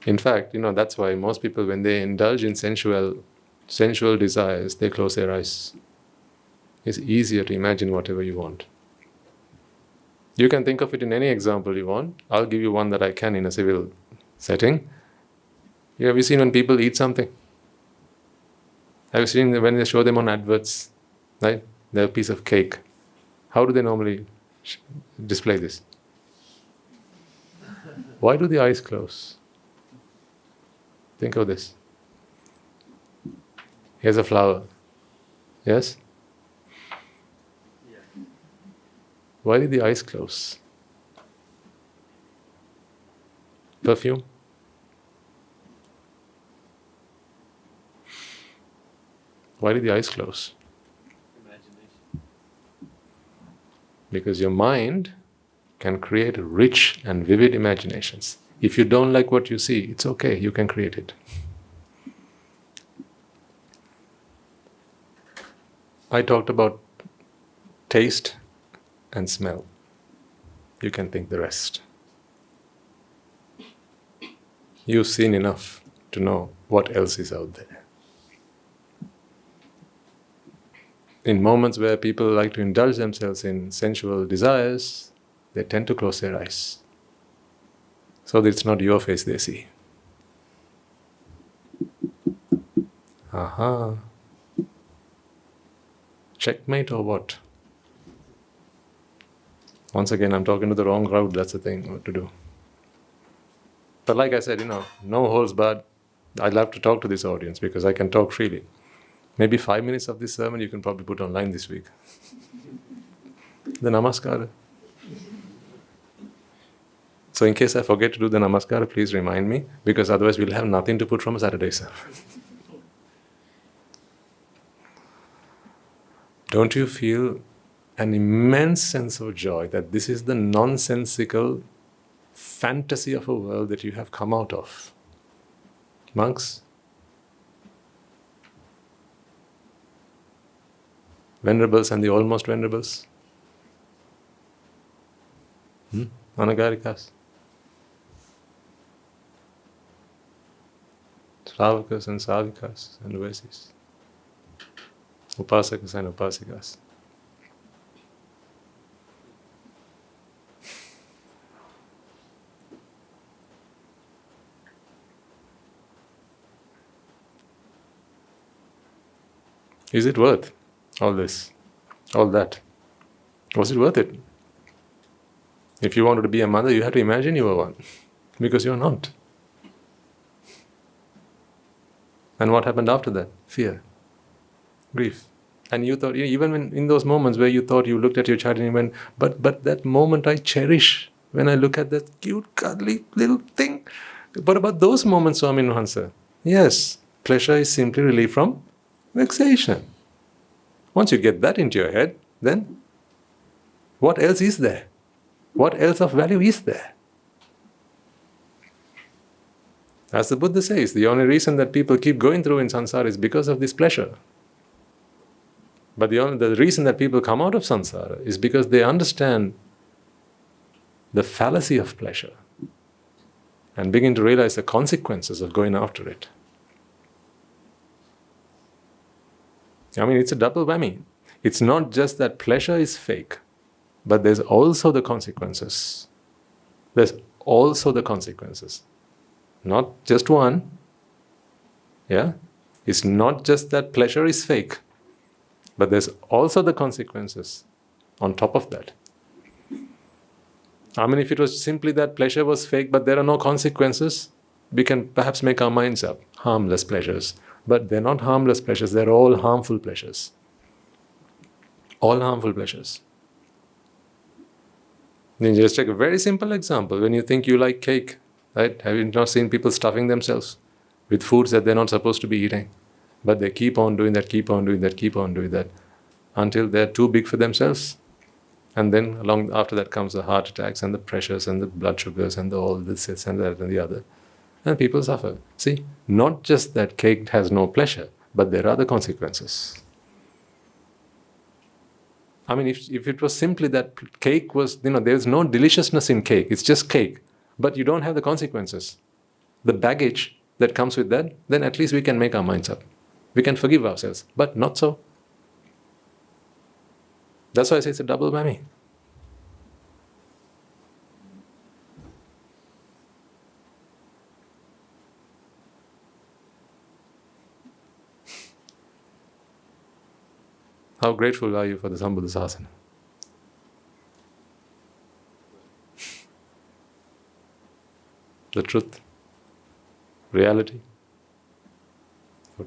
In fact, that's why most people, when they indulge in sensual desires, they close their eyes. It's easier to imagine whatever you want. You can think of it in any example you want. I'll give you one that I can in a civil setting. Have you seen when people eat something? Have you seen when they show them on adverts? Right? They're a piece of cake. How do they normally display this? Why do the eyes close? Think of this. Here's a flower. Yes? Why did the eyes close? Perfume? Why did the eyes close? Imagination. Because your mind can create rich and vivid imaginations. If you don't like what you see, it's okay, you can create it. I talked about taste and smell. You can think the rest. You've seen enough to know what else is out there. In moments where people like to indulge themselves in sensual desires, they tend to close their eyes, so that it's not your face they see. Aha. Checkmate or what? Once again, I'm talking to the wrong crowd, that's the thing, what to do. But like I said, no holds barred. I love to talk to this audience because I can talk freely. Maybe 5 minutes of this sermon you can probably put online this week. The Namaskara. So in case I forget to do the Namaskara, please remind me, because otherwise we'll have nothing to put from a Saturday sermon. Don't you feel an immense sense of joy that this is the nonsensical fantasy of a world that you have come out of? Monks? Venerables and the almost venerables? Anagarikas? Savakas and Savikas and Vesis, Upasakas and Upasikas. Is it worth all this, all that? Was it worth it? If you wanted to be a mother, you had to imagine you were one, because you're not. And what happened after that? Fear, grief. And you thought, even when in those moments where you thought you looked at your child and you went, but that moment I cherish when I look at that cute, cuddly little thing. What about those moments, Swami Nuhansa? Yes, pleasure is simply relief from vexation. Once you get that into your head, then what else is there? What else of value is there? As the Buddha says, the only reason that people keep going through in samsara is because of this pleasure. But the reason that people come out of samsara is because they understand the fallacy of pleasure and begin to realize the consequences of going after it. I mean, it's a double whammy. It's not just that pleasure is fake, but there's also the consequences. There's also the consequences. Not just one. Yeah? It's not just that pleasure is fake, but there's also the consequences on top of that. I mean, if it was simply that pleasure was fake, but there are no consequences, we can perhaps make our minds up. Harmless pleasures. But they're not harmless pleasures, they're all harmful pleasures. All harmful pleasures. Then just take a very simple example. When you think you like cake, right? Have you not seen people stuffing themselves with foods that they're not supposed to be eating? But they keep on doing that, keep on doing that, keep on doing that, until they're too big for themselves. And then along after that comes the heart attacks and the pressures and the blood sugars and all this and that and the other. And people suffer. See, not just that cake has no pleasure, but there are other consequences. I mean, if it was simply that cake was, there's no deliciousness in cake, it's just cake, but you don't have the consequences, the baggage that comes with that, then at least we can make our minds up. We can forgive ourselves, but not so. That's why I say it's a double whammy. How grateful are you for the Sambuddha Sasana? The truth, reality.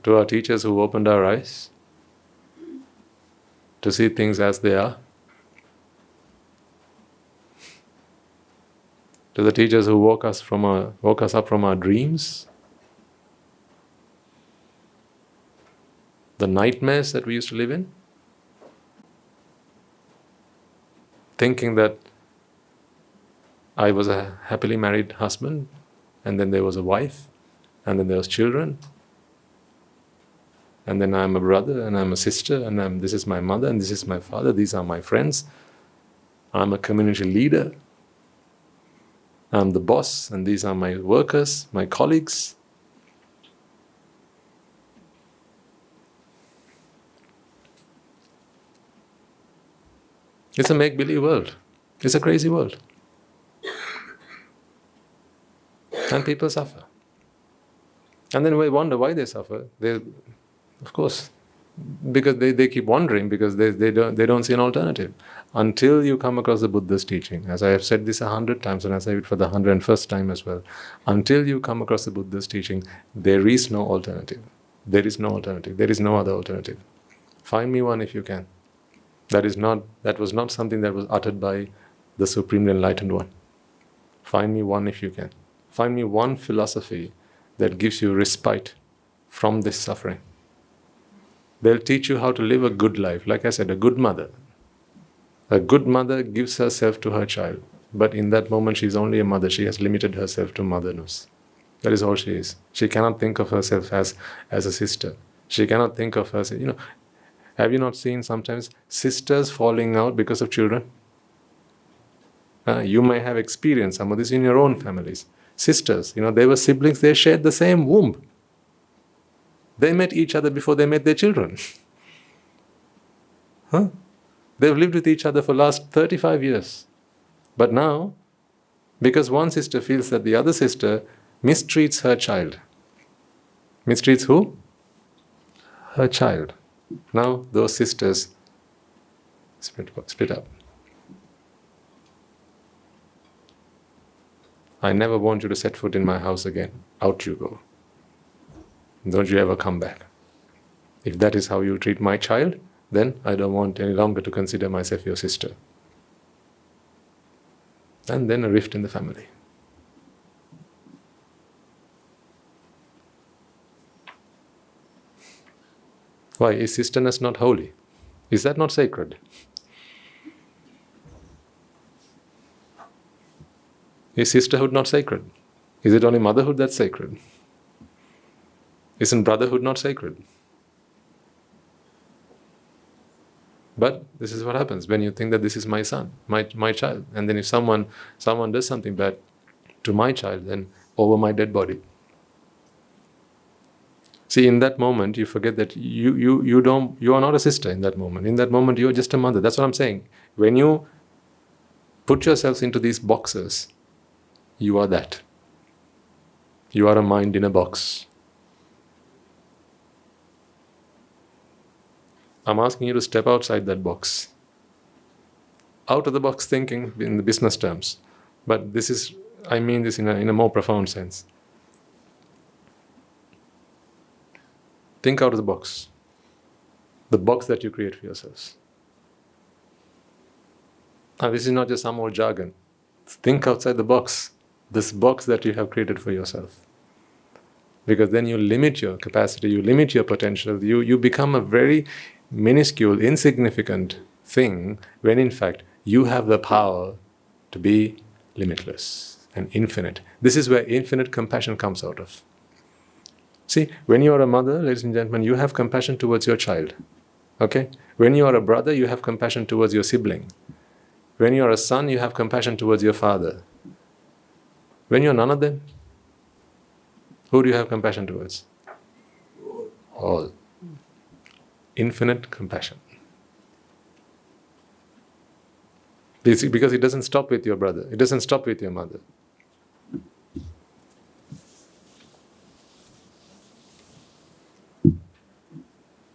To our teachers who opened our eyes to see things as they are. To the teachers who woke us up from our dreams. The nightmares that we used to live in. Thinking that I was a happily married husband, and then there was a wife, and then there was children, and then I'm a brother, and I'm a sister, and this is my mother, and this is my father, these are my friends. I'm a community leader. I'm the boss, and these are my workers, my colleagues. It's a make-believe world. It's a crazy world. And people suffer. And then we wonder why they suffer. Of course, because they keep wondering, because they don't see an alternative. Until you come across the Buddha's teaching, as I have said this 100 times, and I say it for the 101st time as well, until you come across the Buddha's teaching, there is no alternative. There is no alternative. There is no other alternative. Find me one if you can. That was not something that was uttered by the Supreme Enlightened One. Find me one if you can. Find me one philosophy that gives you respite from this suffering. They'll teach you how to live a good life. Like I said, a good mother. A good mother gives herself to her child. But in that moment, she's only a mother. She has limited herself to motherness. That is all she is. She cannot think of herself as a sister. She cannot think of herself, have you not seen sometimes sisters falling out because of children? You may have experienced some of this in your own families. Sisters, they were siblings, they shared the same womb. They met each other before they met their children. Huh? They've lived with each other for the last 35 years. But now, because one sister feels that the other sister mistreats her child. Mistreats who? Her child. Now those sisters split up. I never want you to set foot in my house again. Out you go. Don't you ever come back. If that is how you treat my child, then I don't want any longer to consider myself your sister. And then a rift in the family. Why? Is sisterness not holy? Is that not sacred? Is sisterhood not sacred? Is it only motherhood that's sacred? Isn't brotherhood not sacred? But this is what happens when you think that this is my son, my child. And then if someone does something bad to my child, then over my dead body. See, in that moment, you forget that you are not a sister in that moment. In that moment, you are just a mother. That's what I'm saying. When you put yourselves into these boxes, you are that. You are a mind in a box. I'm asking you to step outside that box. Out of the box thinking in the business terms. But I mean this in a more profound sense. Think out of the box. The box that you create for yourselves. Now, this is not just some old jargon. Think outside the box. This box that you have created for yourself. Because then you limit your capacity, you limit your potential, you become a very minuscule, insignificant thing when in fact you have the power to be limitless and infinite. This is where infinite compassion comes out of. See, when you are a mother, ladies and gentlemen, you have compassion towards your child. Okay? When you are a brother, you have compassion towards your sibling. When you are a son, you have compassion towards your father. When you are none of them, who do you have compassion towards? All. Infinite compassion. Because it doesn't stop with your brother. It doesn't stop with your mother.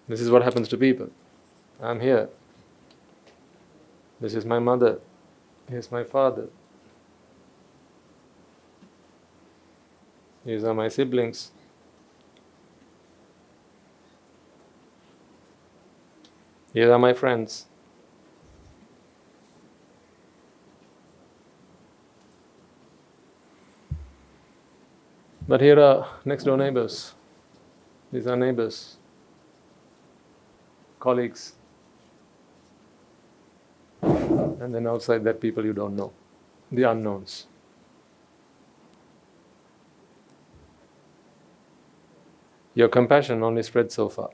This is what happens to people. I'm here. This is my mother. Here's my father. These are my siblings. Here are my friends. But here are next door neighbors. These are neighbors, colleagues. And then outside that, people you don't know, the unknowns. Your compassion only spreads so far.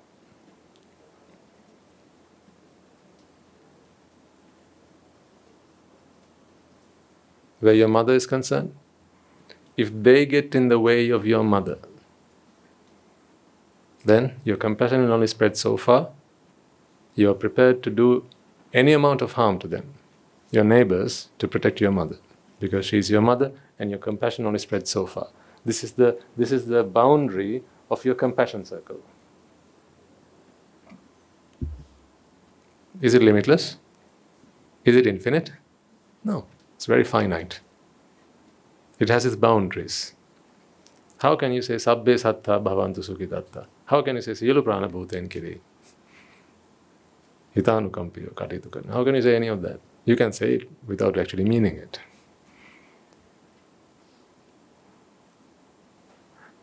Where your mother is concerned, if they get in the way of your mother, then your compassion will only spread so far. You are prepared to do any amount of harm to them, your neighbors, to protect your mother, because she is your mother, and your compassion only spreads so far. This is the boundary of your compassion circle. Is it limitless? Is it infinite? No, it's very finite. It has its boundaries. How can you say sabbe satta bhavantu sukhitatta? How can you say siyalu prana bhuten kiri? Hitanukampiyo katitu karna. How can you say any of that? You can say it without actually meaning it.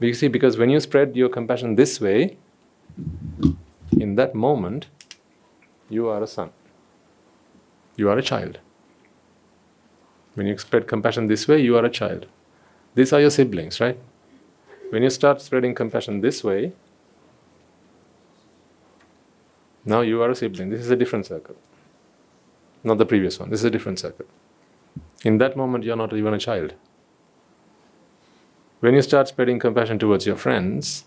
You see, because when you spread your compassion this way, in that moment, you are a son. You are a child. When you spread compassion this way, you are a child. These are your siblings, right? When you start spreading compassion this way, now you are a sibling. This is a different circle. Not the previous one. This is a different circle. In that moment, you are not even a child. When you start spreading compassion towards your friends,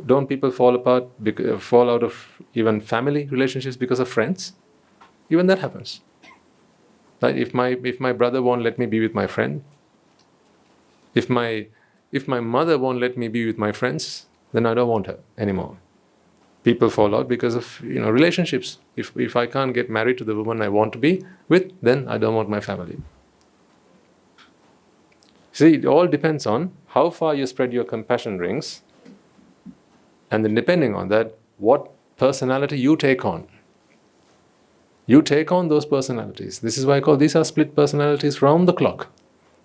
Don't people fall out of even family relationships because of friends? Even that happens. Right? If my brother won't let me be with my friend, if my mother won't let me be with my friends, then I don't want her anymore. People fall out because of relationships. If I can't get married to the woman I want to be with, then I don't want my family. See, it all depends on how far you spread your compassion rings, and then depending on that, what personality you take on. You take on those personalities. This is why I call these are split personalities round the clock.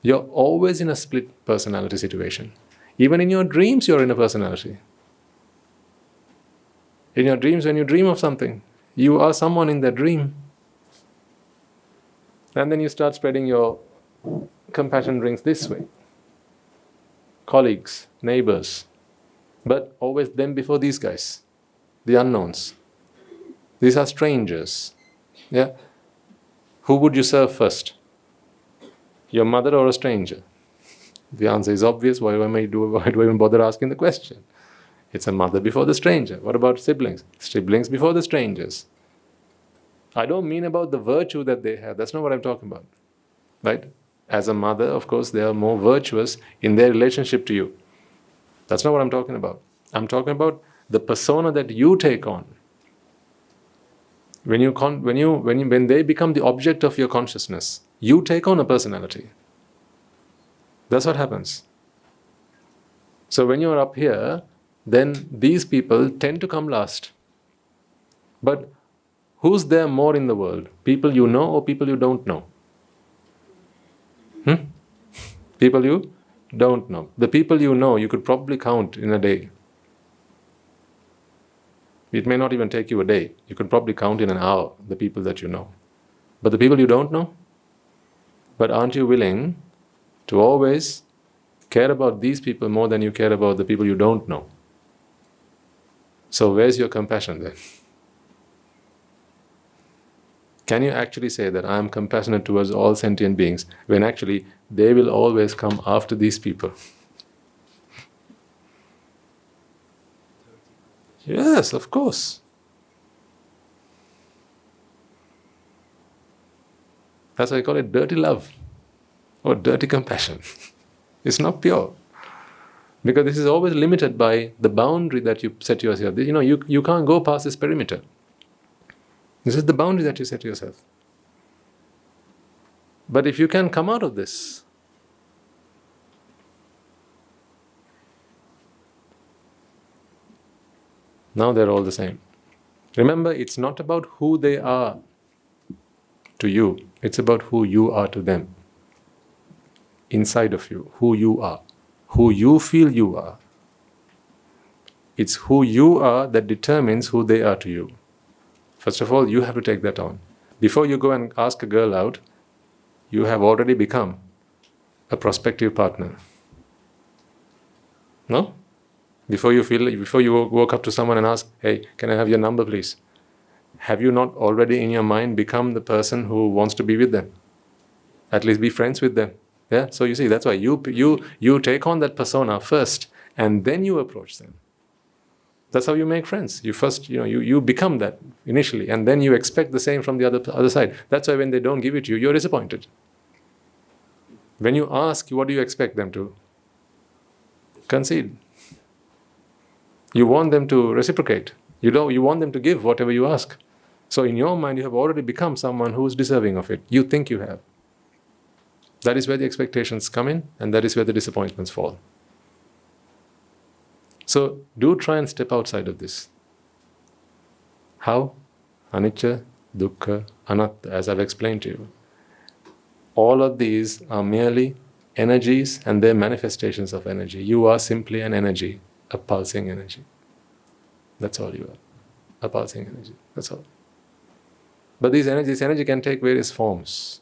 You're always in a split personality situation. Even in your dreams, you're in a personality. In your dreams, when you dream of something, you are someone in that dream. And then you start spreading your compassion rings this way. Colleagues, neighbors, but always them before these guys, the unknowns. These are strangers. Yeah? Who would you serve first? Your mother or a stranger? The answer is obvious. Why do I even bother asking the question? It's a mother before the stranger. What about siblings? Siblings before the strangers. I don't mean about the virtue that they have. That's not what I'm talking about. Right? As a mother, of course, they are more virtuous in their relationship to you. That's not what I'm talking about. I'm talking about the persona that you take on. When they become the object of your consciousness, you take on a personality. That's what happens. So when you're up here, then these people tend to come last. But who's there more in the world? People you know or people you don't know? People you don't know. The people you know, you could probably count in a day. It may not even take you a day. You could probably count in an hour the people that you know. But the people you don't know? But aren't you willing to always care about these people more than you care about the people you don't know? So where's your compassion then? Can you actually say that I am compassionate towards all sentient beings when actually they will always come after these people? Yes, of course. That's why I call it dirty love or dirty compassion. It's not pure. Because this is always limited by the boundary that you set yourself. You can't go past this perimeter. This is the boundary that you set yourself. But if you can come out of this, now they're all the same. Remember, it's not about who they are to you. It's about who you are to them. Inside of you, who you are. Who you feel you are. It's who you are that determines who they are to you. First of all, you have to take that on. Before you go and ask a girl out, you have already become a prospective partner. No? Before you walk up to someone and ask, hey, can I have your number please? Have you not already in your mind become the person who wants to be with them? At least be friends with them. Yeah? So you see, that's why you take on that persona first and then you approach them. That's how you make friends. You first, you become that initially, and then you expect the same from the other side. That's why when they don't give it to you, you're disappointed. When you ask, what do you expect them to? Concede. You want them to reciprocate. You want them to give whatever you ask. So in your mind, you have already become someone who is deserving of it. You think you have. That is where the expectations come in, and that is where the disappointments fall. So do try and step outside of this. How? Anicca, dukkha, anatta, as I've explained to you. All of these are merely energies and their manifestations of energy. You are simply an energy, a pulsing energy. That's all you are. A pulsing energy. That's all. But this energy can take various forms.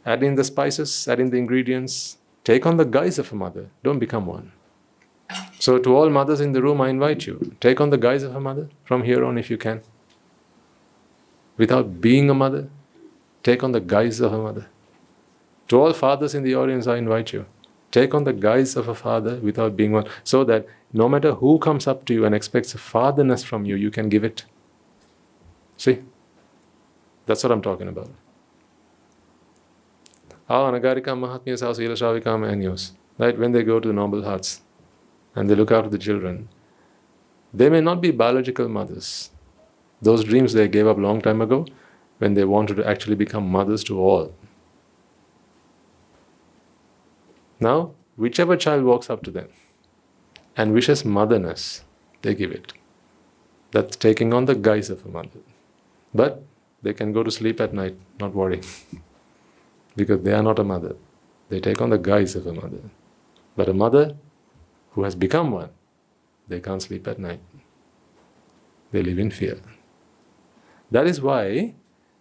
Add in the spices, add in the ingredients. Take on the guise of a mother. Don't become one. So to all mothers in the room, I invite you. Take on the guise of a mother from here on if you can. Without being a mother, take on the guise of a mother. To all fathers in the audience, I invite you. Take on the guise of a father without being one, so that no matter who comes up to you and expects a fatherness from you, you can give it. See? That's what I'm talking about. Anagarika Mahatmya Sasila Shavikam Anyos. Right? When they go to the noble huts and they look after the children, they may not be biological mothers. Those dreams they gave up long time ago when they wanted to actually become mothers to all. Now, whichever child walks up to them and wishes motherness, they give it. That's taking on the guise of a mother. But they can go to sleep at night, not worry. Because they are not a mother. They take on the guise of a mother. But a mother who has become one, they can't sleep at night. They live in fear. That is why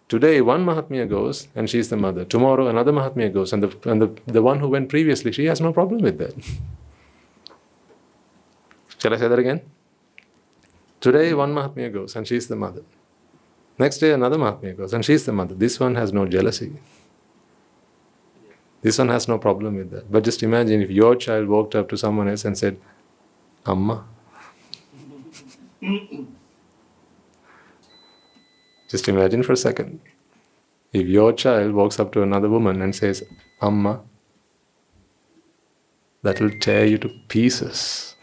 today one Mahatmya goes and she's the mother. Tomorrow another Mahatmya goes and the one who went previously, she has no problem with that. Shall I say that again? Today one Mahatmya goes and she's the mother. Next day another Mahatmya goes and she's the mother. This one has no jealousy. This one has no problem with that. But just imagine if your child walked up to someone else and said, Amma. Just imagine for a second. If your child walks up to another woman and says, Amma, that will tear you to pieces.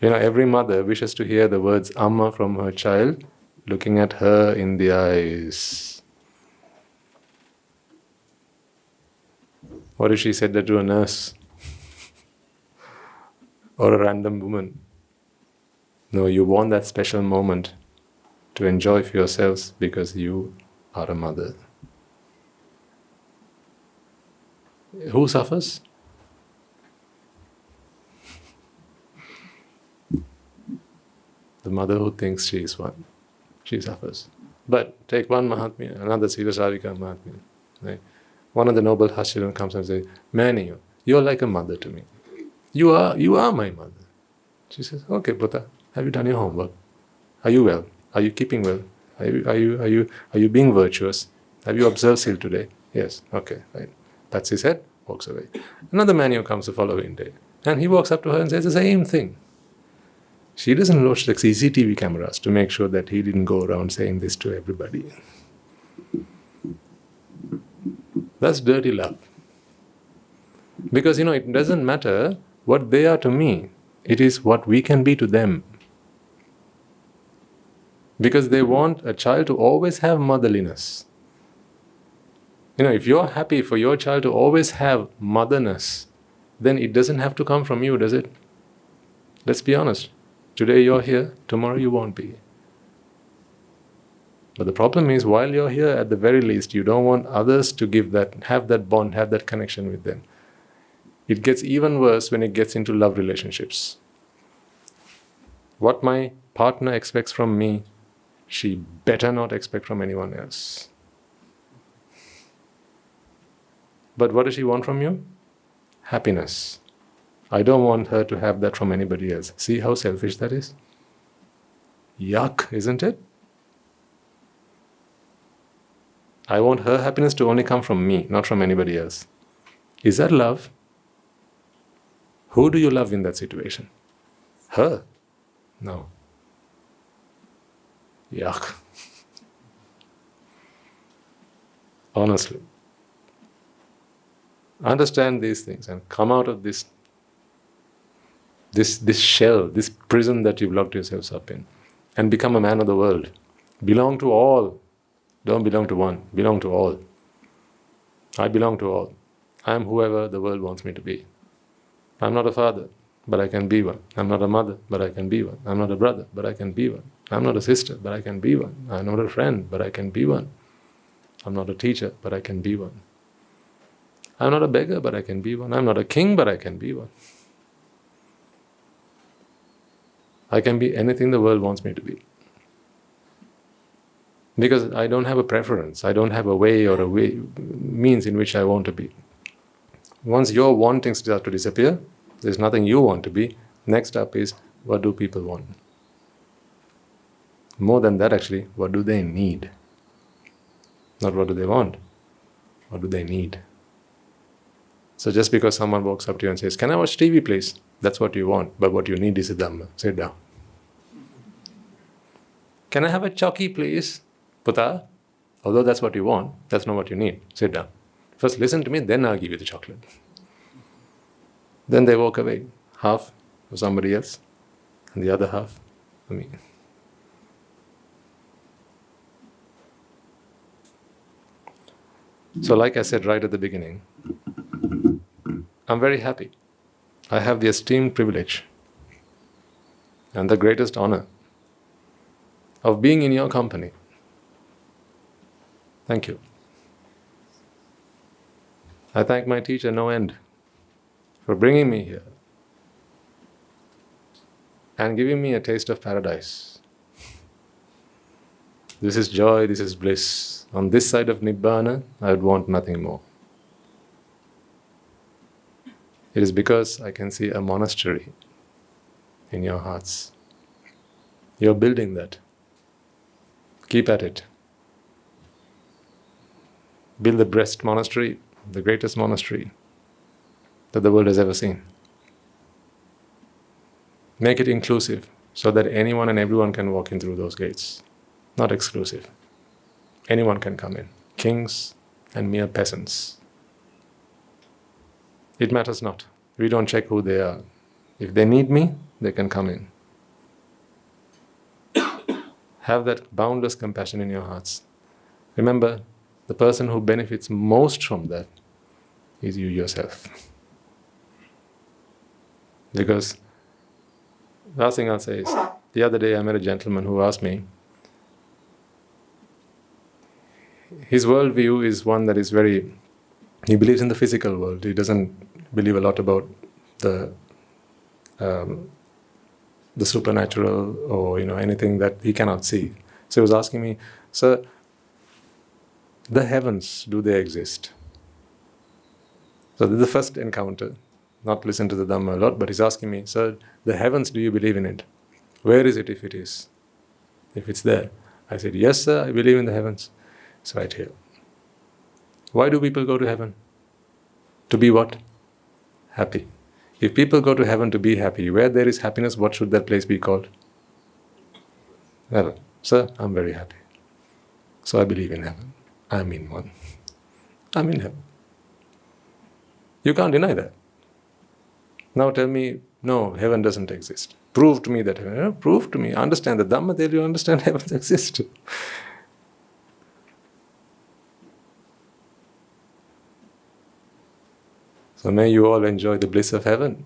You know, every mother wishes to hear the words Amma from her child, looking at her in the eyes. What if she said that to a nurse? Or a random woman? No, you want that special moment to enjoy for yourselves because you are a mother. Who suffers? The mother who thinks she is one. She suffers. But take one Mahatmya, another Sila Sravika Mahatmya. Right? One of the noble children comes and says, Mani, you're like a mother to me. You are my mother. She says, okay, Buddha, have you done your homework? Are you well? Are you keeping well? Are you being virtuous? Have you observed Sil today? Yes, okay, right. That's his head, walks away. Another man comes the following day, and he walks up to her and says the same thing. She doesn't watch like CCTV cameras to make sure that he didn't go around saying this to everybody. That's dirty love. Because, it doesn't matter what they are to me. It is what we can be to them. Because they want a child to always have motherliness. If you're happy for your child to always have motherness, then it doesn't have to come from you, does it? Let's be honest. Today you're here, tomorrow you won't be. But the problem is, while you're here, at the very least, you don't want others to have that bond, have that connection with them. It gets even worse when it gets into love relationships. What my partner expects from me, she better not expect from anyone else. But what does she want from you? Happiness. I don't want her to have that from anybody else. See how selfish that is? Yuck, isn't it? I want her happiness to only come from me, not from anybody else. Is that love? Who do you love in that situation? Her? No. Yuck. Honestly. Understand these things and come out of this shell, this prison that you've locked yourselves up in, and become a man of the world. Belong to all. Don't belong to one. Belong to all. I belong to all. I am whoever the world wants me to be. I'm not a father, but I can be one. I'm not a mother, but I can be one. I'm not a brother, but I can be one. I'm not a sister, but I can be one. I'm not a friend, but I can be one. I'm not a teacher, but I can be one. I'm not a beggar, but I can be one. I'm not a king, but I can be one. I can be anything the world wants me to be. Because I don't have a preference. I don't have a way or means in which I want to be. Once your wantings start to disappear, there's nothing you want to be. Next up is, what do people want? More than that actually, what do they need? Not what do they want, what do they need? So just because someone walks up to you and says, "Can I watch TV, please?" That's what you want, but what you need is a Dhamma. Sit down. "Can I have a choki, please, Puta?" Although that's what you want, that's not what you need. Sit down. First listen to me, then I'll give you the chocolate. Then they walk away. Half for somebody else, and the other half for me. So like I said right at the beginning, I'm very happy. I have the esteemed privilege and the greatest honor of being in your company. Thank you. I thank my teacher no end for bringing me here and giving me a taste of paradise. This is joy, this is bliss. On this side of Nibbana, I would want nothing more. It is because I can see a monastery in your hearts. You're building that. Keep at it. Build the best monastery, the greatest monastery that the world has ever seen. Make it inclusive so that anyone and everyone can walk in through those gates. Not exclusive. Anyone can come in. Kings and mere peasants. It matters not. We don't check who they are. If they need me, they can come in. Have that boundless compassion in your hearts. Remember, the person who benefits most from that is you yourself. Because, last thing I'll say is, the other day I met a gentleman who asked me, his worldview is one that is very, he believes in the physical world. He doesn't believe a lot about the supernatural or anything that he cannot see. So he was asking me, "Sir, the heavens, do they exist?" So this is the first encounter. Not listen to the Dhamma a lot, but he's asking me, "Sir, the heavens, do you believe in it? Where is it if it is? If it's there?" I said, "Yes, sir, I believe in the heavens. It's right here." Why do people go to heaven? To be what? Happy. If people go to heaven to be happy, where there is happiness, what should that place be called? Heaven. Sir, I'm very happy. So I believe in heaven. I'm in one. I'm in heaven. You can't deny that. Now tell me, no, heaven doesn't exist. Prove to me that heaven. Prove to me. Understand the Dhamma, then you understand heaven exists. So may you all enjoy the bliss of heaven,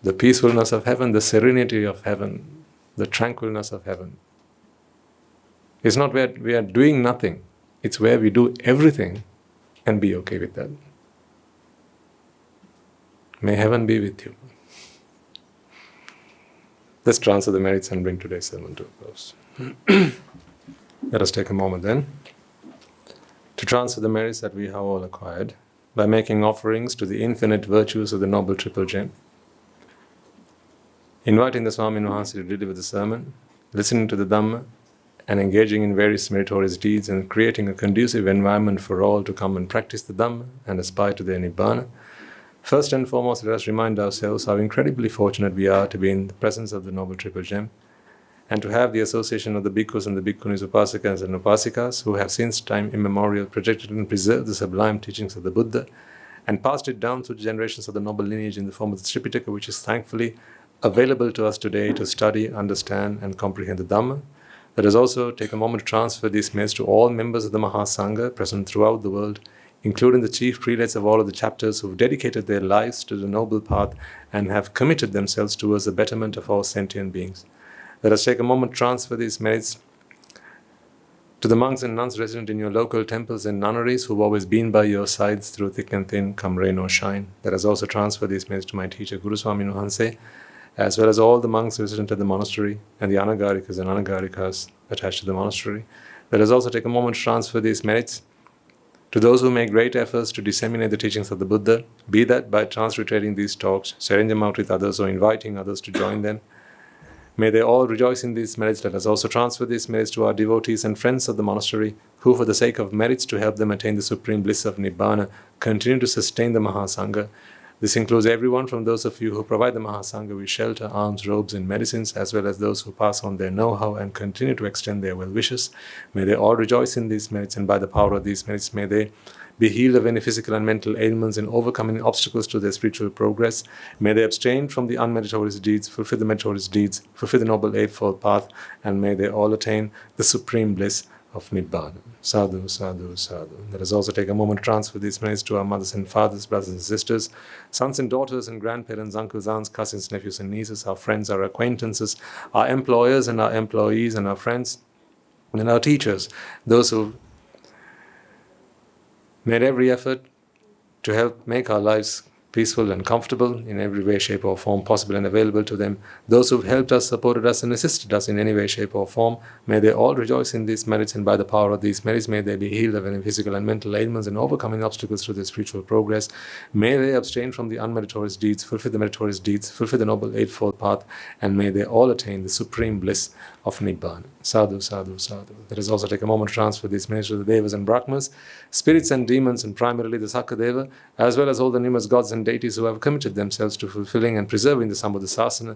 the peacefulness of heaven, the serenity of heaven, the tranquilness of heaven. It's not where we are doing nothing, it's where we do everything and be okay with that. May heaven be with you. Let's transfer the merits and bring today's sermon to a close. Let us take a moment then to transfer the merits that we have all acquired by making offerings to the infinite virtues of the Noble Triple Gem, inviting the Swami Vahanse to deliver the sermon, listening to the Dhamma, and engaging in various meritorious deeds and creating a conducive environment for all to come and practice the Dhamma and aspire to their Nibbana. First and foremost, let us remind ourselves how incredibly fortunate we are to be in the presence of the Noble Triple Gem and to have the association of the bhikkhus and the bhikkhunis, upasakas and upasikas who have since time immemorial projected and preserved the sublime teachings of the Buddha and passed it down through generations of the noble lineage in the form of the Tripitaka, which is thankfully available to us today to study, understand and comprehend the Dhamma. Let us also take a moment to transfer these merits to all members of the Mahasangha present throughout the world, including the chief prelates of all of the chapters who have dedicated their lives to the noble path and have committed themselves towards the betterment of all sentient beings. Let us take a moment to transfer these merits to the monks and nuns resident in your local temples and nunneries who have always been by your sides through thick and thin, come rain or shine. Let us also transfer these merits to my teacher, Guru Swami Vahanse, as well as all the monks resident at the monastery and the anagarikas and anagarikas attached to the monastery. Let us also take a moment to transfer these merits to those who make great efforts to disseminate the teachings of the Buddha, be that by transliterating these talks, sharing them out with others or inviting others to join them. May they all rejoice in these merits. Let us also transfer these merits to our devotees and friends of the monastery, who for the sake of merits to help them attain the supreme bliss of Nibbana, continue to sustain the Mahasangha. This includes everyone from those of you who provide the Mahasangha with shelter, alms, robes, and medicines, as well as those who pass on their know-how and continue to extend their well wishes. May they all rejoice in these merits, and by the power of these merits, may they be healed of any physical and mental ailments and overcoming obstacles to their spiritual progress. May they abstain from the unmeritorious deeds, fulfill the meritorious deeds, fulfill the Noble Eightfold Path, and may they all attain the supreme bliss of Nibbana. Sadhu, sadhu, sadhu. Let us also take a moment to transfer these merits to our mothers and fathers, brothers and sisters, sons and daughters and grandparents, uncles, aunts, cousins, nephews and nieces, our friends, our acquaintances, our employers and our employees and our friends and our teachers, those who made every effort to help make our lives peaceful and comfortable in every way, shape or form possible and available to them. Those who've helped us, supported us and assisted us in any way, shape or form, may they all rejoice in these merits, and by the power of these merits may they be healed of any physical and mental ailments and overcoming obstacles to their spiritual progress. May they abstain from the unmeritorious deeds, fulfill the meritorious deeds, fulfill the Noble Eightfold Path, and may they all attain the supreme bliss of Nibbana. Sadhu, sadhu, sadhu. Let us also take a moment to transfer these merits to the Devas and Brahmas, spirits and demons, and primarily the Sakadeva, as well as all the numerous gods and deities who have committed themselves to fulfilling and preserving the Sambuddhasasana.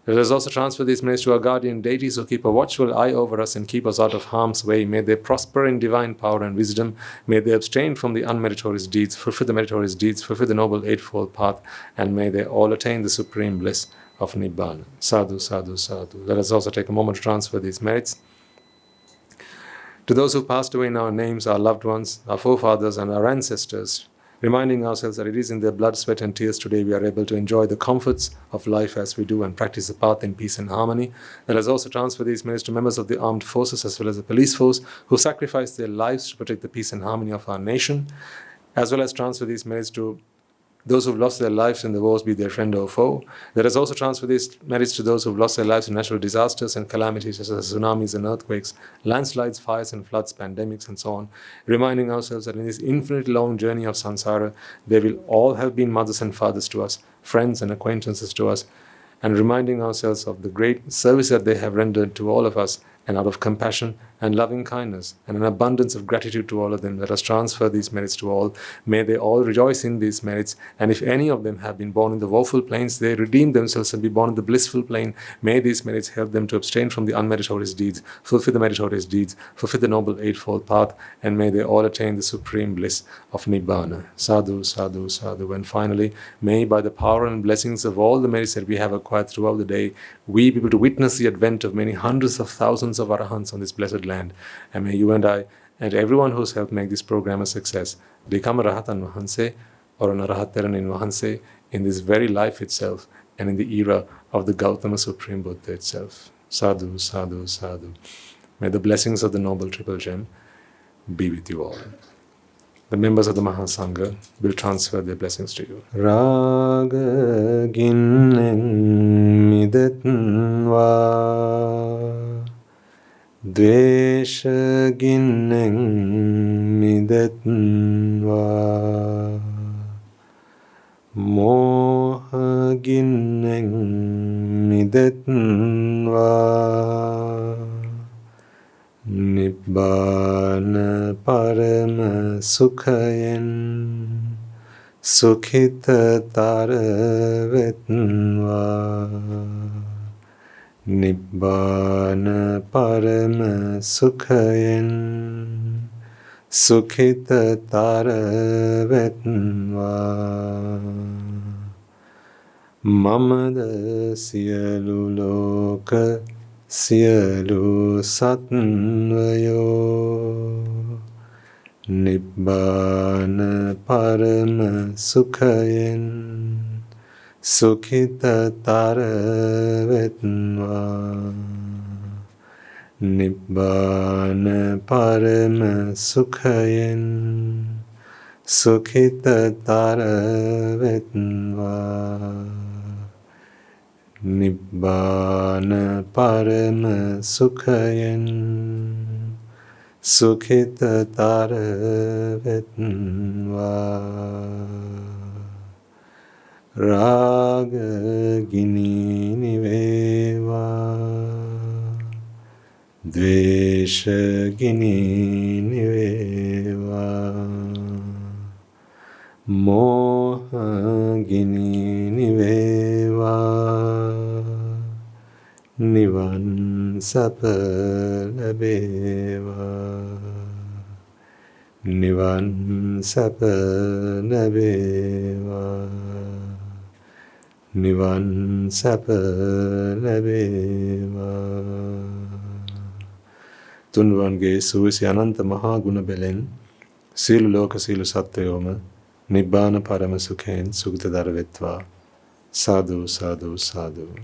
Let us also transfer these merits to our guardian deities who keep a watchful eye over us and keep us out of harm's way. May they prosper in divine power and wisdom. May they abstain from the unmeritorious deeds, fulfill the meritorious deeds, fulfill the Noble Eightfold Path, and may they all attain the supreme bliss of Nibbana. Sadhu, sadhu, sadhu. Let us also take a moment to transfer these merits to those who passed away in our names, our loved ones, our forefathers and our ancestors, reminding ourselves that it is in their blood, sweat and tears today we are able to enjoy the comforts of life as we do and practice the path in peace and harmony. Let us also transfer these merits to members of the armed forces as well as the police force who sacrificed their lives to protect the peace and harmony of our nation, as well as transfer these merits to those who've lost their lives in the wars, be their friend or foe. Let us also transfer these merits to those who've lost their lives in natural disasters and calamities such as tsunamis and earthquakes, landslides, fires and floods, pandemics and so on, reminding ourselves that in this infinitely long journey of samsara, they will all have been mothers and fathers to us, friends and acquaintances to us, and reminding ourselves of the great service that they have rendered to all of us, and out of compassion and loving kindness and an abundance of gratitude to all of them, let us transfer these merits to all. May they all rejoice in these merits, and if any of them have been born in the woeful planes, they redeem themselves and be born in the blissful plane. May these merits help them to abstain from the unmeritorious deeds, fulfill the meritorious deeds, fulfill the Noble Eightfold Path, and may they all attain the supreme bliss of Nibbana. Sadhu, sadhu, sadhu. And finally, may by the power and blessings of all the merits that we have acquired throughout the day, we be able to witness the advent of many hundreds of thousands of Arahants on this blessed land. And may you and I and everyone who's helped make this program a success become a Rahatan Vahanse or an Arahattaranin Vahanse in this very life itself and in the era of the Gautama Supreme Buddha itself. Sadhu, sadhu, sadhu. May the blessings of the Noble Triple Gem be with you all. The members of the Mahasangha will transfer their blessings to you. Raga ginnen midatva Dvesha ginnen midatva Moha ginnen midatva Nibbana parama sukhayen Sukhita taravetva Nibbana parama sukhayen Sukhita taravetva Mamada siyalu loka Siyalu satvayo Nibbana parama sukhayen Sukhita taravetva Nibbana parama sukhayen Sukhita taravetva Nibbana parama sukhayen Sukhita taravetva Raga gini niveva ද්වේෂගිනි නිවේවා මෝහගිනි නිවේවා නිවන් සප ලැබේවා නිවන් සප ලැබේවා නිවන් සප ලැබේවා තුන්වන්ගේ සුවිසි අනන්ත මහා ගුණ බෙලෙන් සීල ලෝක සීල සත්වයෝම නිබ්බාන පරම සුඛයෙන් සුගතතර වෙත්වා සාදු සාදු සාදු